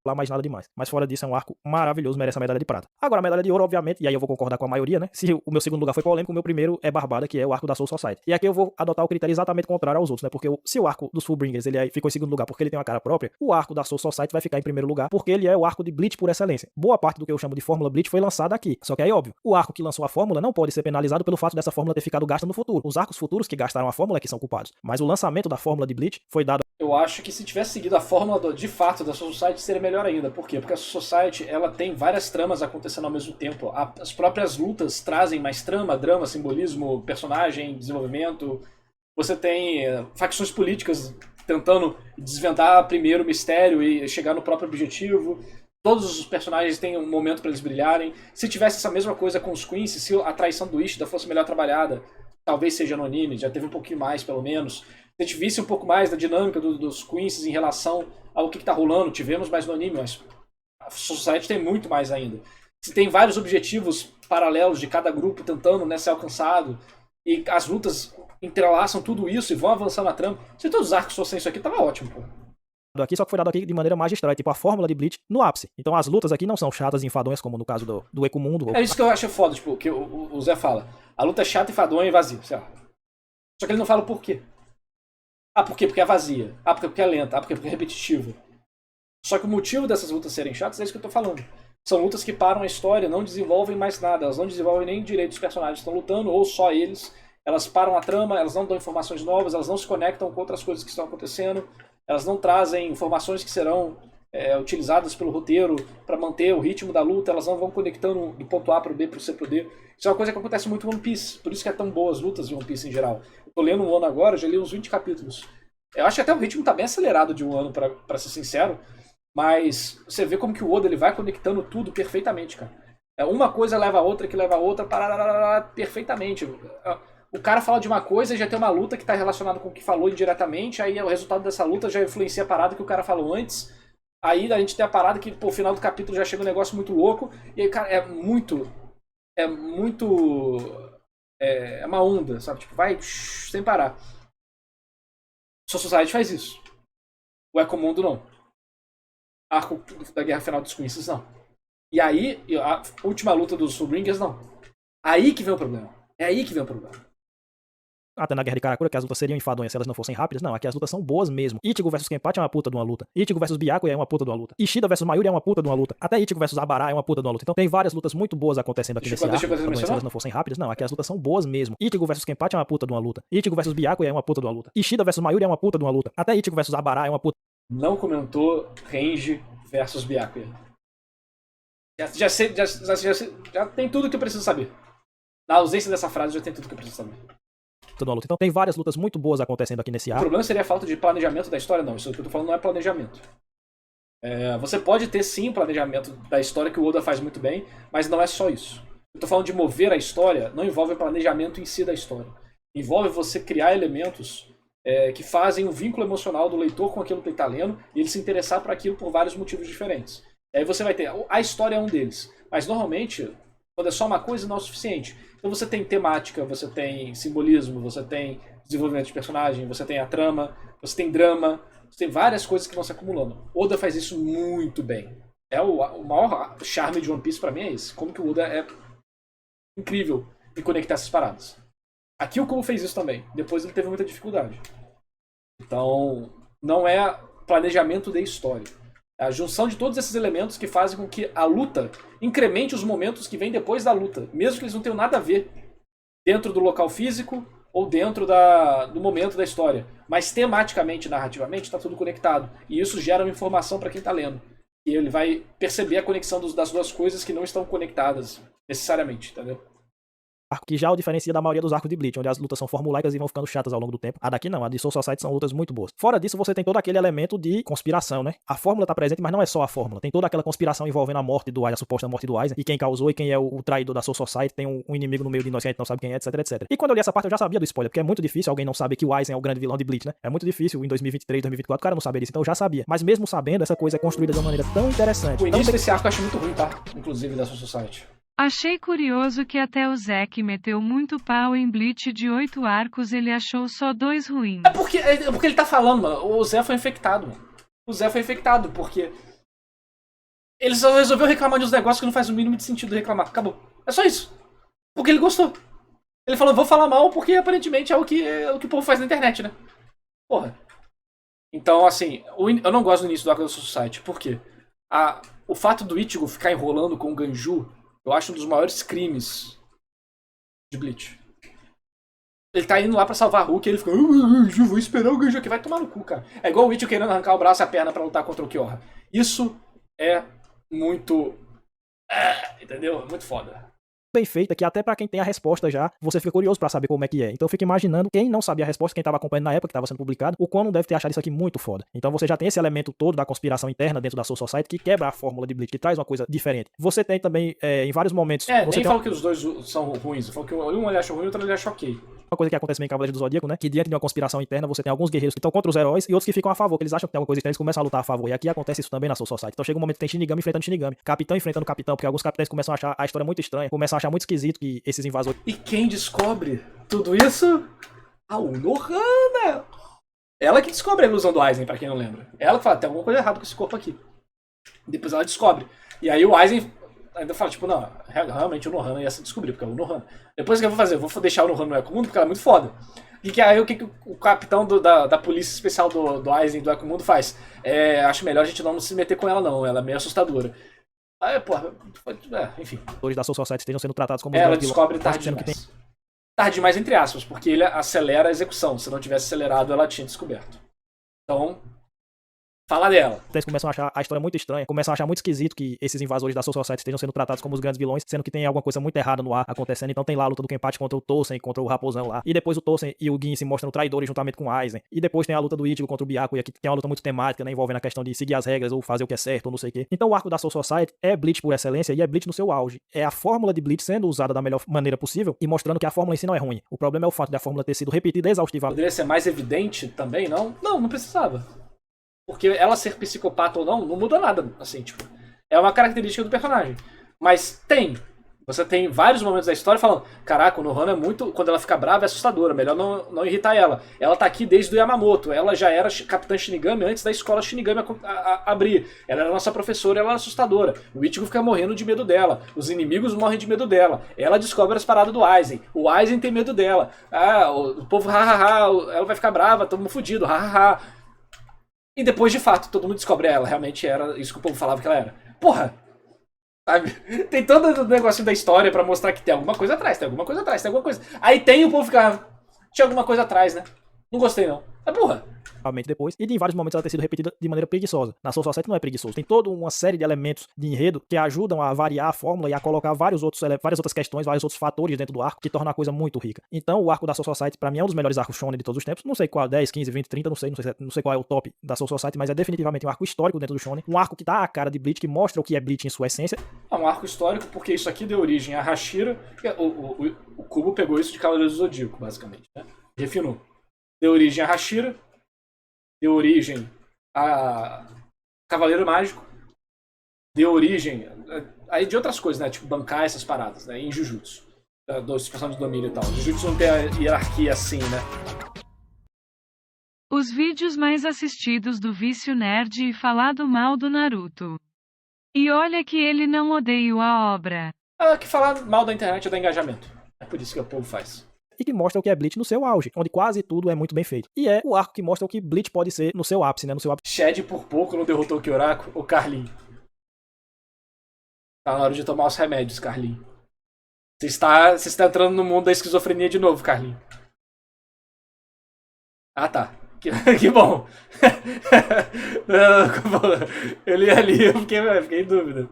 Lá mais nada demais. Mas fora disso, é um arco maravilhoso, merece a medalha de prata. Agora, a medalha de ouro, obviamente, e aí eu vou concordar com a maioria, né? Se o meu segundo lugar foi polêmico, o meu primeiro é Barbada, que é o arco da Soul Society. E aqui eu vou adotar o critério exatamente contrário aos outros, né? Porque se o arco dos Fullbringers ele aí ficou em segundo lugar porque ele tem uma cara própria, o arco da Soul Society vai ficar em primeiro lugar porque ele é o arco de Bleach por excelência. Boa parte do que eu chamo de Fórmula Bleach foi lançada aqui. Só que aí, óbvio, o arco que lançou a fórmula não pode ser penalizado pelo fato dessa fórmula ter ficado gasta no futuro. Os arcos futuros que gastaram a fórmula é que são culpados. Mas o lançamento da fórmula de Bleach foi dado... Eu acho que se tivesse seguido a fórmula de fato da Soul Society seria melhor ainda. Por quê? Porque a Soul Society ela tem várias tramas acontecendo ao mesmo tempo. As próprias lutas trazem mais trama, drama, simbolismo, personagem, desenvolvimento. Você tem facções políticas tentando desvendar primeiro o mistério e chegar no próprio objetivo. Todos os personagens têm um momento para eles brilharem. Se tivesse essa mesma coisa com os Queens, se a traição do Ishida fosse melhor trabalhada, talvez seja no anime, já teve um pouquinho mais pelo menos. Se a gente visse um pouco mais da dinâmica dos Queens em relação ao que tá rolando, tivemos mais no anime, mas a Society tem muito mais ainda. Se tem vários objetivos paralelos de cada grupo tentando, né, ser alcançado, e as lutas entrelaçam tudo isso e vão avançando na trama. Se todos os arcos fossem isso aqui, tava ótimo, pô. Aqui, só que foi dado aqui de maneira magistral, tipo a fórmula de Bleach no ápice. Então as lutas aqui não são chatas e enfadonhas como no caso do Ekumundo. É isso que eu acho foda, tipo, que o Zé fala. A luta é chata, enfadonha e vazia, sei lá. Só que ele não fala o porquê. Ah, por quê? Porque é vazia. Ah, porque é lenta. Ah, porque é repetitiva. Só que o motivo dessas lutas serem chatas é isso que eu tô falando. São lutas que param a história, não desenvolvem mais nada. Elas não desenvolvem nem direito os personagens que estão lutando, ou só eles. Elas param a trama, elas não dão informações novas, elas não se conectam com outras coisas que estão acontecendo. Elas não trazem informações que serão utilizadas pelo roteiro para manter o ritmo da luta. Elas não vão conectando do ponto A para o B, para o C para o D. Isso é uma coisa que acontece muito em One Piece. Por isso que é tão boas as lutas de One Piece em geral. Eu tô lendo um ano agora, já li uns 20 capítulos. Eu acho que até o ritmo tá bem acelerado de um ano, para ser sincero. Mas você vê como que o Oda ele vai conectando tudo perfeitamente, cara. Uma coisa leva a outra, que leva a outra, perfeitamente. o cara fala de uma coisa e já tem uma luta que tá relacionada com o que falou indiretamente, aí o resultado dessa luta já influencia a parada que o cara falou antes. Aí a gente tem a parada que, pô, o final do capítulo já chega um negócio muito louco, e aí, cara, é uma onda, sabe? Tipo, vai sem parar. Soul Society faz isso. O Ecomundo não. Arco da Guerra Final dos Quinces não. E aí, a última luta dos Fullbringers não. Aí que vem o problema. É aí que vem o problema. Até na Guerra de Karakura, que as lutas seriam enfadonhas se elas não fossem rápidas. Não, aqui as lutas são boas mesmo. Ichigo vs Kenpachi é uma puta de uma luta. Ichigo vs Byakuya é uma puta de uma luta. Ishida vs Mayuri é uma puta de uma luta. Até Ichigo vs Abara é uma puta de uma luta. Então tem várias lutas muito boas acontecendo aqui nesse arco. Se elas não fossem rápidas, não, aqui as lutas são boas mesmo. Ichigo vs Kenpachi é uma puta de uma luta. Ichigo vs Byakuya é uma puta de uma luta. Ishida vs Mayuri é uma puta de uma luta. Até Ichigo vs Abara é uma puta. Não comentou Range versus Byakuya. Já tem tudo que eu preciso saber. Na ausência dessa frase, já tem tudo que eu preciso saber. Luta. Então tem várias lutas muito boas acontecendo aqui nesse O arco. problema seria a falta de planejamento da história, não. Isso que eu tô falando não é planejamento. Você pode ter sim o planejamento da história que o Oda faz muito bem, mas não é só isso. Eu tô falando de mover a história, não envolve o planejamento em si da história. Envolve você criar elementos que fazem um vínculo emocional do leitor com aquilo que ele tá lendo e ele se interessar por aquilo por vários motivos diferentes. E aí você vai ter... A história é um deles. Mas normalmente, quando é só uma coisa, não é o suficiente. Então você tem temática, você tem simbolismo, você tem desenvolvimento de personagem, você tem a trama, você tem drama, você tem várias coisas que vão se acumulando. Oda faz isso muito bem. O maior charme de One Piece pra mim é esse. Como que o Oda é incrível em conectar essas paradas. Aqui o Kubo fez isso também. Depois ele teve muita dificuldade. Então, não é planejamento de história. É a junção de todos esses elementos que fazem com que a luta incremente os momentos que vêm depois da luta, mesmo que eles não tenham nada a ver dentro do local físico ou dentro do momento da história. Mas tematicamente, narrativamente, está tudo conectado. E isso gera uma informação para quem está lendo. E ele vai perceber a conexão das duas coisas que não estão conectadas necessariamente, entendeu? Arco que já o diferencia da maioria dos arcos de Bleach, onde as lutas são formulaicas e vão ficando chatas ao longo do tempo. A daqui não, a de Soul Society são lutas muito boas. Fora disso, você tem todo aquele elemento de conspiração, né? A fórmula tá presente, mas não é só a fórmula. Tem toda aquela conspiração envolvendo a morte do Aizen, a suposta morte do Aizen, e quem causou e quem é o traidor da Soul Society, tem um inimigo no meio de nós que a gente não sabe quem é, etc, etc. E quando eu li essa parte, eu já sabia do spoiler, porque é muito difícil alguém não saber que o Aizen é o grande vilão de Bleach, né? É muito difícil em 2023, 2024, o cara não saber disso, então eu já sabia. Mas mesmo sabendo, essa coisa é construída de uma maneira tão interessante. O início desse arco eu acho muito ruim, tá? Inclusive da Soul Society. Achei curioso que até o Zeke meteu muito pau em Bleach de 8 arcos, ele achou só 2 ruins. É porque ele tá falando, mano. O Zé foi infectado, mano. O Zé foi infectado, porque ele só resolveu reclamar de uns negócios que não faz o mínimo de sentido reclamar. Acabou. É só isso. Porque ele gostou. Ele falou, vou falar mal porque aparentemente é o que o povo faz na internet, né? Porra. Então, assim, eu não gosto do início do arco da Society. Por quê? O fato do Ichigo ficar enrolando com o Ganju, eu acho um dos maiores crimes de Bleach. Ele tá indo lá pra salvar a Hulk e ele fica, vou esperar o Ganju aqui. Vai tomar no cu, cara. É igual o Ichigo querendo arrancar o braço e a perna pra lutar contra o Kyoha. Isso é muito... entendeu? Muito foda. Bem feita, que até pra quem tem a resposta já, você fica curioso pra saber como é que é. Então eu fico imaginando, quem não sabia a resposta, quem tava acompanhando na época que tava sendo publicado, o quão não deve ter achado isso aqui muito foda. Então você já tem esse elemento todo da conspiração interna dentro da Soul Society, que quebra a fórmula de Bleach, que traz uma coisa diferente. Você tem também, em vários momentos... nem falo que os dois são ruins, eu falo que um ele acha ruim e o outro ele acha ok. Uma coisa que acontece bem em Cavaleiro do Zodíaco, né? Que diante de uma conspiração interna, você tem alguns guerreiros que estão contra os heróis e outros que ficam a favor, que eles acham que tem alguma coisa estranha, eles começam a lutar a favor. E aqui acontece isso também na Soul Society. Então chega um momento que tem Shinigami enfrentando Shinigami, capitão enfrentando capitão, porque alguns capitães começam a achar a história muito estranha, começam a achar muito esquisito que esses invasores... E quem descobre tudo isso? A Unohana! Ela que descobre a ilusão do Aizen, pra quem não lembra. Ela que fala, tem alguma coisa errada com esse corpo aqui. Depois ela descobre. E aí o Aizen ainda fala, tipo, não, realmente o Unohana ia se descobrir, porque é o Unohana. Depois o que eu vou fazer? Eu vou deixar o Unohana no Ecomundo, porque ela é muito foda. E aí o que o capitão da polícia especial do Aizen, do Ecomundo faz? Acho melhor a gente não se meter com ela não, ela é meio assustadora. Aí, porra, enfim. Os da Soul Society estejam sendo tratados como... Ela descobre tarde demais. Tarde demais entre aspas, porque ele acelera a execução. Se não tivesse acelerado, ela tinha descoberto. Então, Fala dela. Eles começam a achar a história muito estranha, começam a achar muito esquisito que esses invasores da Soul Society estejam sendo tratados como os grandes vilões, sendo que tem alguma coisa muito errada no ar acontecendo. Então tem lá a luta do Kenpachi contra o Tosen, contra o Raposão lá. E depois o Tosen e o Gin se mostram traidores juntamente com o Aizen. E depois tem a luta do Ichigo contra o Byakuya, que tem uma luta muito temática, né, envolvendo a questão de seguir as regras ou fazer o que é certo ou não sei o quê. Então o arco da Soul Society é Bleach por excelência e é Bleach no seu auge. É a fórmula de Bleach sendo usada da melhor maneira possível e mostrando que a fórmula em si não é ruim. O problema é o fato de a fórmula ter sido repetida exaustivamente. Poderia ser mais evidente também, não? Não precisava. Porque ela ser psicopata ou não muda nada, assim, tipo. É uma característica do personagem. Mas tem. Você tem vários momentos da história falando, caraca, o Nohana é muito... Quando ela fica brava é assustadora, melhor não irritar ela. Ela tá aqui desde o Yamamoto, ela já era Capitã Shinigami antes da escola Shinigami abrir. Ela era nossa professora, ela era assustadora. O Ichigo fica morrendo de medo dela. Os inimigos morrem de medo dela. Ela descobre as paradas do Aizen. O Aizen tem medo dela. Ah, o povo, hahaha, ela vai ficar brava, todo mundo fudido, hahaha. E depois, de fato, todo mundo descobre ela. Realmente era isso que o povo falava que ela era. Porra! Sabe? Tem todo o negócio da história pra mostrar que tem alguma coisa atrás, tem alguma coisa atrás, tem alguma coisa. Aí tem o povo ficar. Tinha alguma coisa atrás, né? Não gostei, não. É porra! Depois, e em vários momentos ela ter sido repetida de maneira preguiçosa. Na Soul Society não é preguiçoso. Tem toda uma série de elementos de enredo que ajudam a variar a fórmula e a colocar várias outras questões, vários outros fatores dentro do arco que torna a coisa muito rica. Então, o arco da Soul Society, pra mim, é um dos melhores arcos shonen de todos os tempos. Não sei qual, 10, 15, 20, 30, não sei qual é o top da Soul Society, mas é definitivamente um arco histórico dentro do shonen. Um arco que dá a cara de Bleach, que mostra o que é Bleach em sua essência. É um arco histórico porque isso aqui deu origem a Hashira. O Kubo pegou isso de Cavaleiro do Zodíaco, basicamente, né? Refinou. Deu origem a Hashira. Deu origem a Cavaleiro Mágico, deu origem aí de outras coisas, né? Tipo bancar essas paradas, né? Em Jujutsu. Dos personagens de domínio e tal. Jujutsu não tem a hierarquia assim, né? Os vídeos mais assistidos do Vício Nerd e falado mal do Naruto. E olha que ele não odeia a obra. Que falar mal da internet é dar engajamento. É por isso que o povo faz. E que mostra o que é Bleach no seu auge, onde quase tudo é muito bem feito. E é o arco que mostra o que Bleach pode ser no seu ápice, né? No seu ápice. Shed por pouco não derrotou o Kyoraku, o Carlin. Tá na hora de tomar os remédios, Carlin. Você está entrando no mundo da esquizofrenia de novo, Carlin. Ah, tá. Que bom. Ele ali, eu fiquei em dúvida.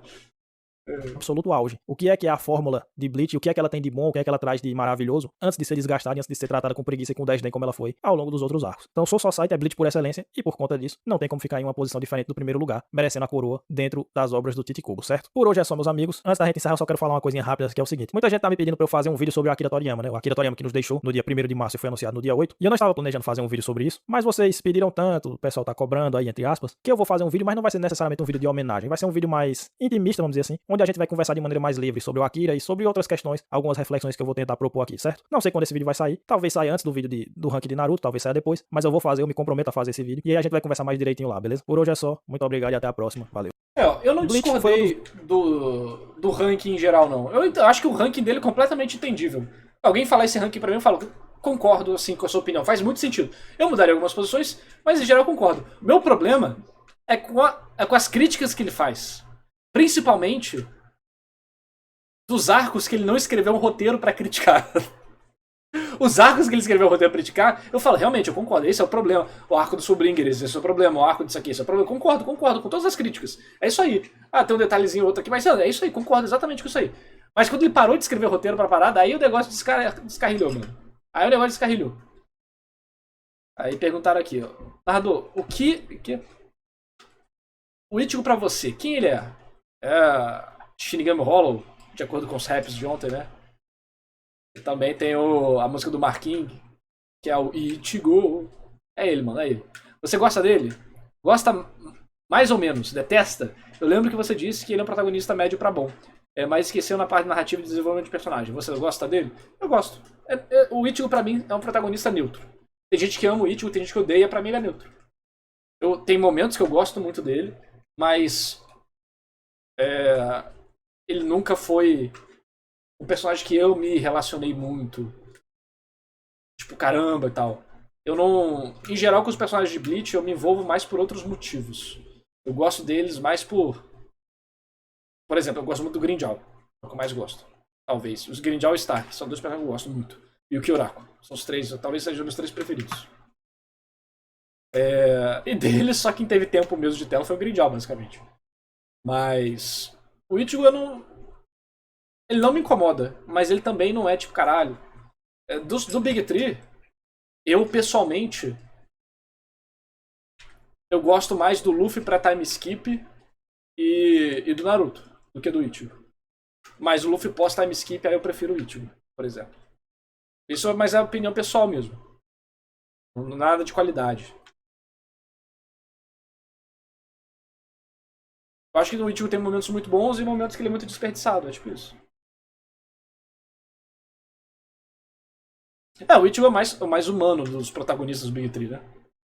Absoluto auge. O que é a fórmula de Bleach, o que é que ela tem de bom, o que é que ela traz de maravilhoso, antes de ser desgastada, antes de ser tratada com preguiça e com desdém como ela foi ao longo dos outros arcos. Então Soul Society é Bleach por excelência e por conta disso não tem como ficar em uma posição diferente do primeiro lugar, merecendo a coroa dentro das obras do Tite Kubo, certo? Por hoje é só, meus amigos. Antes da gente encerrar, eu só quero falar uma coisinha rápida, que é o seguinte. Muita gente tá me pedindo pra eu fazer um vídeo sobre o Akira Toriyama, né? O Akira Toriyama que nos deixou no dia 1º de março e foi anunciado no dia 8. E eu não estava planejando fazer um vídeo sobre isso, mas vocês pediram tanto, o pessoal tá cobrando aí, entre aspas, que eu vou fazer um vídeo, mas não vai ser necessariamente um vídeo de homenagem. Vai ser um vídeo mais intimista, vamos dizer assim, onde a gente vai conversar de maneira mais livre sobre o Akira e sobre outras questões, algumas reflexões que eu vou tentar propor aqui, certo? Não sei quando esse vídeo vai sair, talvez saia antes do vídeo do ranking de Naruto, talvez saia depois, mas eu vou fazer, eu me comprometo a fazer esse vídeo, e aí a gente vai conversar mais direitinho lá, beleza? Por hoje é só, muito obrigado e até a próxima, valeu. Eu não discordei do ranking em geral, não. Eu acho que o ranking dele é completamente entendível. Alguém falar esse ranking pra mim, eu falo, concordo, assim, com a sua opinião, faz muito sentido. Eu mudaria algumas posições, mas em geral eu concordo. O meu problema é com as críticas que ele faz. Principalmente dos arcos que ele não escreveu um roteiro pra criticar. Os arcos que ele escreveu um roteiro pra criticar, eu falo, realmente, eu concordo, esse é o problema. O arco do Subringer, esse é o problema. O arco disso aqui, esse é o problema. Concordo com todas as críticas. É isso aí. Tem um detalhezinho outro aqui, mas é isso aí, concordo exatamente com isso aí. Mas quando ele parou de escrever roteiro pra parada, aí o negócio descarrilhou, mano. Aí o negócio descarrilhou. Aí perguntaram aqui, ó. Narrador, o Ichigo pra você, quem ele é? É Shinigami Hollow? De acordo com os raps de ontem, né? E também tem a música do Marquinhos, que é o Ichigo. É ele, mano, é ele. Você gosta dele? Gosta mais ou menos? Detesta? Eu lembro que você disse que ele é um protagonista médio pra bom. Mas esqueceu na parte narrativa de desenvolvimento de personagem. Você gosta dele? Eu gosto. O Ichigo pra mim é um protagonista neutro. Tem gente que ama o Ichigo, tem gente que odeia, pra mim ele é neutro. Tem momentos que eu gosto muito dele, mas ele nunca foi um personagem que eu me relacionei muito. Tipo, caramba e tal. Eu não... Em geral, com os personagens de Bleach, eu me envolvo mais por outros motivos. Eu gosto deles mais por... Por exemplo, eu gosto muito do Grimmjow. É o que eu mais gosto. Talvez. Os Grimmjow e Stark são dois personagens que eu gosto muito. E o Kyoraku. São os três, talvez sejam os meus três preferidos. E dele, só quem teve tempo mesmo de tela foi o Grindial, basicamente. Mas o Ichigo, ele não me incomoda, mas ele também não é tipo, caralho. Do Big Three, eu pessoalmente, eu gosto mais do Luffy pra time skip e do Naruto do que do Ichigo. Mas o Luffy pós time skip, aí eu prefiro o Ichigo, por exemplo. Isso é mais a opinião pessoal mesmo. Nada de qualidade. Eu acho que o Ichigo tem momentos muito bons e momentos que ele é muito desperdiçado, é tipo isso. O Ichigo é o mais humano dos protagonistas do Big Three, né?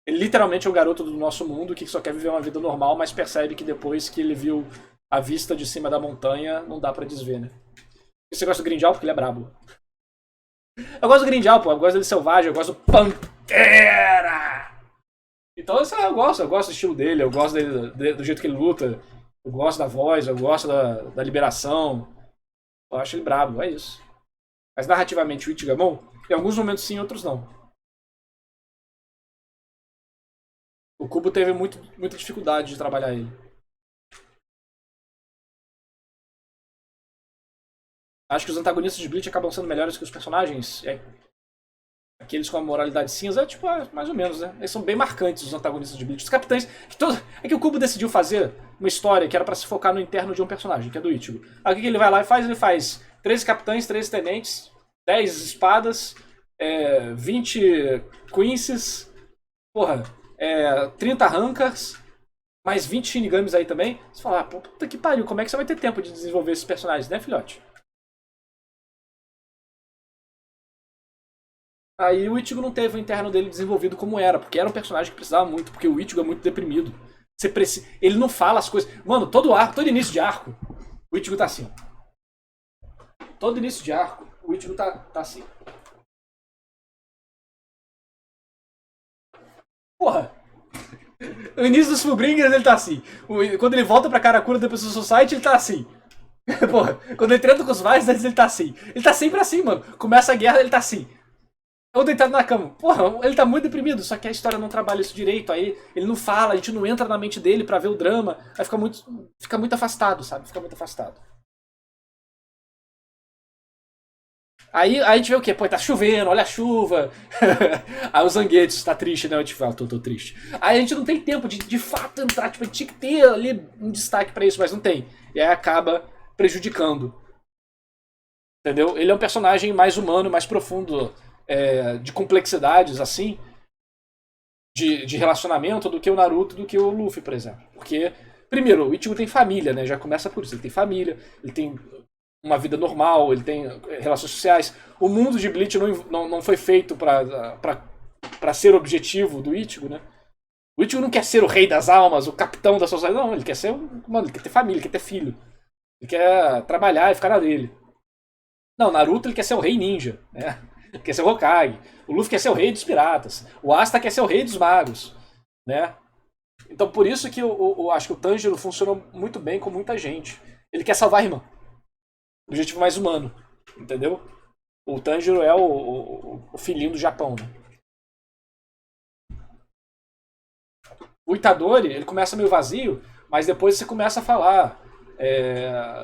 Ele literalmente é o garoto do nosso mundo que só quer viver uma vida normal, mas percebe que depois que ele viu a vista de cima da montanha, não dá pra desver, né? E você gosta do Grindial porque ele é brabo. Eu gosto do Grindial, pô. Eu gosto dele selvagem, eu gosto do Pantera! Então, eu gosto do estilo dele, eu gosto do jeito que ele luta, eu gosto da voz, eu gosto da liberação. Eu acho ele brabo, é isso. Mas narrativamente o Ichigo é bom? Em alguns momentos sim, em outros não. O Kubo teve muita dificuldade de trabalhar ele. Acho que os antagonistas de Bleach acabam sendo melhores que os personagens. Aqueles com a moralidade cinza, tipo, mais ou menos, né? Eles são bem marcantes, os antagonistas de Bleach. Os capitães. É que o Kubo decidiu fazer uma história que era pra se focar no interno de um personagem, que é do Ichigo. Aí o que ele vai lá e faz? Ele faz 13 capitães, 13 tenentes, 10 espadas, 20 quinces, 30 rankers, mais 20 shinigamis aí também. Você fala, puta que pariu, como é que você vai ter tempo de desenvolver esses personagens, né, filhote? Aí o Ichigo não teve o interno dele desenvolvido como era, porque era um personagem que precisava muito, porque o Ichigo é muito deprimido. Ele não fala as coisas. Mano, todo início de arco, o Ichigo tá assim. Todo início de arco, o Ichigo tá assim. Porra! O início dos Fullbringers ele tá assim. Quando ele volta pra Karakura depois do Society, ele tá assim. Porra, quando ele treta com os Vizards, ele tá assim. Ele tá sempre assim, mano. Começa a guerra, ele tá assim. Ou deitado na cama. Porra, ele tá muito deprimido, só que a história não trabalha isso direito. Aí ele não fala, a gente não entra na mente dele pra ver o drama. Aí fica muito afastado, sabe? Fica muito afastado. Aí a gente vê o quê? Pô, tá chovendo, olha a chuva. Aí o Zanguetes tá triste, né? Eu te falo, tô triste. Aí a gente não tem tempo de fato entrar, tipo, a gente tinha que ter ali um destaque pra isso, mas não tem. E aí acaba prejudicando. Entendeu? Ele é um personagem mais humano, mais profundo, de complexidades, assim, de relacionamento, do que o Naruto, do que o Luffy, por exemplo. Porque, primeiro, o Ichigo tem família, né? Já começa por isso. Ele tem família, ele tem uma vida normal, ele tem relações sociais. O mundo de Bleach não foi feito pra ser objetivo do Ichigo, né? O Ichigo não quer ser o rei das almas, o capitão da sociedade. Não, ele quer ser ele quer ter família, ele quer ter filho. Ele quer trabalhar e ficar na dele. Não, Naruto ele quer ser o rei ninja, né? Ele quer ser o Hokage. O Luffy quer ser o rei dos piratas. O Asta quer ser o rei dos magos, né? Então por isso que eu acho que o Tanjiro funciona muito bem com muita gente. Ele quer salvar a irmã. Objetivo mais humano, entendeu? O Tanjiro é o filhinho do Japão, né? O Itadori, ele começa meio vazio, mas depois você começa a falar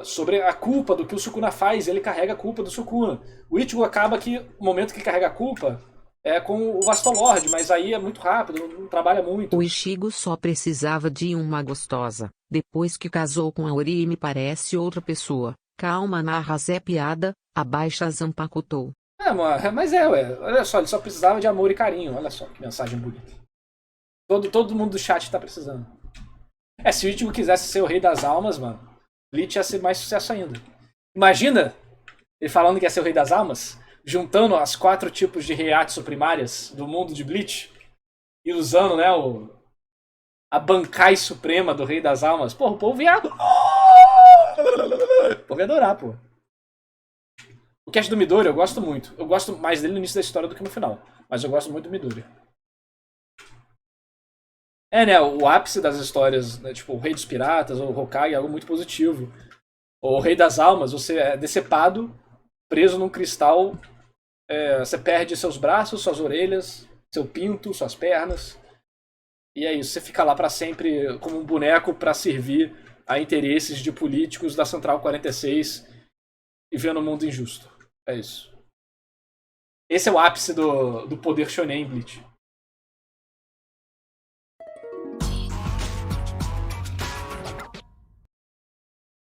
sobre a culpa do que o Sukuna faz, e ele carrega a culpa do Sukuna. O Ichigo acaba que, no momento que ele carrega a culpa, é com o Vastolord, mas aí é muito rápido, não trabalha muito. O Ichigo só precisava de uma gostosa. Depois que casou com a Orihime parece outra pessoa. Calma, narra Zé Piada, abaixa Zanpakutou. Mas olha só, ele só precisava de amor e carinho, olha só que mensagem bonita. Todo mundo do chat tá precisando. Se o Ichigo quisesse ser o rei das almas, mano, Bleach ia ser mais sucesso ainda. Imagina ele falando que ia ser o rei das almas, juntando as 4 tipos de Reiatsu primárias do mundo de Bleach e usando, né, a Bankai Suprema do rei das almas. Porra, o povo ia... O povo ia adorar, pô. O cast do Midori eu gosto muito. Eu gosto mais dele no início da história do que no final. Mas eu gosto muito do Midori. Né, o ápice das histórias, né, tipo, o Rei dos Piratas, ou o Hokage, é algo muito positivo. O Rei das Almas, você é decepado, preso num cristal, você perde seus braços, suas orelhas, seu pinto, suas pernas. E é isso, você fica lá pra sempre como um boneco pra servir a interesses de políticos da Central 46 e vendo o mundo injusto. É isso. Esse é o ápice do poder shonen em Bleach.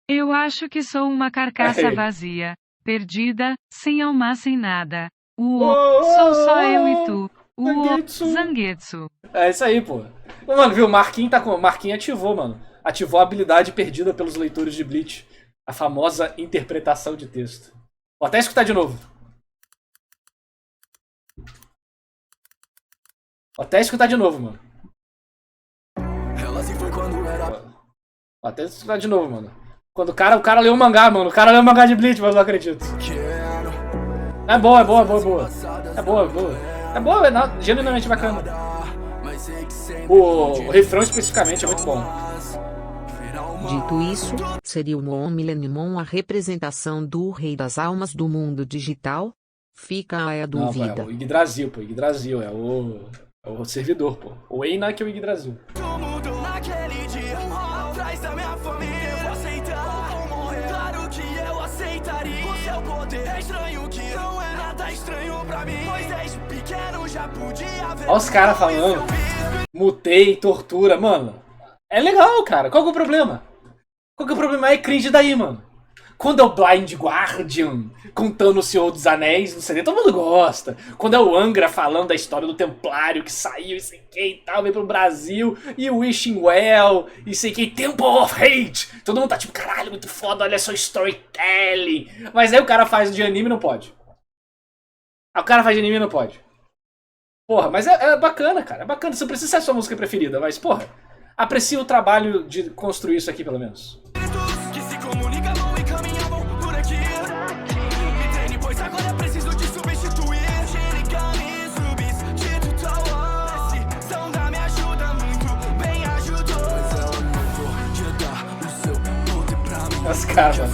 Eu acho que sou uma carcaça Aí. vazia, perdida, sem alma, sem nada. Oh, Sou só eu e tu. Zangetsu. Zangetsu. É isso aí, pô. Mano, viu? Marquinhos ativou, mano. Ativou a habilidade perdida pelos leitores de Bleach. A famosa interpretação de texto. Vou até escutar de novo. Vou até escutar de novo, mano. Vou até escutar de novo, mano. Quando o cara leu o mangá, mano. O cara leu o mangá de Bleach, mas eu não acredito. É boa. É boa, é genuinamente bacana. O refrão especificamente é muito bom. Dito isso, seria o Moon Millennium a representação do Rei das Almas do mundo digital? Fica aí a Não, pô, dúvida. é o Yggdrasil, pô. Yggdrasil é o servidor, pô. O Eina que é o Yggdrasil. Olha os caras falando. Mutei, tortura, mano. É legal, cara. Qual que é o problema? Qual que é o problema? É cringe daí, mano. Quando é o Blind Guardian contando o Senhor dos Anéis no CD, todo mundo gosta. Quando é o Angra falando da história do Templário que saiu e sei que e tal, veio pro Brasil, e o Wishing Well, e sei que, Temple of Hate. Todo mundo tá tipo, caralho, muito foda, olha só storytelling. Mas aí o cara faz de anime e não pode. Aí o cara faz de anime e não pode. Porra, mas é bacana, cara. É bacana. Você não precisa ser a sua música preferida, mas, porra, aprecia o trabalho de construir isso aqui, pelo menos. As caras.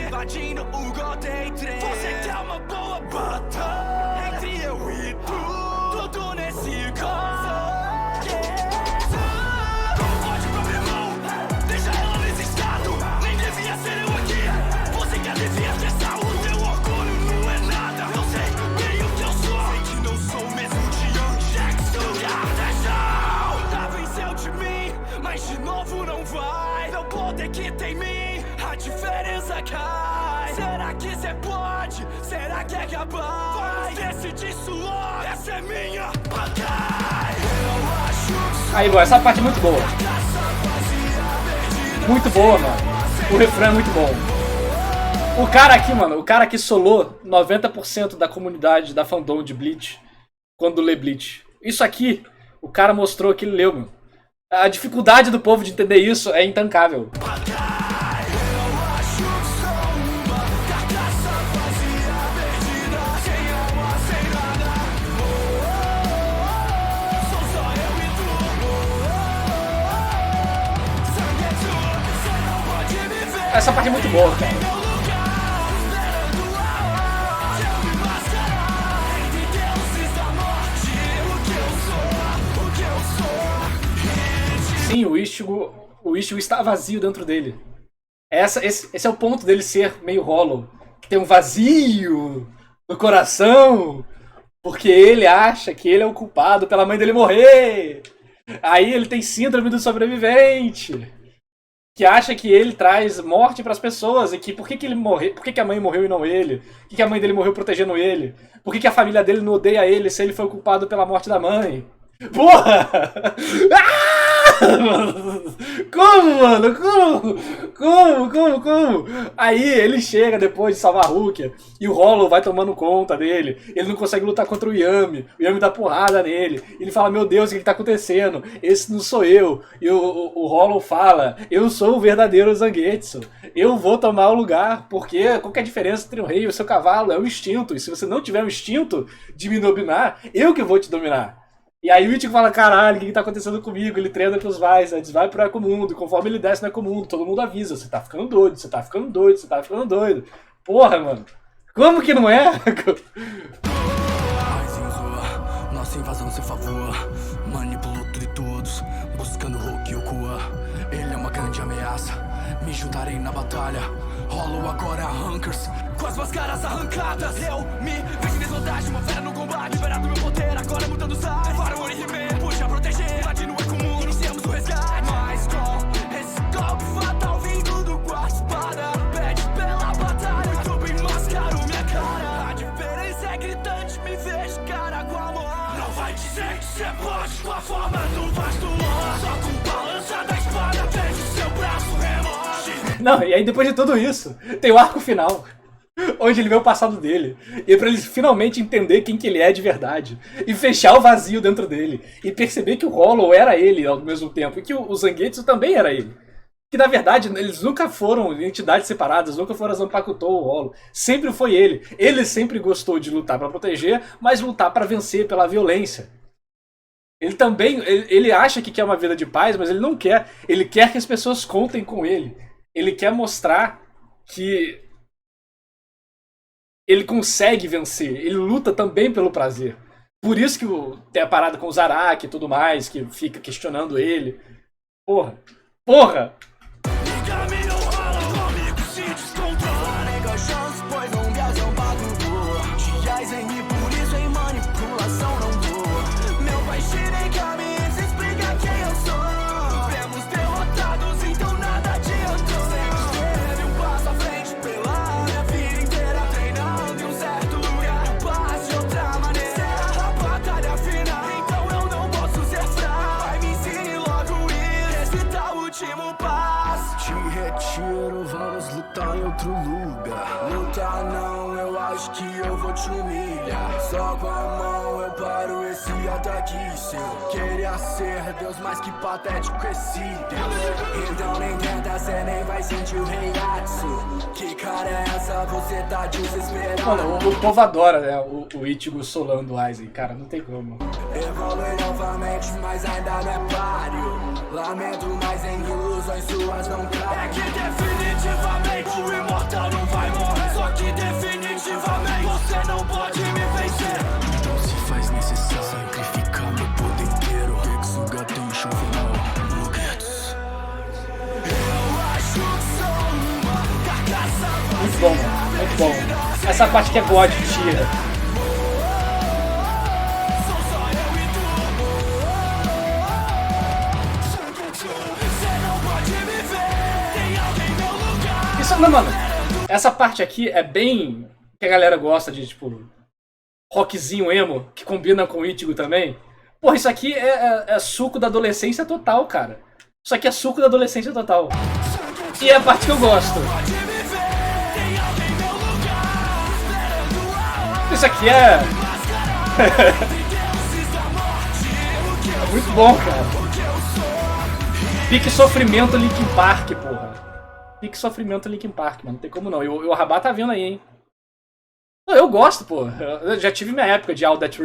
Invadindo o Golden Train. Você quer uma boa batalha entre eu e tu? Tudo nesse caso. Como pode pro meu irmão? Deixa ela nesse estado. Nem devia ser eu aqui. Você quer desviar dessa o teu orgulho não é nada. Eu sei bem o que eu sou. Sei que não sou mesmo de Angex do Gardejão. Já venceu de mim, mas de novo não vai. Meu poder que tem em mim, a diferença cai. Será que cê pode? Será que é capaz? Vamos decidir isso logo. Essa é minha batalha. Eu acho. Aí, boa, essa parte é muito boa. Muito boa, mano. O refrão é muito bom. O cara aqui, mano, o cara que solou 90% da comunidade da fandom de Bleach quando lê Bleach. Isso aqui, o cara mostrou que ele leu, mano. A dificuldade do povo de entender isso é intancável. Essa parte é muito boa, cara. Sim, o Ichigo está vazio dentro dele. Esse é o ponto dele ser meio hollow. Que tem um vazio no coração. Porque ele acha que ele é o culpado pela mãe dele morrer. Aí ele tem síndrome do sobrevivente. Que acha que ele traz morte pras pessoas. E que por que ele morreu? Por que a mãe morreu e não ele? Por que a mãe dele morreu protegendo ele? Por que a família dele não odeia ele se ele foi o culpado pela morte da mãe? Porra! Ah! Como, mano? Como? Aí ele chega depois de salvar a Rukia e o Hollow vai tomando conta dele. Ele não consegue lutar contra o Yami dá porrada nele. Ele fala, meu Deus, o que tá acontecendo? Esse não sou eu. E o Hollow fala, eu sou o verdadeiro Zangetsu. Eu vou tomar o lugar, porque qual que é a diferença entre o rei e o seu cavalo? É o instinto. E se você não tiver o instinto de me dominar, eu que vou te dominar. E aí o Ichigo fala, caralho, o que tá acontecendo comigo? Ele treina com os Vais, eles vai pro Ecomundo, conforme ele desce no Ecomundo, todo mundo avisa, você tá ficando doido, você tá ficando doido, você tá ficando doido. Porra, mano, como que não é? Nossa invasão sem favor, manipulou tudo e todos, buscando Hulk e o Kua. Ele é uma grande ameaça, me juntarei na batalha. Hollow agora Hunkers, com as máscaras arrancadas. Eu me vejo em desvantagem, uma fera no combate. Liberado meu poder, agora mudando os ares. Para o Orihime, puxa proteger, invadindo é comum, iniciamos o resgate. Mas com esse golpe fatal vindo do guarda-espada, pede pela batalha, muito bem mascaro minha cara. A diferença é gritante, me vejo cara com amor. Não vai dizer que cê pode com a forma do vasto ar. Só com balança da espada, pede seu braço remorse. Não, e aí depois de tudo isso, tem o arco final, onde ele vê o passado dele, e pra ele finalmente entender quem que ele é de verdade, e fechar o vazio dentro dele, e perceber que o Hollow era ele ao mesmo tempo, e que o Zangetsu também era ele. Que na verdade eles nunca foram entidades separadas, nunca foram a Zanpakuto ou o Hollow, sempre foi ele. Ele sempre gostou de lutar pra proteger, mas lutar pra vencer pela violência. Ele também, ele acha que quer uma vida de paz, mas ele não quer. Ele quer que as pessoas contem com ele. Ele quer mostrar que ele consegue vencer. Ele luta também pelo prazer. Por isso que tem a parada com o Zaraki e tudo mais, que fica questionando ele. Porra! Caminho rola, comigo se descontrola. Nega chance, pois não viajam para o Tiais em mim, por isso em manipulação não vou. Meu pai Shiren caminha, se explica quem eu sou. Vemos derrotados, então nada adiantou. Teve um passo à frente pela minha vida inteira, treinando em um certo lugar. Eu passo de outra maneira, a batalha final, então eu não posso ser fraco. Vai me ensine logo isso, esse tá o último passo. Te retiro, vamos lutar em outro lugar. Lutar não, eu acho que eu vou te humilhar. Só com a mão eu paro esse ataque seu. Queria ser Deus, mas que patético esse Deus. Então nem tenta, cê nem vai sentir o Reiatsu. Que cara é essa, você tá desesperado. Mano, o povo adora, né, o Ichigo solando o Aizen, cara, não tem como. Evolui novamente, mas ainda não é páreo. Lamento, mas em ilusões suas não caem. É que definitivamente o imortal não vai morrer. Só que definitivamente você não pode me vencer. Então se faz necessário sacrificar meu poder inteiro. Getsuga Tensho final, Nuggets. Eu acho que sou uma carcaça vazia. Muito bom, mano, muito bom. Essa parte que é God tira. Isso, não, mano, essa parte aqui é bem que a galera gosta de, tipo, rockzinho emo, que combina com o Ichigo também. Porra, isso aqui é suco da adolescência total, cara. Isso aqui é suco da adolescência total. E é a parte que eu gosto. Isso aqui é... é muito bom, cara. Pique sofrimento Linkin Park, porra. Pique sofrimento Linkin Park, mano. Não tem como não. E o Rabá tá vendo aí, hein. Eu gosto, pô. Eu já tive minha época de All That